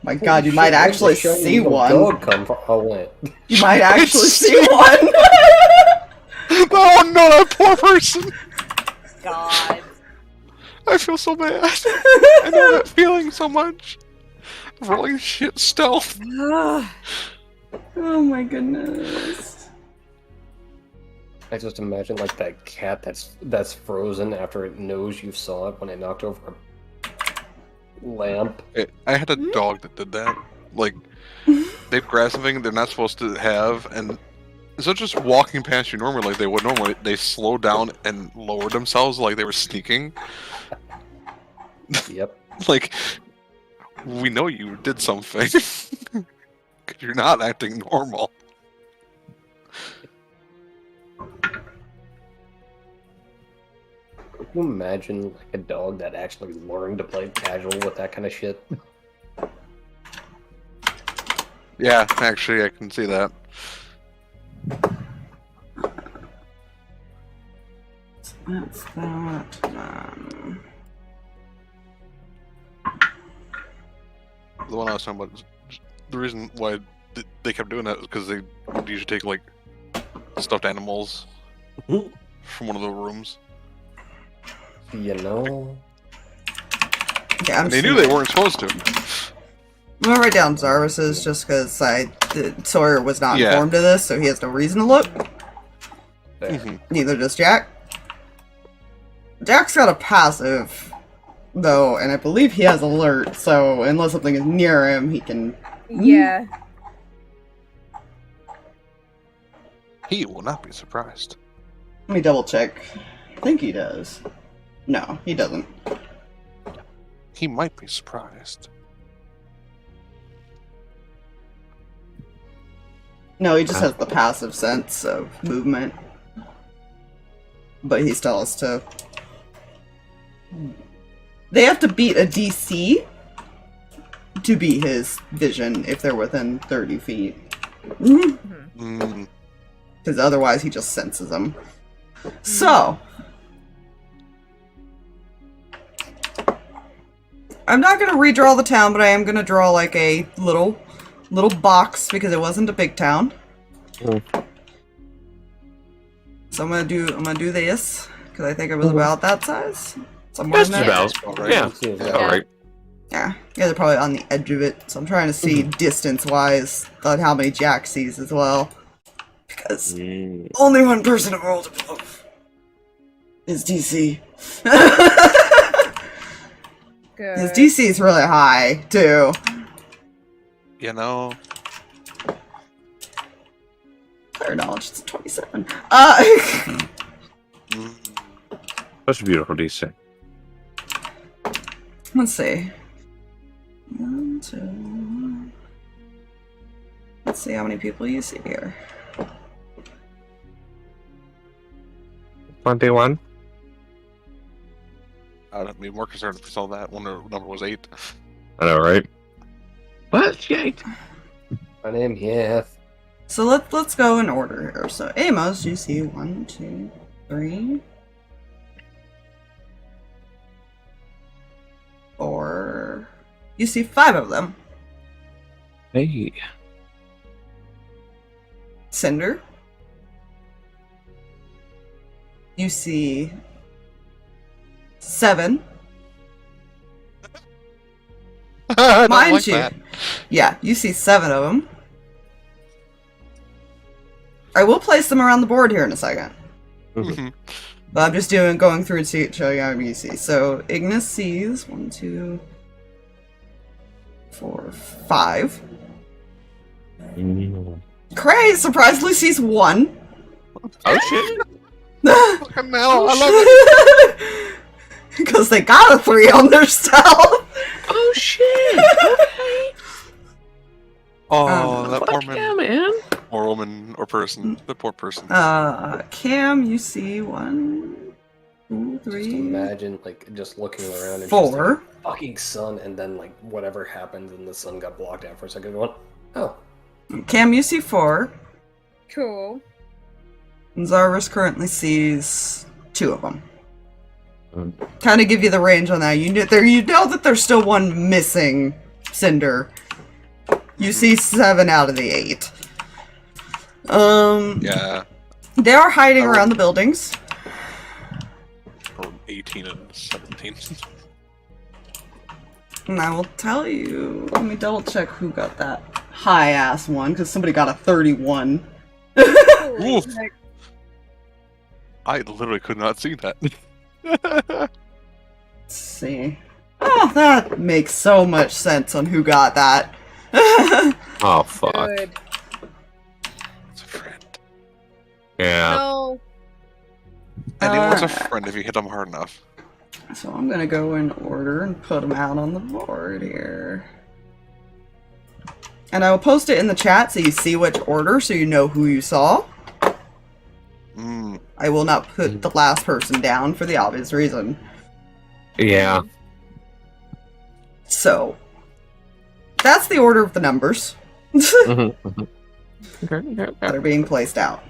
S1: My god, you
S5: Holy
S1: might
S5: shit,
S1: actually
S5: where'd the shiny
S1: see
S5: little
S1: one.
S5: Dog come from? Oh, wait.
S1: You might actually see one.
S3: Oh no, that poor person!
S2: God.
S3: I feel so bad. I know that feeling so much. Rolling shit stealth.
S1: Oh my goodness.
S5: I just imagine like that cat that's frozen after it knows you saw it when it knocked over a lamp.
S3: I had a dog that did that. Like, they grab something they're not supposed to have, and instead of just walking past you normally like they would normally, they slowed down and lowered themselves like they were sneaking.
S5: Yep.
S3: Like, we know you did something. 'Cause you're not acting normal.
S5: Can you imagine like a dog that actually learned to play casual with that kind of shit?
S3: Yeah, actually, I can see that.
S1: That's that.
S3: The one I was talking about, the reason why they kept doing that is because they would usually take, like, stuffed animals from one of the rooms.
S5: You know?
S1: Yeah, I'm
S3: And they knew they weren't supposed to.
S1: I'm gonna write down Zarvis's just because Sawyer was not
S3: Yeah.
S1: informed of this, so he has no reason to look.
S5: Fair.
S1: Neither does Jack. Jack's got a passive, though, and I believe he has alert, so unless something is near him, he can...
S2: Yeah.
S3: He will not be surprised.
S1: Let me double check. I think he does. No, he doesn't.
S3: He might be surprised.
S1: No, he just has the passive sense of movement. But he still has to... They have to beat a DC to beat his vision if they're within 30 feet.
S3: Mm,
S1: Because otherwise he just senses them. So... I'm not going to redraw the town, but I am going to draw like a little box because it wasn't a big town. So I'm gonna do this because I think it was about that size. Somewhere
S4: Just
S1: in there.
S4: about.
S3: all right.
S4: Yeah.
S5: Seems
S2: Yeah.
S4: All right.
S1: Yeah, they're probably on the edge of it. So I'm trying to see distance-wise on how many Jack sees as well, because only one person have rolled above is DC.
S2: Good.
S1: His DC is really high too.
S3: You know,
S1: Clear knowledge, it's 27.
S3: mm,
S4: Such a beautiful DC.
S1: Let's see. 1, 2. Let's see how many people you see here.
S4: 21.
S3: I'd be more concerned if we saw that when the number was 8.
S4: I know, right? What? Yay.
S5: My name, yeah.
S1: So let's go in order here. So Amos, you see 1, 2, 3, 4. You see 5 of them.
S4: Hey.
S1: Cinder. You see 7.
S3: I don't
S1: Mind
S3: like
S1: you.
S3: that.
S1: Yeah, you see 7 of them. I will place them around the board here in a second.
S3: Mhm.
S1: But I'm just going through to show you how many you see. So Ignis sees 1, 2, 4, 5. Kreh surprisingly sees 1.
S4: Oh shit.
S3: Fucking hell, I love it.
S1: Because they got a 3 on their stealth.
S4: Oh shit. Okay.
S3: Oh, that poor
S4: Fuck yeah,
S3: man.
S4: man.
S3: Or woman, or person. The poor person.
S1: Cam, you see 1, 2,
S5: Just
S1: 3,
S5: imagine, like, just looking around and just
S1: 4.
S5: like, fucking sun, and then, like, whatever happened, and the sun got blocked out for a second. Going, oh,
S1: Cam, you see 4.
S2: Cool.
S1: And Zarvis currently sees 2 of them.
S4: Mm.
S1: Kind of give you the range on that. You know that there's still 1 missing Cinder. You see 7 out of the 8.
S3: Yeah.
S1: They are hiding around the buildings.
S3: Or 18 and 17.
S1: And I will tell you, let me double check who got that high ass one, because somebody got a 31.
S2: Holy
S3: Oof.
S2: heck.
S3: I literally could not see that.
S1: Let's see. Oh, that makes so much sense on who got that.
S4: Oh fuck.
S2: Good.
S3: It's a friend.
S4: Yeah.
S2: No.
S3: Anyone's a
S1: Alright.
S3: friend if you hit them hard enough.
S1: So I'm gonna go in order and put them out on the board here. And I will post it in the chat so you see which order so you know who you saw.
S3: Mm.
S1: I will not put the last person down for the obvious reason.
S4: Yeah.
S1: So, that's the order of the numbers
S4: Mhm, mhm.
S1: that are being placed out.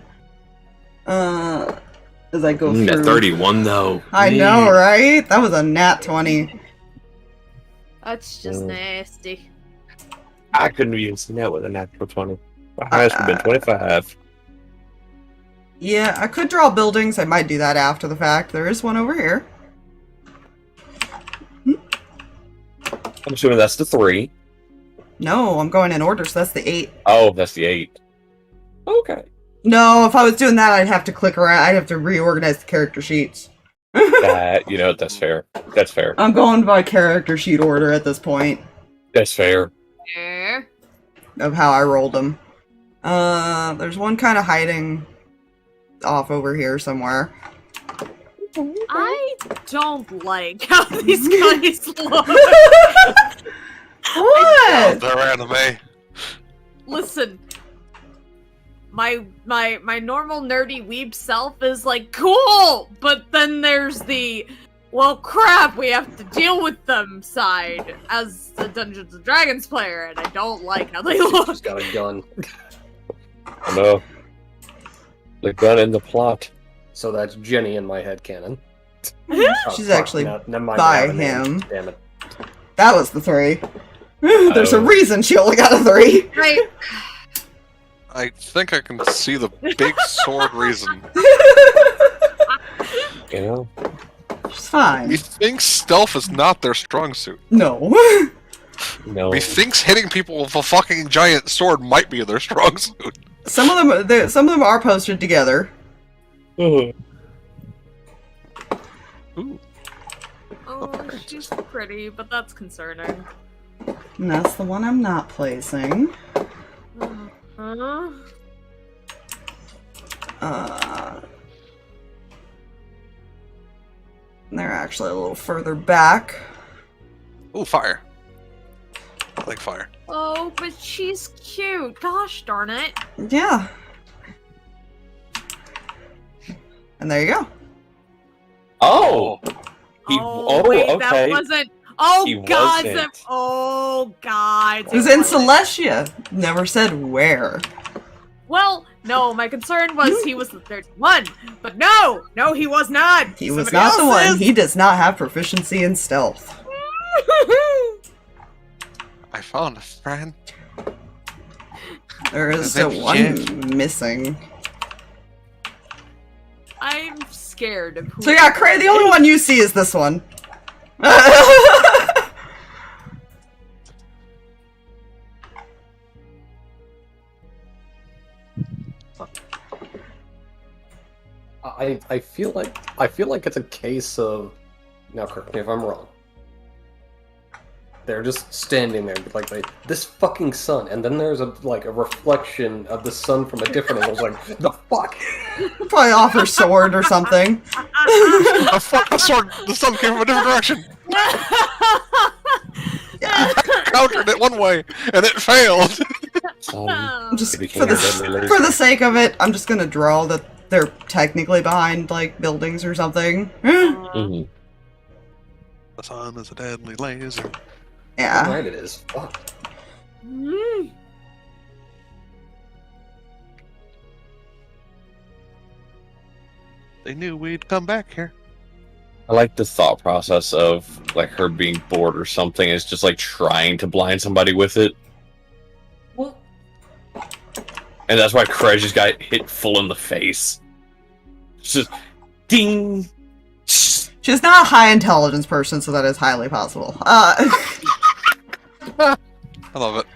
S1: As I go
S4: That
S1: through.
S4: 31 though.
S1: I know, right? That was a nat 20.
S2: That's just
S4: Mm.
S2: nasty.
S4: I couldn't have even seen that with a natural 20. My highest would have been 25.
S1: Yeah, I could draw buildings. I might do that after the fact. There is one over here.
S4: I'm assuming that's the 3.
S1: No, I'm going in order, so that's the 8.
S4: Oh, that's the 8. Okay.
S1: No, if I was doing that, I'd have to click around. I'd have to reorganize the character sheets.
S4: That's fair. That's fair.
S1: I'm going by character sheet order at this point
S4: That's fair.
S2: Yeah.
S1: of how I rolled them. There's one kind of hiding off over here somewhere.
S2: I don't like how these guys look.
S1: What?
S3: They're anime.
S2: Listen, my normal nerdy weeb self is like cool, but then there's the well crap, we have to deal with them side as a Dungeons and Dragons player, and I don't like how they look.
S5: She's got a gun.
S4: No. The gun in the plot.
S5: So that's Jenny in my head canon.
S1: She's actually
S5: never mind,
S1: by
S5: I have a name.
S1: him.
S5: Damn it.
S1: That was the 3. There's a
S4: Oh.
S1: reason she only got a 3.
S2: Right.
S3: I think I can see the big sword reason.
S4: You know?
S1: She's fine.
S3: Methinks stealth is not their strong suit.
S1: No.
S4: No.
S3: Methinks hitting people with a fucking giant sword might be their strong suit.
S1: Some of them are posted together.
S3: Ooh.
S2: Oh, she's pretty, but that's concerning.
S1: And that's the one I'm not placing.
S2: Huh?
S1: They're actually a little further back.
S3: Ooh, fire. I like fire.
S2: Oh, but she's cute. Gosh darn it.
S1: Yeah. And there you go.
S4: Oh! He,
S2: wait,
S4: okay.
S2: that wasn't. Oh
S4: He
S2: God!
S4: wasn't.
S2: Oh God!
S1: It was in Celestia. Never said where.
S2: Well, no, my concern was he was the third one, but no, he was not.
S1: He was
S2: Somebody
S1: not the
S2: else
S1: one.
S2: is.
S1: He does not have proficiency in stealth.
S3: I found a friend.
S1: There is
S3: That's
S1: one missing.
S2: I'm scared of who.
S1: So yeah, Kreh, the only one you see is this one.
S5: I feel like it's a case of, now correct me if I'm wrong. They're just standing there like this fucking sun, and then there's a reflection of the sun from a different angle. It's like, the fuck?
S1: Probably off her sword or something.
S3: Oh, fuck, the sword! The sun came from a different direction! Countered it one way, and it failed!
S1: Just
S4: It became
S1: for
S4: a deadly laser.
S1: for the sake of it, I'm just gonna draw that they're technically behind like buildings or something.
S4: Mhm.
S3: The sun is a deadly laser.
S1: Yeah.
S5: Right, it is. Fuck.
S2: Mm.
S3: They knew we'd come back here.
S4: I like the thought process of like her being bored or something is just like trying to blind somebody with it.
S5: What?
S4: And that's why Kreh just got hit full in the face. It's just ding.
S1: She's not a high intelligence person, so that is highly possible.
S3: I love it.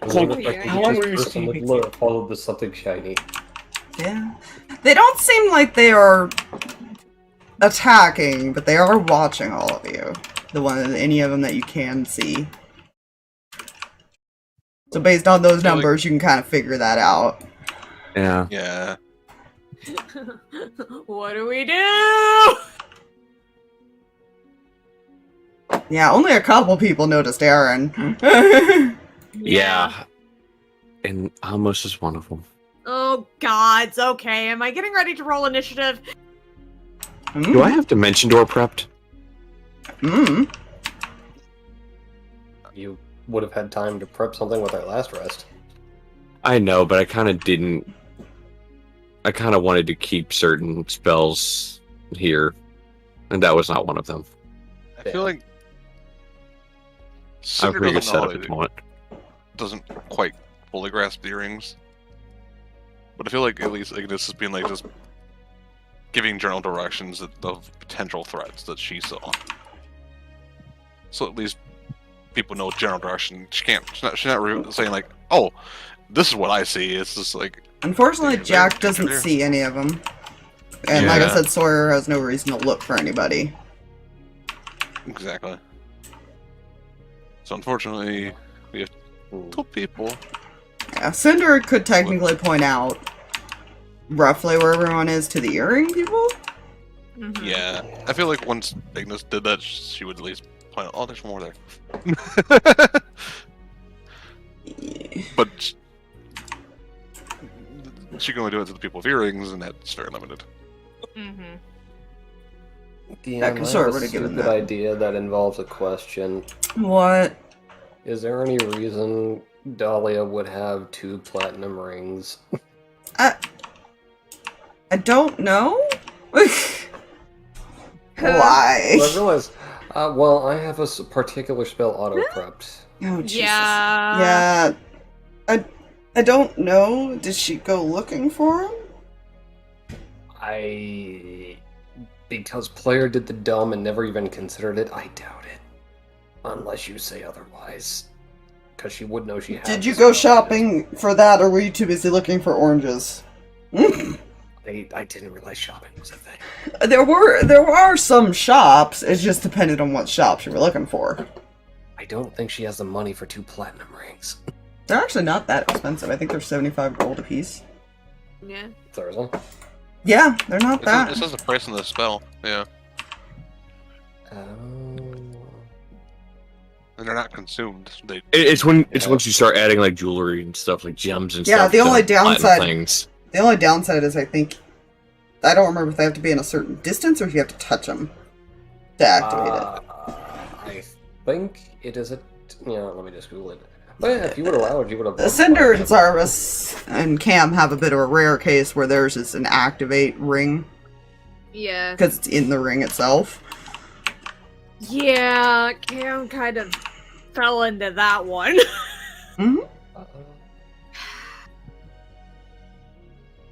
S4: It's like,
S5: Like,
S4: how long were you
S5: person would
S4: standing?
S5: lure followed with something shiny.
S1: Yeah. They don't seem like they are attacking, but they are watching all of you. Any of them that you can see. So based on those numbers, you can kind of figure that out.
S4: Yeah.
S3: Yeah.
S2: What do we do?
S1: Yeah, only a couple people noticed Aaron.
S4: Yeah. And Amos is one of them.
S2: Oh gods, okay. Am I getting ready to roll initiative?
S4: Do I have dimension door prepped?
S1: Mm.
S5: You would have had time to prep something with our last rest.
S4: I know, but I kind of didn't. I kind of wanted to keep certain spells here, and that was not one of them.
S3: I feel like
S4: I'm
S3: Cinder
S4: pretty good
S3: doesn't know
S4: setup
S3: how
S4: at the
S3: to,
S4: moment.
S3: doesn't quite fully grasp the earrings. But I feel like at least Ignis is being like just giving general directions of potential threats that she saw. So at least people know general direction. She's not saying like, oh, this is what I see. It's just like.
S1: Unfortunately, Jack doesn't see any of them. And like I
S3: Yeah.
S1: said, Sawyer has no reason to look for anybody.
S3: Exactly. So unfortunately, we have two people.
S1: Yeah, Cinder could technically point out roughly where everyone is to the earring people.
S2: Mhm.
S3: Yeah, I feel like once Ignis did that, she would at least point out, oh, there's more there. But she can only do it to the people with earrings, and that's very limited.
S2: Mhm.
S5: DM,
S1: I
S5: I
S1: can
S5: have
S1: sort
S5: a
S1: of would've given
S5: stupid
S1: that.
S5: idea that involves a question.
S1: What?
S5: Is there any reason Dahlia would have 2 platinum rings?
S1: I don't know. Why?
S5: Well, I realized, well, I have a particular spell auto-prepped.
S1: Oh, Jesus.
S2: Yeah.
S1: Yeah. I don't know. Did she go looking for him?
S5: Because player did the dumb and never even considered it, I doubt it. Unless you say otherwise. Because she would know she had
S1: Did you
S5: the
S1: go
S5: spell.
S1: shopping for that, or were you too busy looking for oranges?
S5: I didn't realize shopping was a thing.
S1: There are some shops. It just depended on what shops you were looking for.
S5: I don't think she has the money for 2 platinum rings.
S1: They're actually not that expensive. I think they're 75 gold a piece.
S2: Yeah.
S5: Thursday?
S1: Yeah, they're not that.
S3: It says the price of the spell, yeah.
S5: Um,
S3: And they're not consumed.
S4: It's once you start adding like jewelry and stuff, like gems and
S1: Yeah,
S4: stuff.
S1: the
S4: to
S1: only
S4: platinum
S1: downside-
S4: things.
S1: The only downside is I don't remember if they have to be in a certain distance or if you have to touch them to activate it.
S5: I think it is a... let me just Google it. But yeah, if you would allow it, you would have...
S1: Cinder and Zarvis and Cam have a bit of a rare case where theirs is an activate ring
S2: Yeah.
S1: because it's in the ring itself.
S2: Yeah, Cam kind of fell into that one.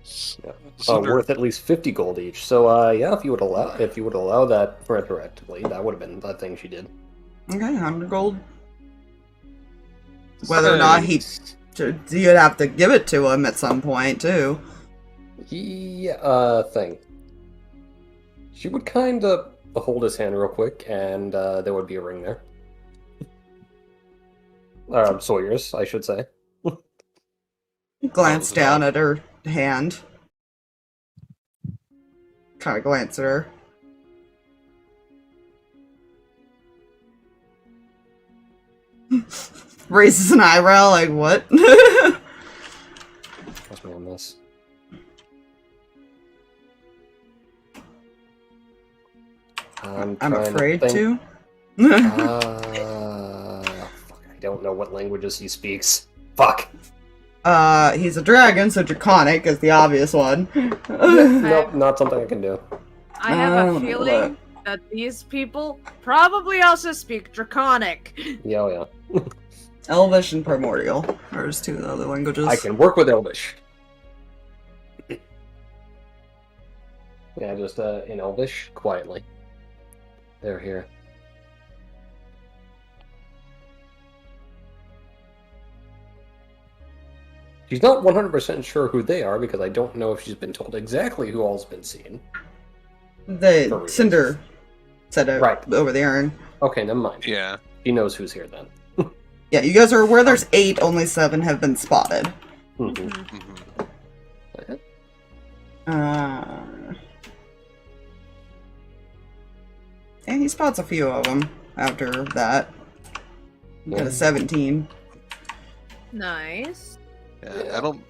S3: Cinder-
S5: Worth at least 50 gold each. So yeah, if you would allow that retroactively, that would have been the thing she did.
S1: Okay, 100 gold. Whether or not you'd have to give it to him at some point too.
S5: Yeah, thing. She would kind of hold his hand real quick, and there would be a ring there. Sawyer's, I should say.
S1: Glance down at her hand. Kind of glance at her. Raises an eyebrow, like, what?
S5: Trust me on this. I'm
S1: afraid to.
S5: Fuck, I don't know what languages he speaks. Fuck.
S1: He's a dragon, so draconic is the obvious one.
S5: Nope, not something I can do.
S2: I have a feeling that these people probably also speak Draconic.
S5: Yeah, oh yeah.
S1: Elvish and Primordial are his two other languages.
S5: I can work with Elvish. Yeah, just in Elvish, quietly. They're here. She's not 100% sure who they are because I don't know if she's been told exactly who all's been seen.
S1: The Cinder said it
S5: Right.
S1: over the urn.
S5: Okay, never mind.
S3: Yeah.
S5: She knows who's here then.
S1: Yeah, you guys are aware there's 8, only 7 have been spotted.
S5: Mhm.
S3: Mm-hmm.
S1: Yeah, he spots a few of them after that. You got a
S5: Yeah.
S1: 17.
S2: Nice.
S3: Yeah, I don't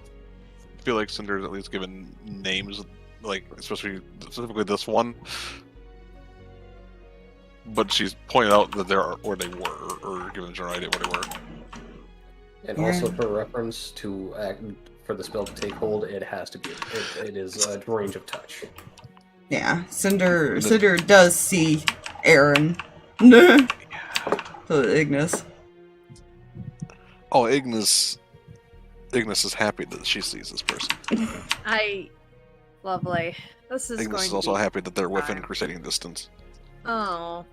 S3: feel like Cinder's at least given names, like especially specifically this one. But she's pointed out that there are where they were, or given a general idea where they were.
S5: And
S1: Yeah.
S5: also for reference to for the spell to take hold, it has to be it is a range of touch.
S1: Yeah, Cinder does see Aaron. So Ignis.
S3: Oh, Ignis is happy that she sees this person.
S2: Lovely. This is
S3: Ignis
S2: going
S3: is
S2: to
S3: also
S2: be
S3: happy that they're within
S2: fine.
S3: crusading distance.
S2: Oh.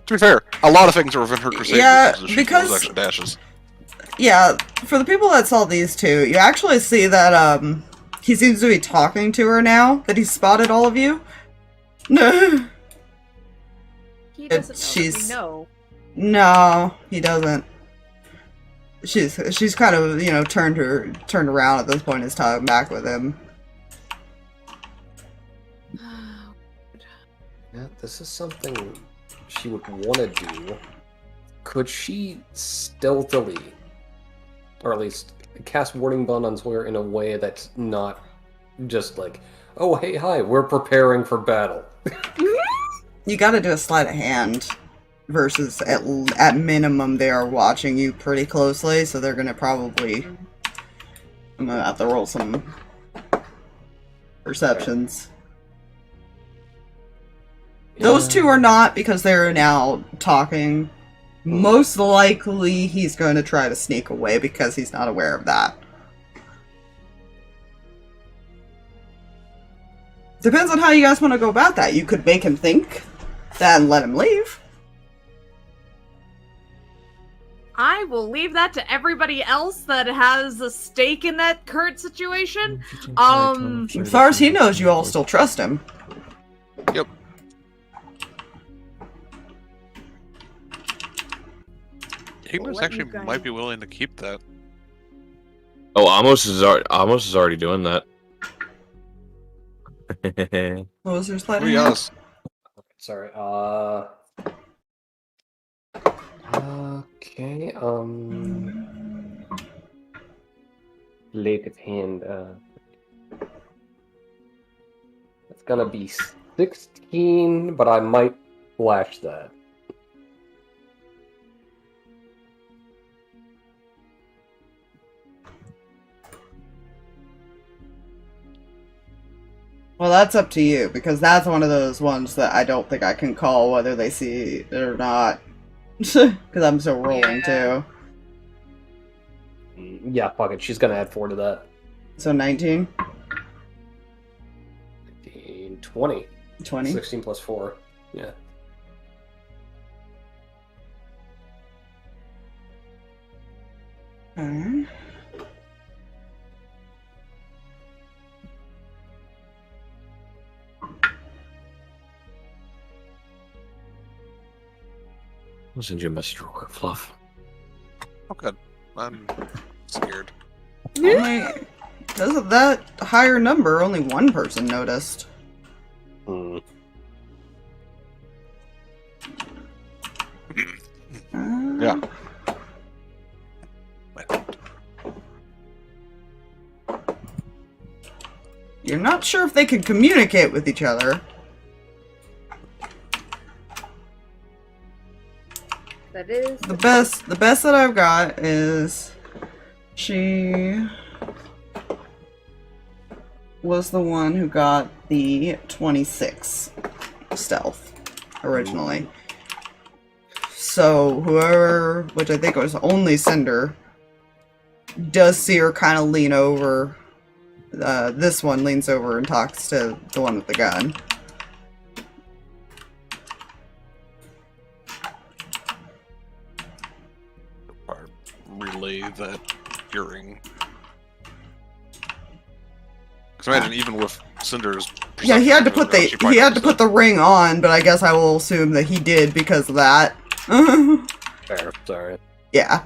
S3: To be fair, a lot of things are within her crusade
S1: Yeah,
S3: distance, she
S1: because-
S3: extra dashes.
S1: Yeah, for the people that saw these two, you actually see that, he seems to be talking to her now, that he's spotted all of you. No.
S2: He doesn't know that
S1: she's-
S2: we know.
S1: No, he doesn't. She's kind of, you know, turned around at this point, is talking back with him.
S5: Yeah, this is something she would want to do. Could she stealthily, or at least cast Warding Bond on Sawyer in a way that's not just like, oh, hey, hi, we're preparing for battle?
S1: You gotta do a sleight of hand. Versus, at minimum, they are watching you pretty closely, so they're gonna probably... I'm gonna have to roll some perceptions. Those two are not, because they're now talking. Most likely, he's going to try to sneak away because he's not aware of that. Depends on how you guys want to go about that. You could make him think that and let him leave.
S2: I will leave that to everybody else that has a stake in that current situation.
S1: As far as he knows, you all still trust him.
S3: Yep. Amos
S2: let
S3: actually
S2: you guys-
S3: might be willing to keep that.
S4: Oh, Amos is already doing that.
S1: What was your sleight of
S3: To be
S1: hand?
S3: honest,
S5: Sorry, okay, Late of hand, it's gonna be 16, but I might flash that.
S1: Well, that's up to you, because that's one of those ones that I don't think I can call whether they see it or not. Because I'm still rolling,
S2: Yeah.
S1: too.
S5: Yeah, fuck it, she's gonna add 4 to that.
S1: So 19?
S5: 20.
S1: 20?
S5: 16 plus 4. Yeah.
S1: Alright.
S4: I'll send you a message real quick, Fluff.
S3: okay. I'm scared.
S1: Only, because of that higher number, only one person noticed.
S5: Hmm.
S3: Yeah.
S1: You're not sure if they can communicate with each other.
S2: That is
S1: The best that I've got is she was the one who got the 26 stealth originally. So whoever, which I think was only Cinder, does see her kind of lean over. This one leans over and talks to the one with the gun.
S3: Or relay that hearing. Because imagine, even with Cinder's.
S1: Yeah, he had to put
S3: perception, she probably
S1: he had to
S3: noticed
S1: put the ring on, but I guess I will assume that he did because of that.
S5: Fair, sorry.
S1: Yeah.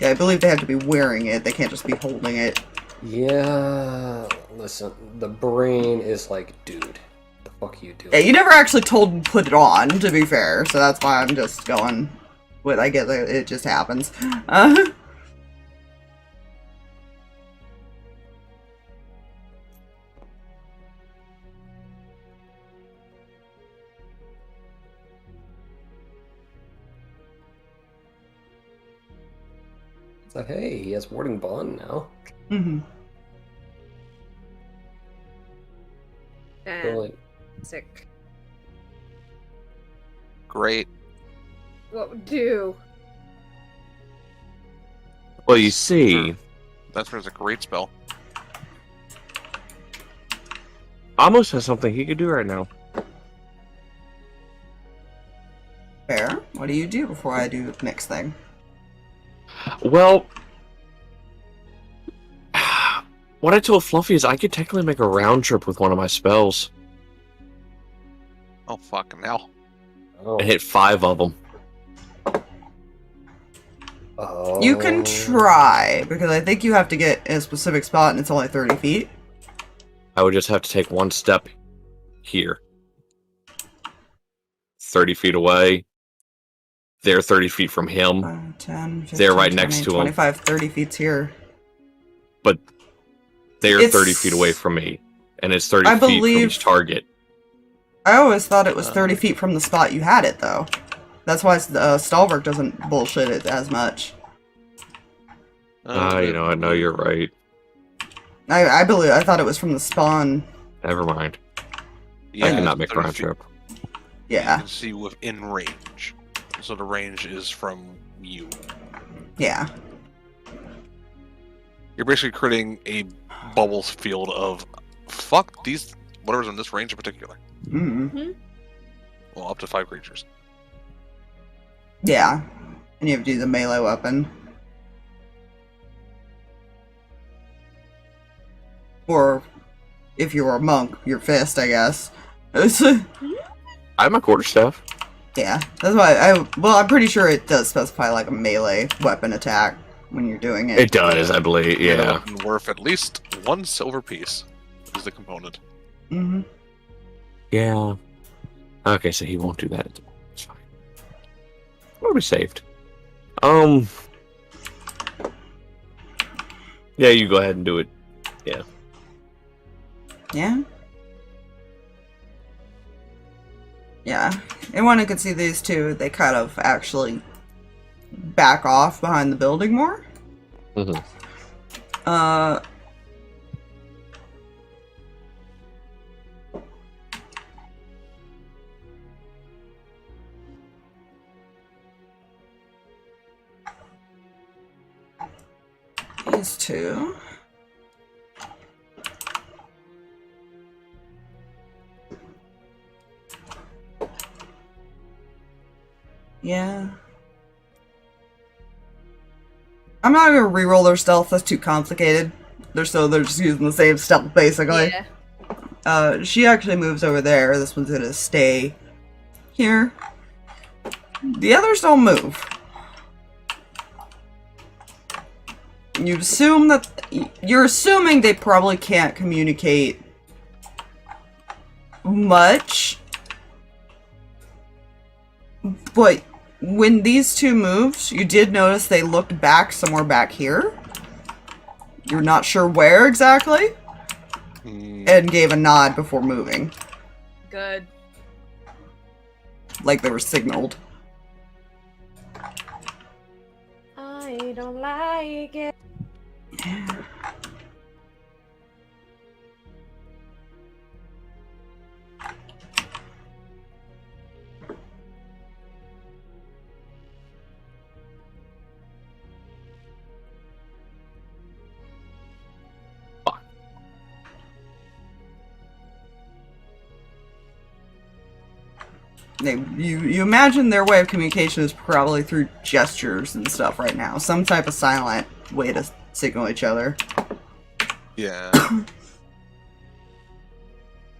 S1: Yeah, I believe they have to be wearing it. They can't just be holding it.
S5: Yeah, listen, the brain is like, dude, the fuck you doing?
S1: Yeah, you never actually told him to put it on, to be fair, so that's why I'm just going with, I guess it just happens.
S5: It's like, hey, he has warding bond now.
S1: Mm-hmm.
S5: Really?
S2: Sick.
S3: Great.
S2: What would do?
S4: Well, you see,
S3: That's where it's a great spell.
S4: Amos has something he could do right now.
S1: Fair. What do you do before I do the next thing?
S4: Well, what I told Fluffy is I could technically make a round trip with one of my spells
S3: Oh, fucking hell.
S5: Oh.
S4: and hit 5 of them.
S5: Oh.
S1: You can try, because I think you have to get in a specific spot and it's only 30 feet.
S4: I would just have to take one step here. 30 feet away. They're 30 feet from him.
S1: 5, 10, 15,
S4: They're right
S1: 20,
S4: next to him.
S1: 25, 30 feet's here.
S4: But they're
S1: It's-
S4: 30 feet away from me. And it's 30
S1: I
S4: feet from
S1: believe-
S4: each target.
S1: I always thought it was 30 feet from the spot you had it, though. That's why Stalberg doesn't bullshit it as much.
S4: You know, I know you're right.
S1: I thought it was from the spawn.
S4: Never mind.
S3: Yeah,
S4: I cannot make a
S3: 30
S4: round
S3: feet.
S4: trip.
S3: You
S1: Yeah,
S3: can see within range. So the range is from you.
S1: yeah.
S3: You're basically creating a bubbles field of fuck these whatever's in this range in particular.
S1: Mm.
S3: Well, up to 5 creatures.
S1: Yeah. And you have to do the melee weapon. Or, if you were a monk, your fist, I guess.
S4: I have my quarterstaff.
S1: Yeah, that's why I'm pretty sure it does specify like a melee weapon attack when you're doing it.
S4: It does, I believe, yeah.
S3: And worth at least 1 silver piece is the component.
S1: Mm-hmm.
S4: Yeah. Okay, so he won't do that. It's fine. We'll be saved. Yeah, you go ahead and do it. Yeah.
S1: Yeah? Yeah. Anyone who could see these two, they kind of actually back off behind the building more.
S4: Mm-hmm.
S1: These two. Yeah. I'm not gonna reroll their stealth, that's too complicated. They're just using the same stealth basically.
S2: Yeah.
S1: She actually moves over there. This one's gonna stay here. The others don't move. You're assuming they probably can't communicate much. But when these two moved, you did notice they looked back somewhere back here. You're not sure where exactly. And gave a nod before moving.
S2: Good.
S1: Like they were signaled.
S2: I don't like it.
S1: You imagine their way of communication is probably through gestures and stuff right now. Some type of silent way to signal each other.
S3: Yeah.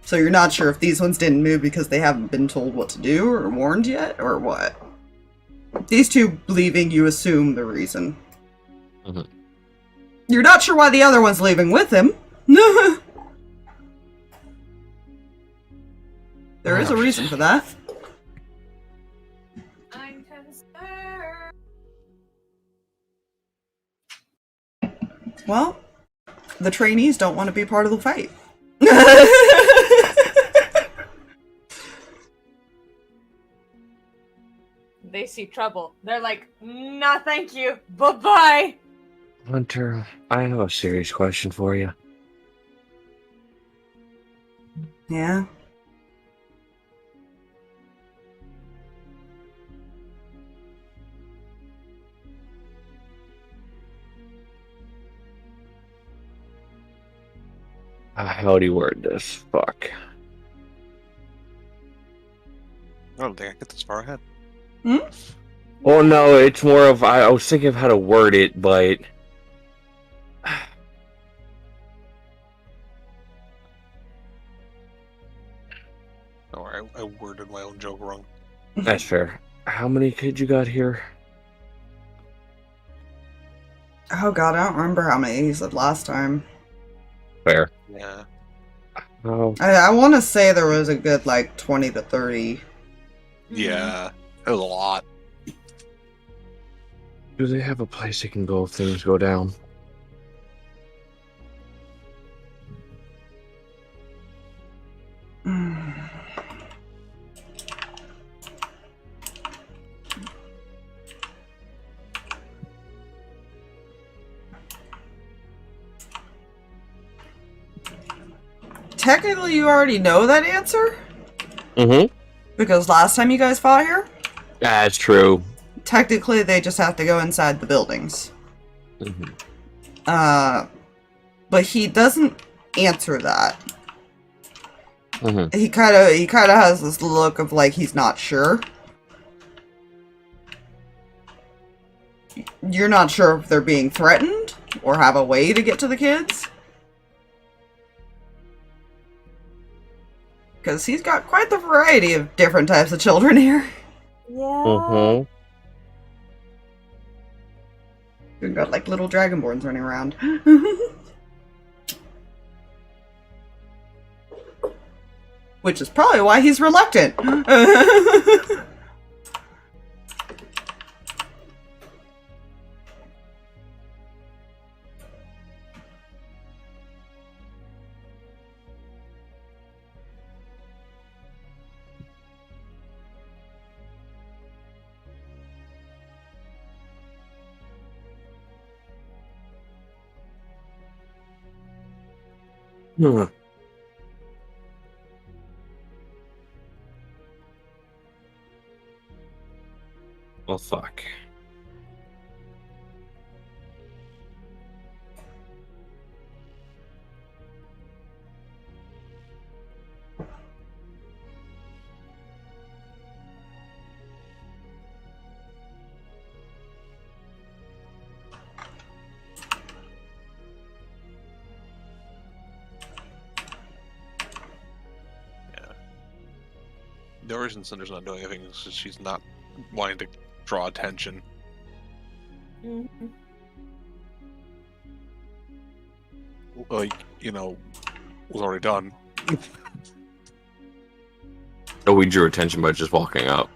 S1: So you're not sure if these ones didn't move because they haven't been told what to do or warned yet, or what? These two leaving, you assume the reason.
S4: Mhm.
S1: You're not sure why the other one's leaving with him. There is a reason for that.
S2: I'm concerned.
S1: Well, the trainees don't want to be part of the fight.
S2: They see trouble. They're like, nah, thank you. Bye-bye.
S4: Hunter, I have a serious question for you.
S1: Yeah.
S4: How do you word this? Fuck.
S3: I don't think I get this far ahead.
S4: Well, no, it's more of I was thinking of how to word it, but
S3: Oh, I worded my own joke wrong.
S4: that's fair. How many kids you got here?
S1: Oh god, I don't remember how many he said last time.
S4: Fair.
S3: Yeah.
S4: Oh,
S1: I want to say there was a good, like, 20 to 30.
S3: Yeah. It was a lot.
S4: do they have a place they can go if things go down?
S1: Technically, you already know that answer,
S4: Mm-hmm.
S1: because last time you guys fought here,
S4: That's true.
S1: technically they just have to go inside the buildings.
S4: Mm-hmm.
S1: But he doesn't answer that.
S4: Mm-hmm.
S1: He kind of has this look of like he's not sure. You're not sure if they're being threatened or have a way to get to the kids. Because he's got quite the variety of different types of children here.
S2: Yeah.
S4: Mm-hmm.
S1: We've got like little dragonborns running around. Which is probably why he's reluctant.
S4: Hmm. Well, fuck.
S3: The reason Cinder's not doing anything is because she's not wanting to draw attention. Like, was already done.
S4: Oh, we drew attention by just walking up.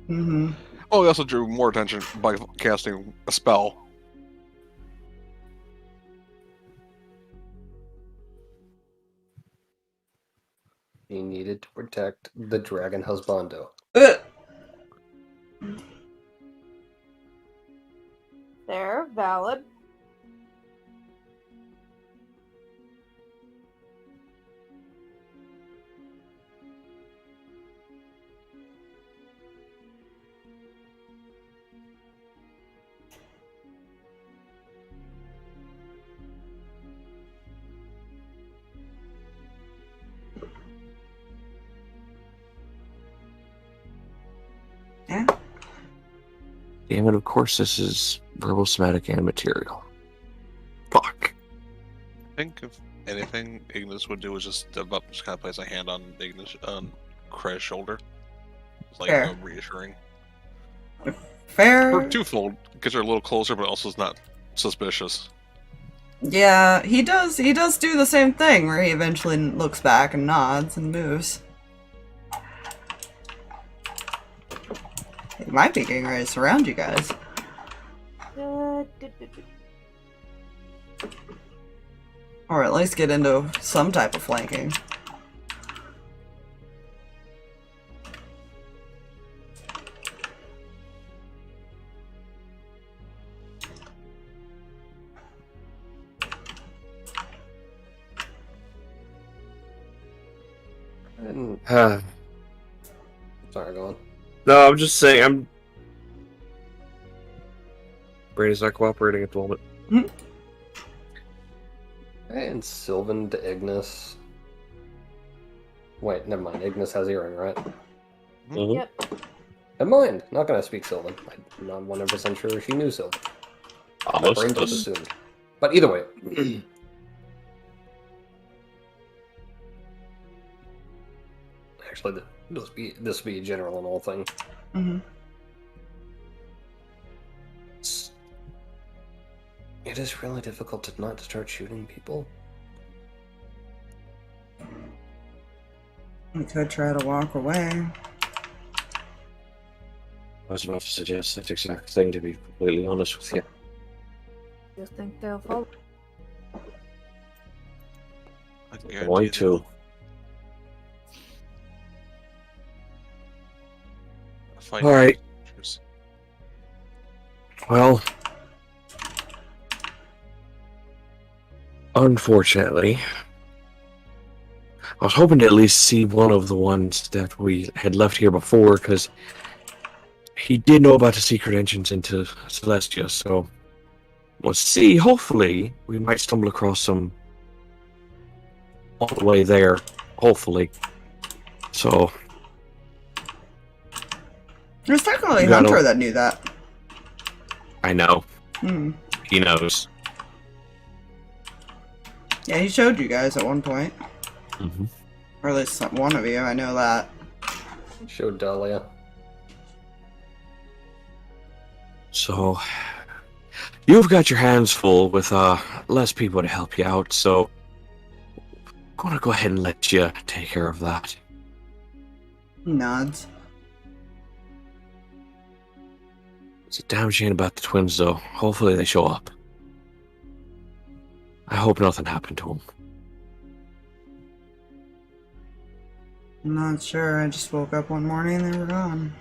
S1: Mm-hmm.
S3: Oh, we also drew more attention by casting a spell.
S5: He needed to protect the dragon husbando.
S2: They're valid.
S1: Yeah.
S4: Damn it, of course this is verbal, somatic, and material. Fuck.
S3: I think if anything Ignis would do is just kind of place a hand on Kreh's shoulder. It's like
S1: Fair.
S3: reassuring.
S1: Fair.
S3: Or twofold, because they're a little closer, but also is not suspicious.
S1: Yeah, he does do the same thing where he eventually looks back and nods and moves. He might be getting ready to surround you guys. Or at least get into some type of flanking.
S5: Sorry, go on.
S4: No, I'm just saying, brain is not cooperating at the moment.
S5: And Sylvan to Ignis, Wait, never mind. Ignis has earring, right?
S4: Mhm.
S2: Yep.
S5: Never mind. Not gonna speak Sylvan. I'm not 100% sure she knew Sylvan. My
S4: Almost.
S5: brain just assumed. But either way. Actually, this will be general and all thing.
S1: Mm-hmm.
S5: It is really difficult to not start shooting people.
S1: We could try to walk away.
S4: I was about to suggest that exact thing, to be completely honest with you.
S2: You think they'll follow?
S3: I
S4: I'm
S3: guarantee
S4: going
S3: that-
S4: to.
S3: Fight
S4: All right.
S3: creatures.
S4: Well, unfortunately, I was hoping to at least see one of the ones that we had left here before, because he did know about the secret entrance into Celestia, so we'll see. Hopefully, we might stumble across some on the way there, hopefully. So,
S1: There's technically a
S4: You gotta-
S1: hunter that knew that.
S4: I know,
S1: Hmm.
S4: he knows.
S1: Yeah, he showed you guys at one point.
S4: Mm-hmm.
S1: Or at least one of you, I know that.
S5: Show Dahlia.
S4: So, you've got your hands full with less people to help you out, so I'm gonna go ahead and let you take care of that.
S1: He nods.
S4: It's a damn shame about the twins, though. Hopefully they show up. I hope nothing happened to them.
S1: I'm not sure, I just woke up one morning and they were gone.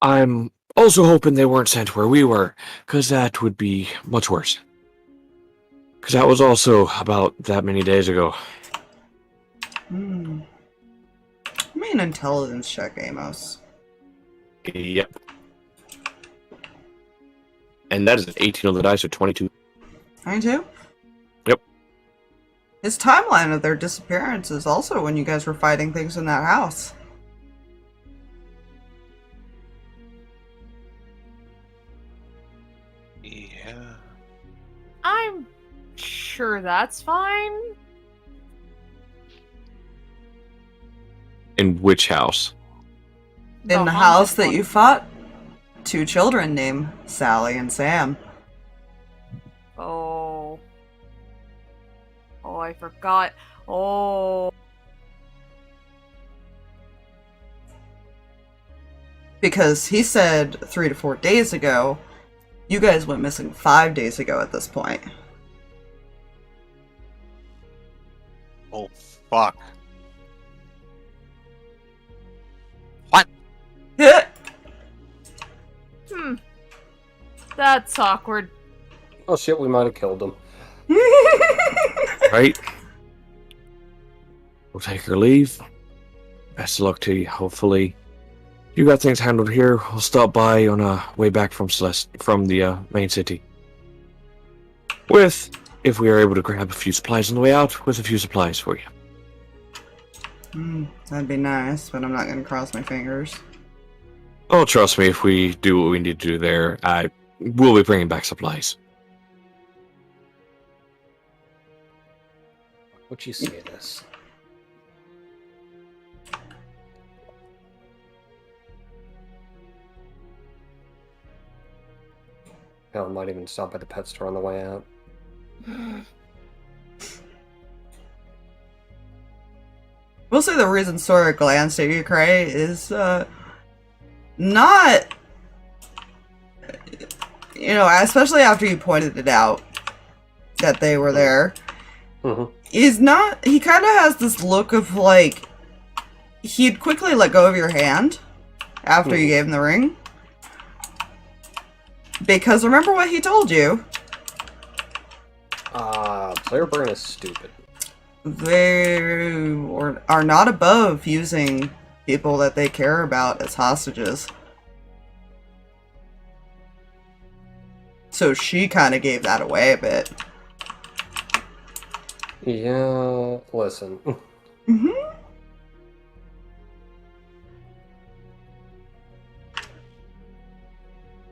S4: I'm also hoping they weren't sent where we were, because that would be much worse. Because that was also about that many days ago.
S1: Hmm. Give me an intelligence check, Amos.
S4: Yep. And that is an 18 on the dice, or 22.
S1: 22?
S4: Yep.
S1: His timeline of their disappearance is also when you guys were fighting things in that house.
S3: Yeah.
S2: I'm sure that's fine.
S4: In which house?
S1: In the
S2: haunted
S1: house that
S2: one.
S1: you fought, 2 children named Sally and Sam.
S2: Oh. Oh, I forgot. Oh.
S1: Because he said 3 to 4 days ago. You guys went missing 5 days ago at this point.
S3: Oh, fuck.
S2: That's awkward.
S5: Oh shit, we might have killed them.
S4: Right? We'll take our leave. Best of luck to you. Hopefully, you got things handled here. We'll stop by on a way back from the main city. If we are able to grab a few supplies on the way out, with a few supplies for you.
S1: That'd be nice, but I'm not going to cross my fingers.
S4: Oh, trust me, if we do what we need to do there, I will be bringing back supplies.
S5: What'd you say this? Hell, might even stop at the pet store on the way out.
S1: We'll say the reason Sora glanced at you, Kreh, is not, especially after you pointed it out that they were there.
S5: Mm-hmm.
S1: He kind of has this look of like he'd quickly let go of your hand after you gave him the ring. Because remember what he told you.
S5: Player brain is stupid.
S1: They are not above using people that they care about as hostages. So she kind of gave that away a bit.
S5: Yeah, listen.
S1: Mm-hmm.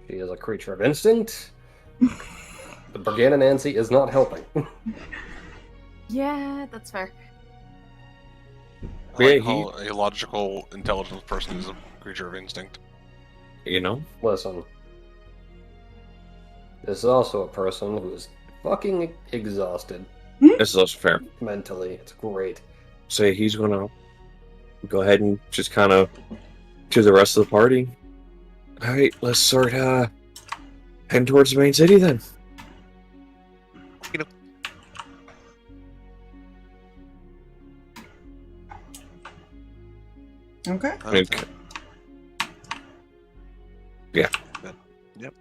S5: She is a creature of instinct. The Brigana Nancy is not helping.
S2: Yeah, that's fair.
S3: I like
S4: Yeah,
S3: how a logical, intelligent person is a creature of instinct.
S4: You know?
S5: Listen. This is also a person who is fucking exhausted
S4: This is also fair.
S5: mentally. It's great.
S4: So he's gonna go ahead and just kind of to the rest of the party. Alright, let's start heading towards the main city then.
S1: Okay.
S4: Okay. Yeah.
S3: Yep.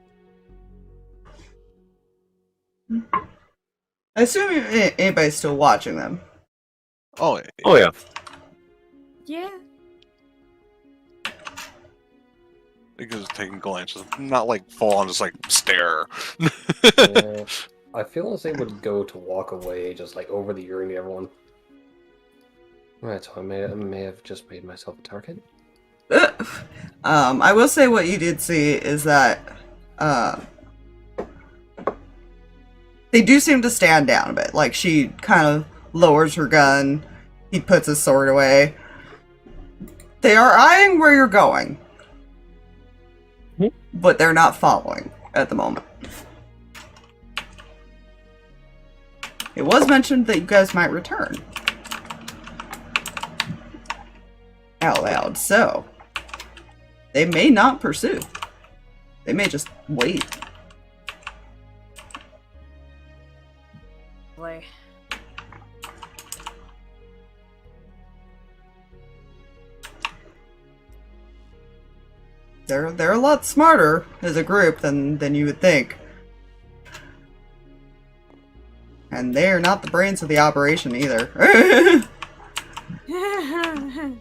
S1: I assume anybody's still watching them.
S3: Oh,
S4: Oh yeah.
S2: Yeah.
S3: because taking glances, not like full on, just like stare.
S5: Yeah, I feel as they would go to walk away, just like over the earring to everyone. Right, so I may have just made myself a target.
S1: I will say what you did see is that they do seem to stand down a bit. Like, she kind of lowers her gun. He puts his sword away. They are eyeing where you're going. But they're not following at the moment. It was mentioned that you guys might return. Out loud, so they may not pursue. They may just wait.
S2: Boy.
S1: They're a lot smarter as a group than you would think. And they're not the brains of the operation either.
S2: I'm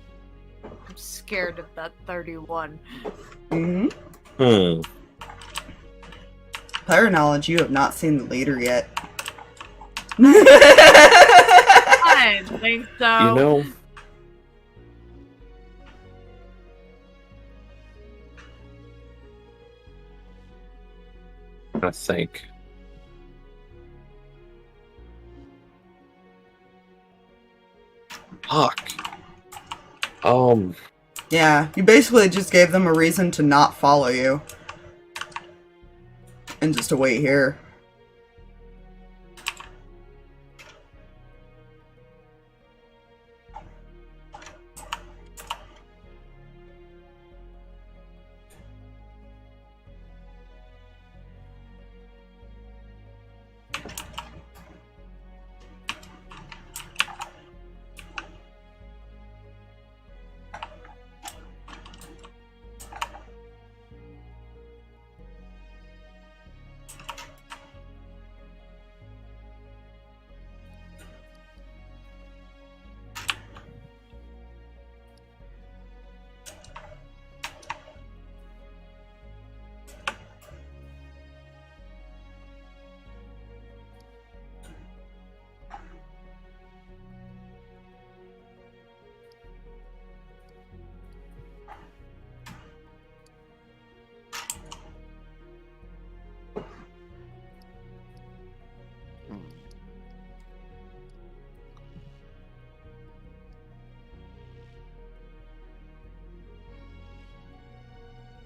S2: scared of that 31.
S1: Mm-hmm. Player knowledge, you have not seen the leader yet.
S2: I didn't think so.
S4: You know, I think. Fuck.
S1: Yeah, you basically just gave them a reason to not follow you. And just to wait here.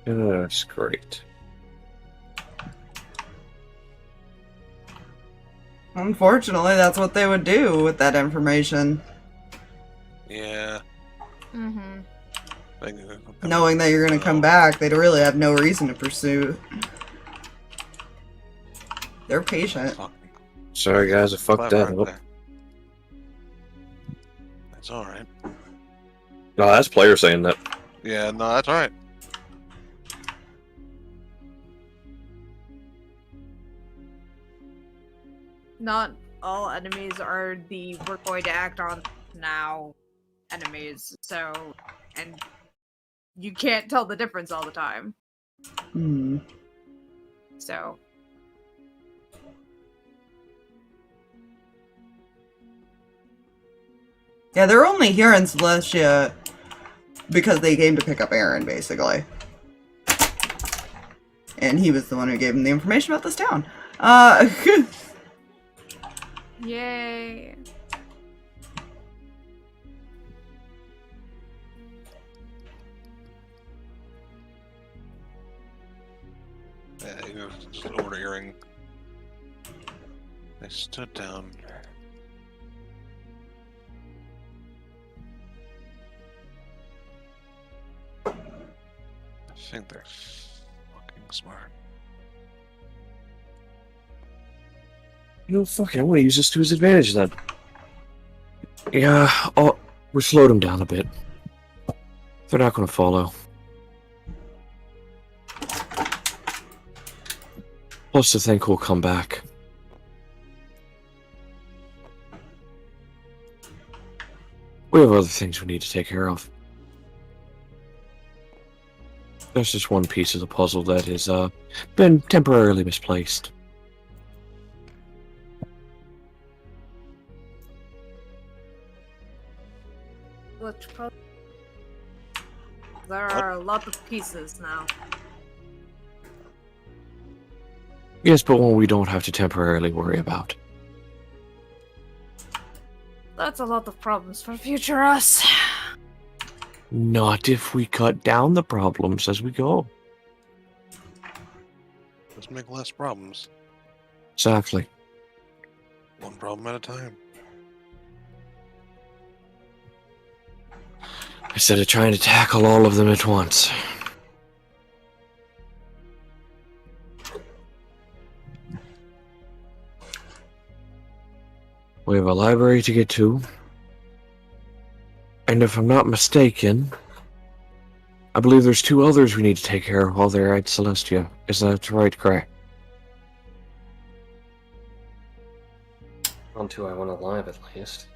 S4: That's great.
S1: Unfortunately, that's what they would do with that information.
S3: Yeah.
S2: Mm-hmm.
S1: Knowing that you're going to come back, they'd really have no reason to pursue. They're patient.
S4: Sorry guys, I fucked that up.
S3: That's alright.
S4: No, that's player saying that.
S3: Yeah, no, that's alright.
S2: Not all enemies are the we're going to act on now enemies, so, and you can't tell the difference all the time.
S1: Hmm.
S2: So.
S1: Yeah, they're only here in Celestia because they came to pick up Aaron, basically. And he was the one who gave them the information about this town.
S2: Yay.
S3: Yeah, you know, just over to Earring. They stood down. I think they're fucking smart.
S4: You know, fuck it, I'm gonna use this to his advantage then. Yeah, we slowed him down a bit. They're not gonna follow. Plus, I think we'll come back. We have other things we need to take care of. There's just one piece of the puzzle that has been temporarily misplaced.
S2: Which there are a lot of pieces now.
S4: Yes, but one we don't have to temporarily worry about.
S2: That's a lot of problems for future us.
S4: Not if we cut down the problems as we go.
S3: Let's make less problems.
S4: Exactly.
S3: One problem at a time.
S4: Instead of trying to tackle all of them at once. We have a library to get to. And if I'm not mistaken, I believe there's two others we need to take care of while they're at Celestia. Is that right, Kreh?
S5: On two I want alive at least.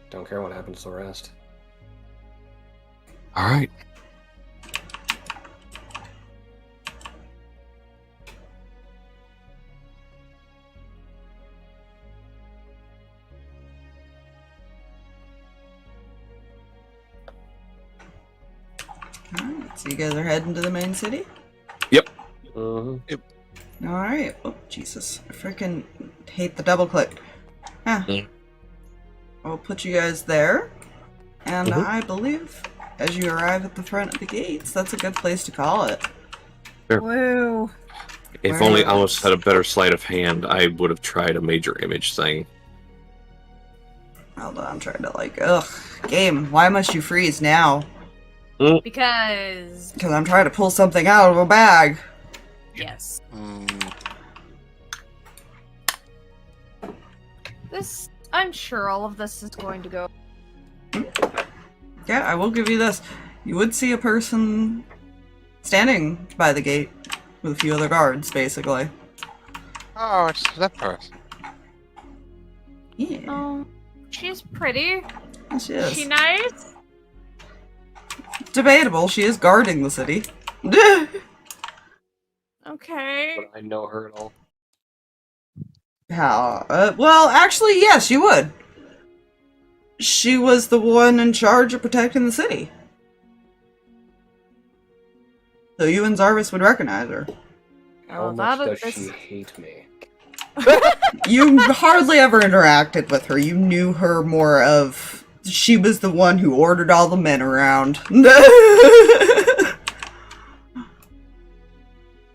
S5: Don't care what happens to the rest.
S4: Alright.
S1: Alright, so you guys are heading to the main city?
S4: Yep.
S1: Alright. Oh, Jesus. I freaking hate the double click. I'll put you guys there. And I believe, as you arrive at the front of the gates, that's a good place to call it.
S4: Sure.
S2: Woo.
S4: If only Amos had a better sleight of hand, I would have tried a major image thing.
S1: Hold on, I'm trying to game, why must you freeze now?
S2: Because
S1: Because I'm trying to pull something out of a bag.
S2: yes. This I'm sure all of this is going to go.
S1: Yeah, I will give you this. You would see a person standing by the gate with a few other guards, basically.
S3: Oh, it's that person.
S1: Yeah,
S2: Oh, she's pretty.
S1: she
S2: Is
S1: is.
S2: she nice?
S1: Debatable, she is guarding the city.
S2: Okay.
S5: But I know her at all.
S1: How? Well, actually, yes, you would. She was the one in charge of protecting the city. So you and Zarvis would recognize her.
S5: How
S2: Oh,
S5: much
S2: that
S5: does
S2: is.
S5: she hate me?
S1: You hardly ever interacted with her. You knew her more of... She was the one who ordered all the men around.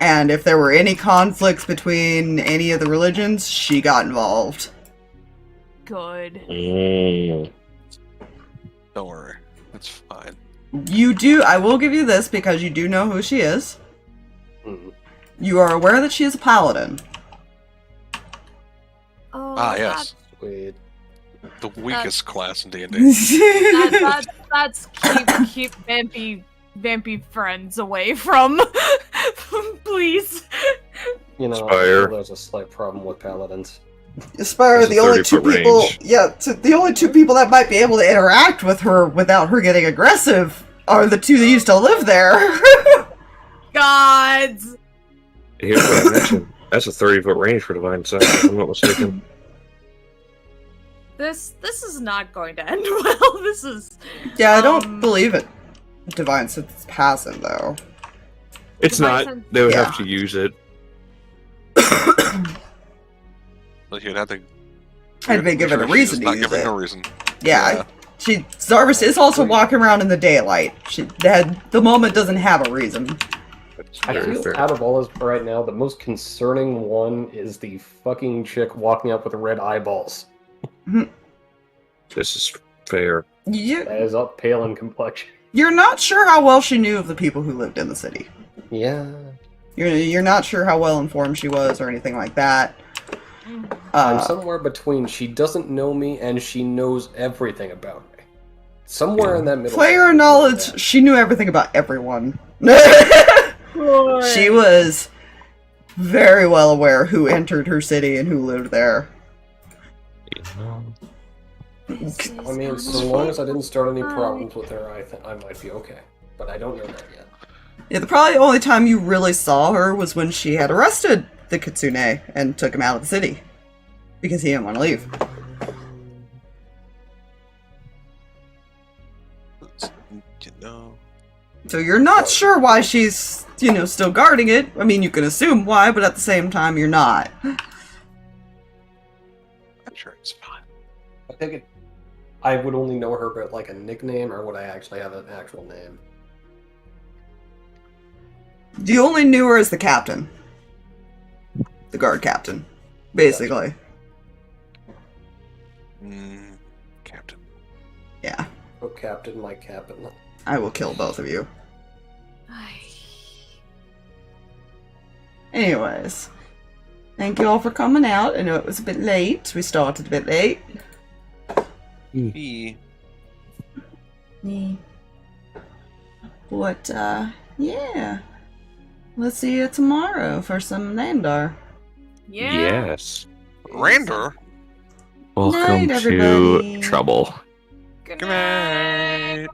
S1: And if there were any conflicts between any of the religions, she got involved.
S2: Good.
S3: Don't worry. It's fine.
S1: You do... I will give you this because you do know who she is.
S5: Mhm.
S1: You are aware that she is a paladin.
S2: Oh,
S3: Yes.
S5: Sweet.
S3: The weakest class in D&D.
S2: That's keep vampy friends away from. Please.
S5: You know,
S4: Spire.
S5: there's a slight problem with paladins.
S1: Aspire,
S4: There's a
S1: the only two
S4: 30-foot
S1: people...
S4: range.
S1: Yeah, the only two people that might be able to interact with her without her getting aggressive are the two that used to live there.
S2: Gods.
S4: Here's what I mentioned. That's a 30-foot range for Divine Sight, if I'm not mistaken.
S2: This is not going to end well. This is.
S1: Yeah, I don't believe it. Divine Sense is passive, though.
S4: It's
S2: Divine
S4: not.
S2: Sense-
S4: They would
S1: Yeah.
S4: have to use it.
S3: Like you'd have to.
S1: I'd be given a
S3: she's
S1: reason
S3: just
S1: to
S3: not
S1: use
S3: giving
S1: it.
S3: a reason.
S1: Yeah, Zarvis is also walking around in the daylight. The moment doesn't have a reason.
S5: I
S4: Very
S5: feel
S4: fair.
S5: out of all this right now, the most concerning one is the fucking chick walking up with red eyeballs.
S4: This is fair.
S1: You,
S5: That is up pale in complexion.
S1: you're not sure how well she knew of the people who lived in the city.
S5: Yeah.
S1: You're not sure how well informed she was or anything like that.
S5: I'm somewhere between she doesn't know me and she knows everything about me. Somewhere in that middle.
S1: Player knowledge, she knew everything about everyone. She was very well aware who entered her city and who lived there.
S5: I mean, so long as I didn't start any problems with her, I think I might be okay. But I don't know that yet.
S1: Yeah, probably the only time you really saw her was when she had arrested the Kitsune and took him out of the city. Because he didn't want to leave.
S3: You know.
S1: So you're not sure why she's, still guarding it. I mean, you can assume why, but at the same time, you're not.
S3: I'm sure it's fine.
S5: I think I would only know her by like a nickname, or would I actually have an actual name?
S1: You only knew her as the captain. The guard captain. Basically.
S3: Captain.
S1: Yeah.
S5: Oh, Captain, my captain.
S1: I will kill both of you. Anyways. Thank you all for coming out. I know it was a bit late. We started a bit late.
S3: E.
S1: But, yeah. Let's see you tomorrow for some Nandar.
S2: Yeah.
S4: Yes.
S3: Rander.
S4: Welcome
S1: Night,
S4: to
S1: everybody.
S4: trouble.
S2: Good
S3: Good
S2: night.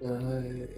S3: night.